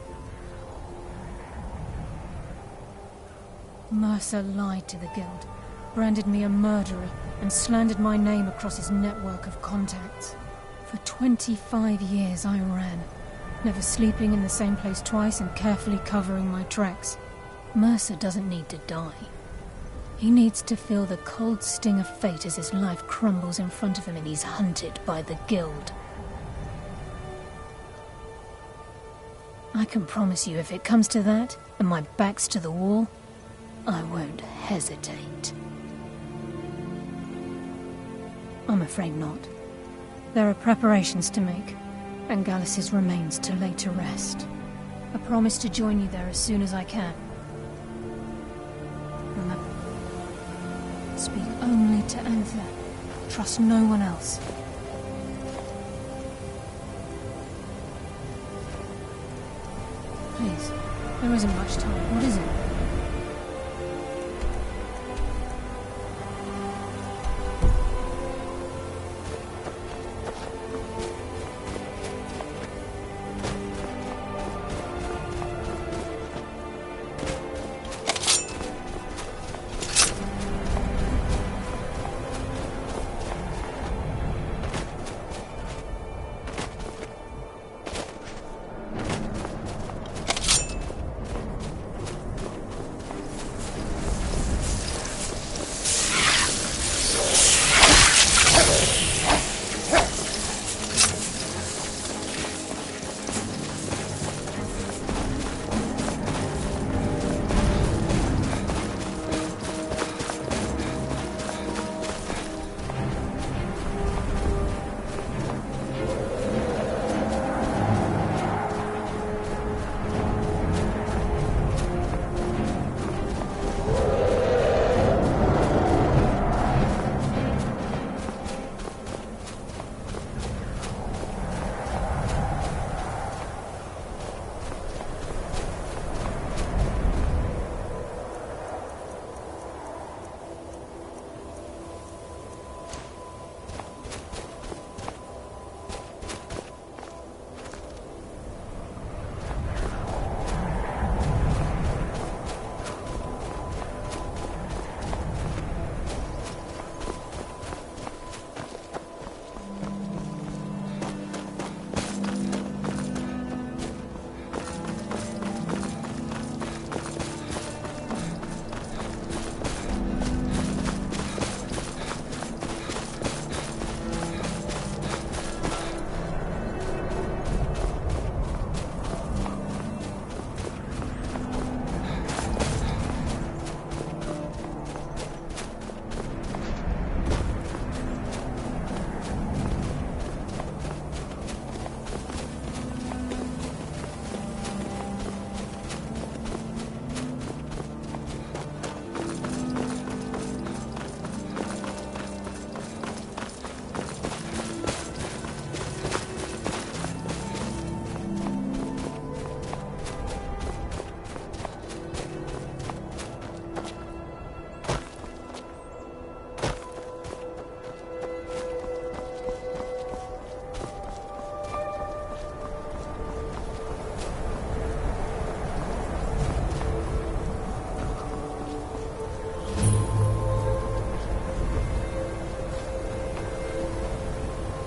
Mercer lied to the Guild, branded me a murderer, and slandered my name across his network of contacts. For 25 years I ran, never sleeping in the same place twice and carefully covering my tracks. Mercer doesn't need to die. He needs to feel the cold sting of fate as his life crumbles in front of him and he's hunted by the Guild. I can promise you, if it comes to that, and my back's to the wall, I won't hesitate. I'm afraid not. There are preparations to make, and Gallus's remains to lay to rest. I promise to join you there as soon as I can. Remember, speak only to Anther. Trust no one else. Please, there isn't much time. What is it?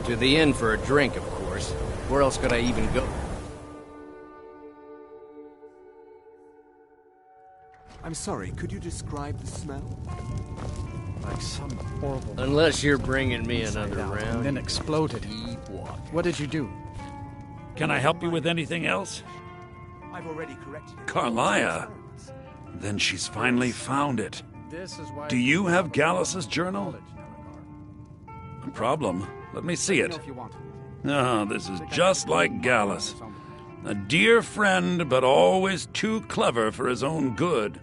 To the inn for a drink, of course. Where else could I even go? I'm sorry, could you describe the smell? Like some horrible... Unless you're bringing me another out round. and then exploded. Keep walking. What did you do? Can I help you with anything else? I've already corrected it. Carlia? Then she's finally found it. This is why... Do you have Gallus's journal? No problem. Let me see it. Oh, this is just like Gallus. A dear friend, but always too clever for his own good.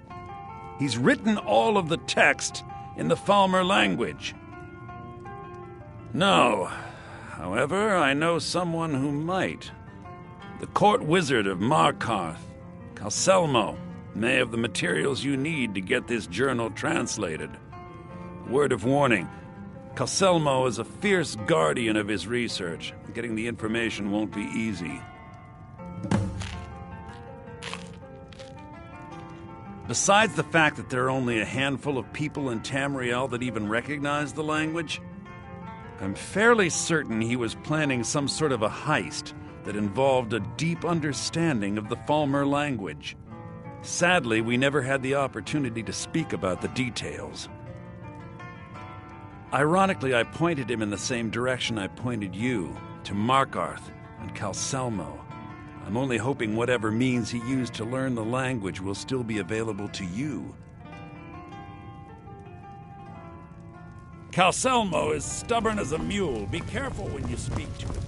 He's written all of the text in the Falmer language. No. However, I know someone who might. The court wizard of Markarth, Calcelmo, may have the materials you need to get this journal translated. Word of warning, Calcelmo is a fierce guardian of his research. Getting the information won't be easy. Besides the fact that there are only a handful of people in Tamriel that even recognize the language, I'm fairly certain he was planning some sort of a heist that involved a deep understanding of the Falmer language. Sadly, we never had the opportunity to speak about the details. Ironically, I pointed him in the same direction I pointed you, to Markarth and Calcelmo. I'm only hoping whatever means he used to learn the language will still be available to you. Calcelmo is stubborn as a mule. Be careful when you speak to him.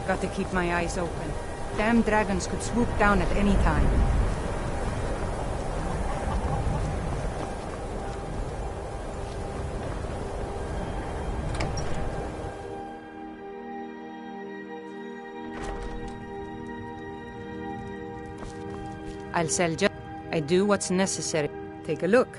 Got to keep my eyes open. Damn dragons could swoop down at any time. I'll sell just... I do what's necessary. Take a look.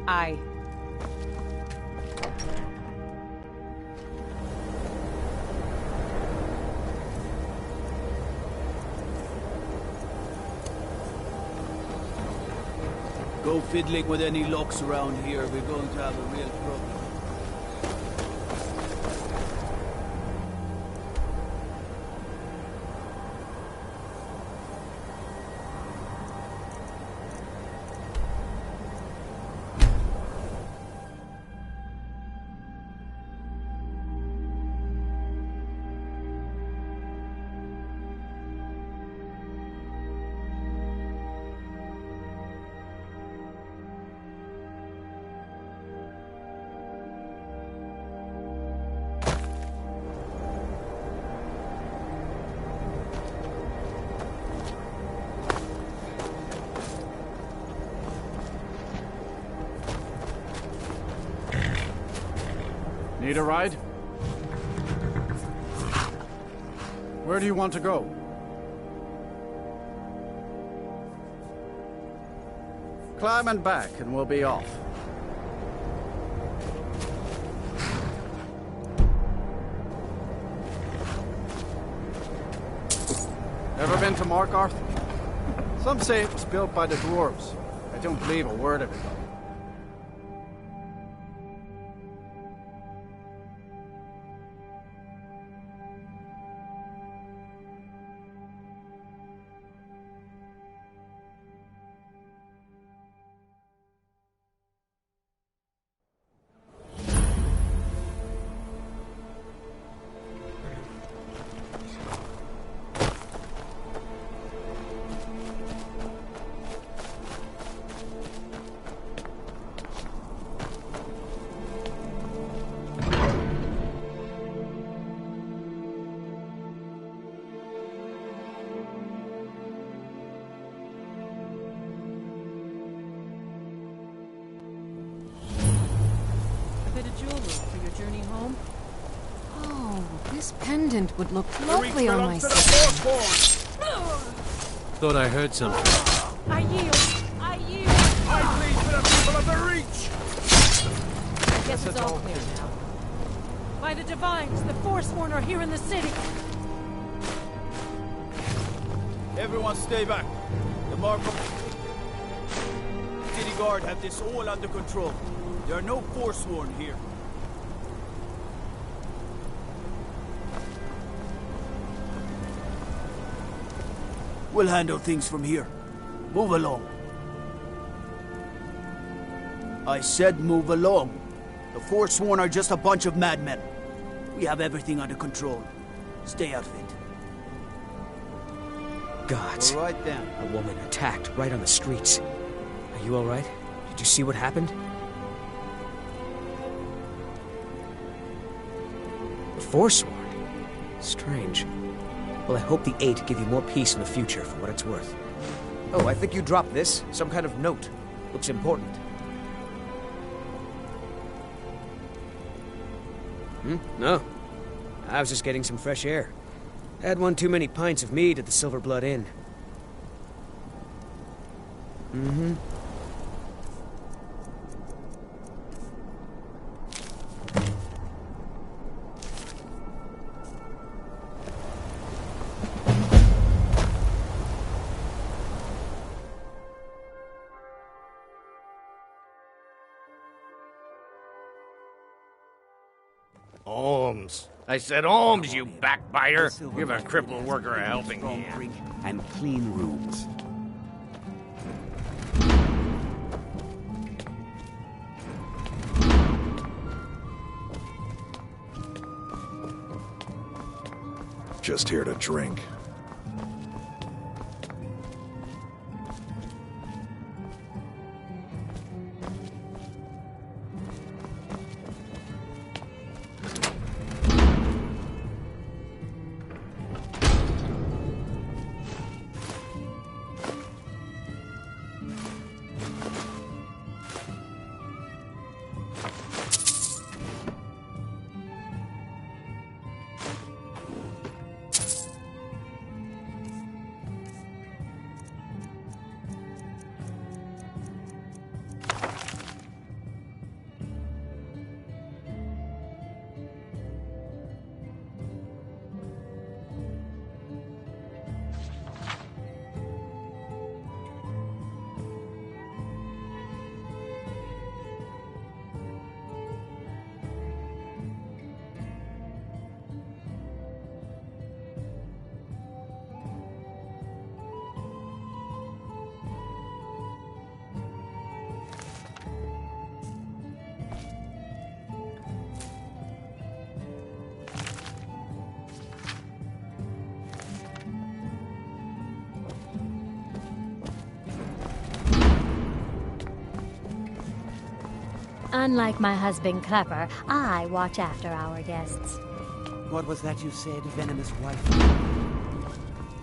Aye. Go fiddling with any locks around here, we're going to have a real problem. Need a ride? Where do you want to go? Climb and back and we'll be off. Ever been to Markarth? Some say it was built by the dwarves. I don't believe a word of it though. This pendant would look lovely on my skin. Thought I heard something. I yield. I yield. I plead for the people of the Reach! I guess it's all clear now. By the Divines, the Forsworn are here in the city. Everyone stay back. The Markham City Guard have this all under control. There are no Forsworn here. We'll handle things from here. Move along. I said move along. The Forsworn are just a bunch of madmen. We have everything under control. Stay out of it. Gods. All right then. A woman attacked right on the streets. Are you all right? Did you see what happened? The Forsworn? Strange. Well, I hope the Eight give you more peace in the future, for what it's worth. Oh, I think you dropped this. Some kind of note. Looks important. No. I was just getting some fresh air. Had one too many pints of mead at the Silver Blood Inn. Mm-hmm. Alms. I said alms, you backbiter. Give a crippled worker a helping hand. And clean rooms. Just here to drink. Unlike my husband Clepper, I watch after our guests. What was that you said, venomous wife?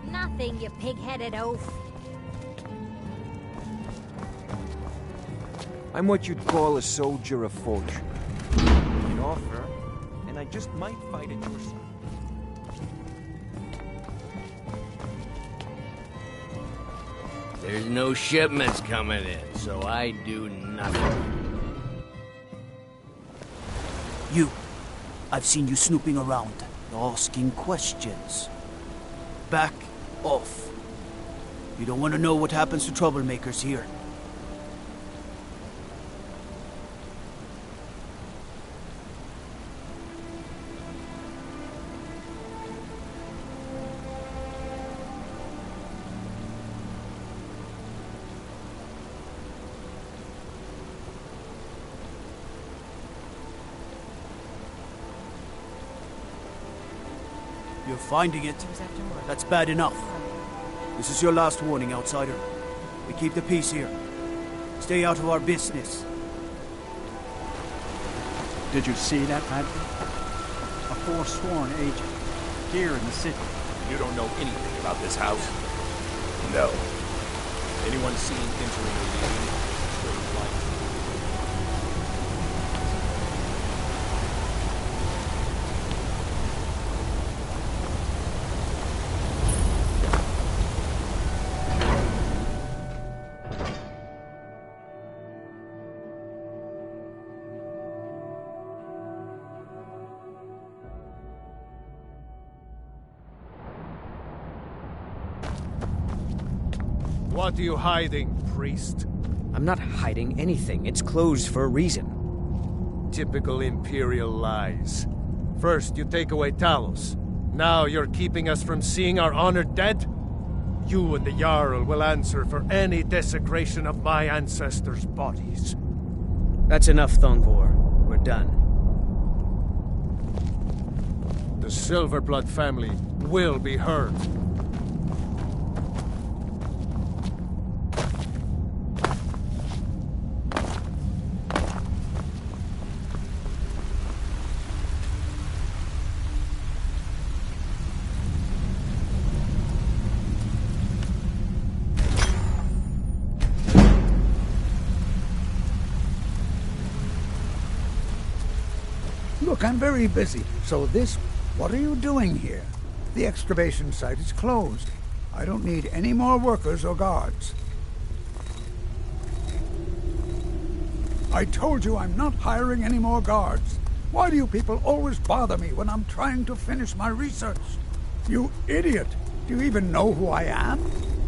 Nothing, you pig-headed oaf. I'm what you'd call a soldier of fortune. An offer, and I just might fight at your side. There's no shipments coming in, so I do nothing. You. I've seen you snooping around, asking questions. Back off. You don't want to know what happens to troublemakers here. You're finding it. That's bad enough. This is your last warning, outsider. We keep the peace here. Stay out of our business. Did you see that, Padre? A Forsworn agent. Here in the city. You don't know anything about this house? No. Anyone seen entering or leaving? Straight light. What are you hiding, priest? I'm not hiding anything. It's closed for a reason. Typical Imperial lies. First, you take away Talos. Now you're keeping us from seeing our honored dead? You and the Jarl will answer for any desecration of my ancestors' bodies. That's enough, Thongvor. We're done. The Silverblood family will be heard. Look, I'm very busy, so what are you doing here? The excavation site is closed. I don't need any more workers or guards. I told you I'm not hiring any more guards. Why do you people always bother me when I'm trying to finish my research? You idiot! Do you even know who I am?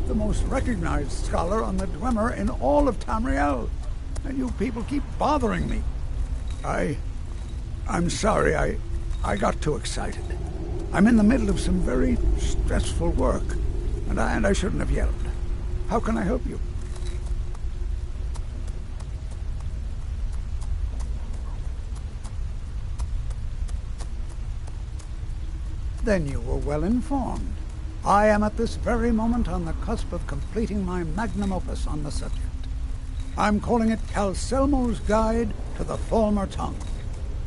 The most recognized scholar on the Dwemer in all of Tamriel. And you people keep bothering me. I'm sorry, I got too excited. I'm in the middle of some very stressful work, and I shouldn't have yelled. How can I help you? Then you were well informed. I am at this very moment on the cusp of completing my magnum opus on the subject. I'm calling it Calcelmo's Guide to the Falmer Tongue.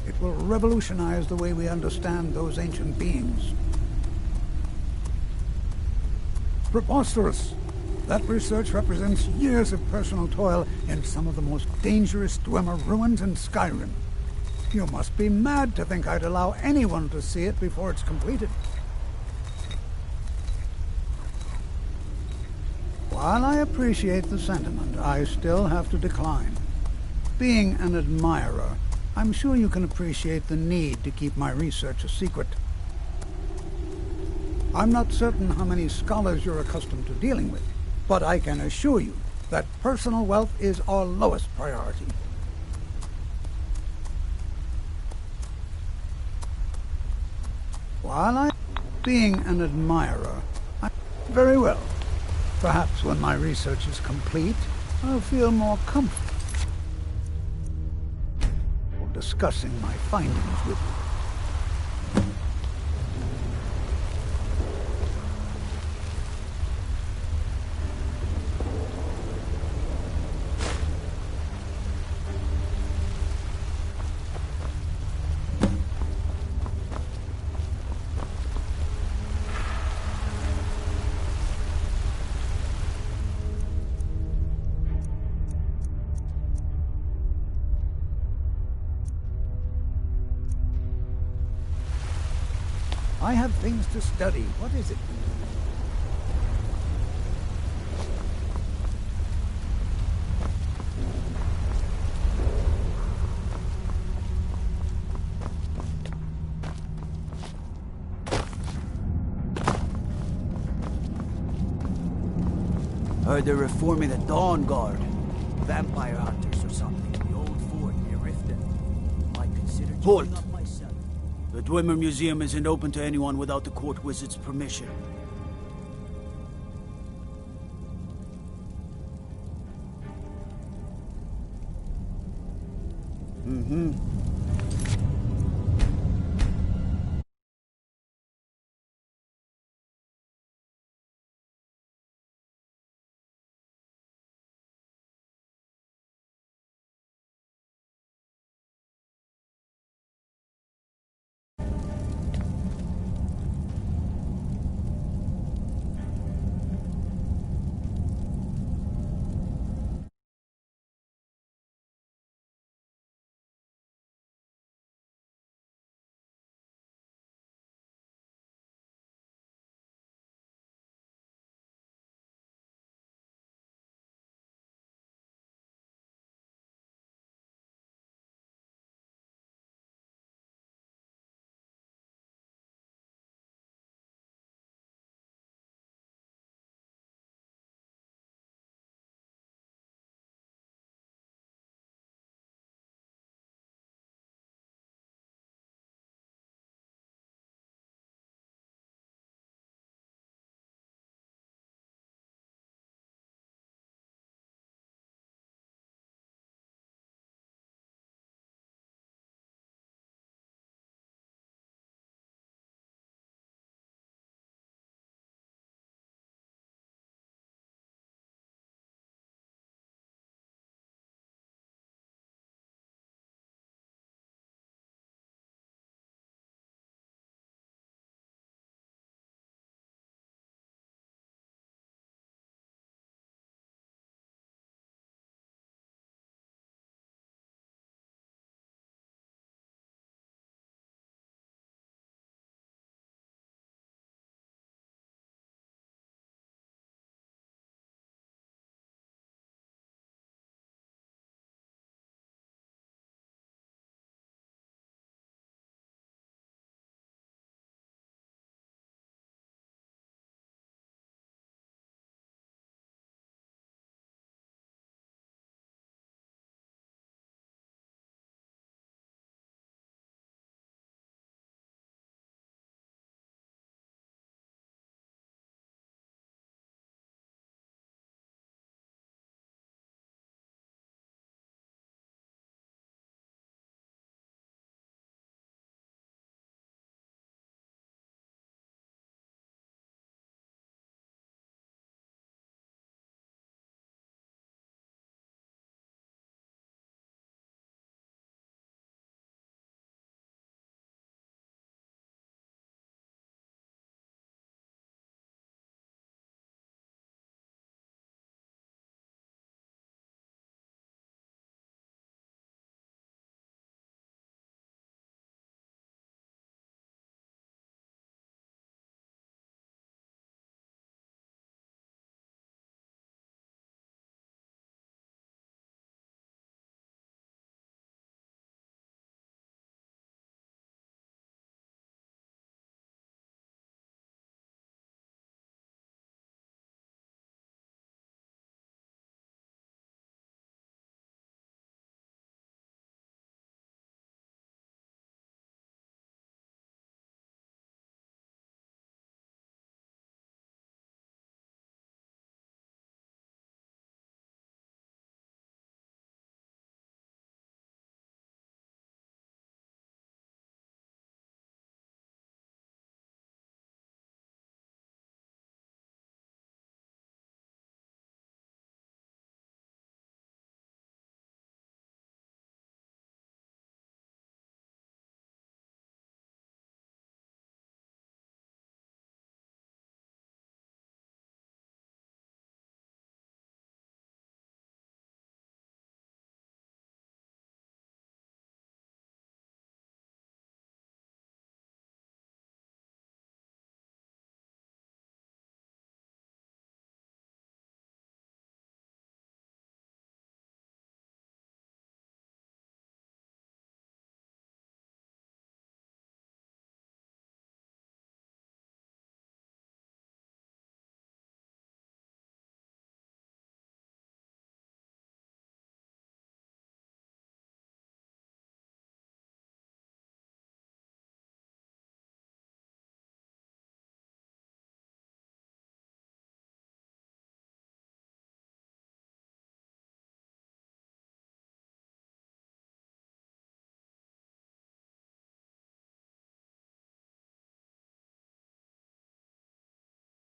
It will revolutionize the way we understand those ancient beings. Preposterous! That research represents years of personal toil in some of the most dangerous Dwemer ruins in Skyrim. You must be mad to think I'd allow anyone to see it before it's completed. While I appreciate the sentiment, I still have to decline. Being an admirer, I'm sure you can appreciate the need to keep my research a secret. I'm not certain how many scholars you're accustomed to dealing with, but I can assure you that personal wealth is our lowest priority. While being an admirer, very well. Perhaps when my research is complete, I'll feel more comfortable discussing my findings with you. I have things to study. What is it? Heard they're reforming the Dawn Guard. Vampire hunters or something. The old fort near Riften. Might consider joining up myself. The Dwemer Museum isn't open to anyone without the court wizard's permission.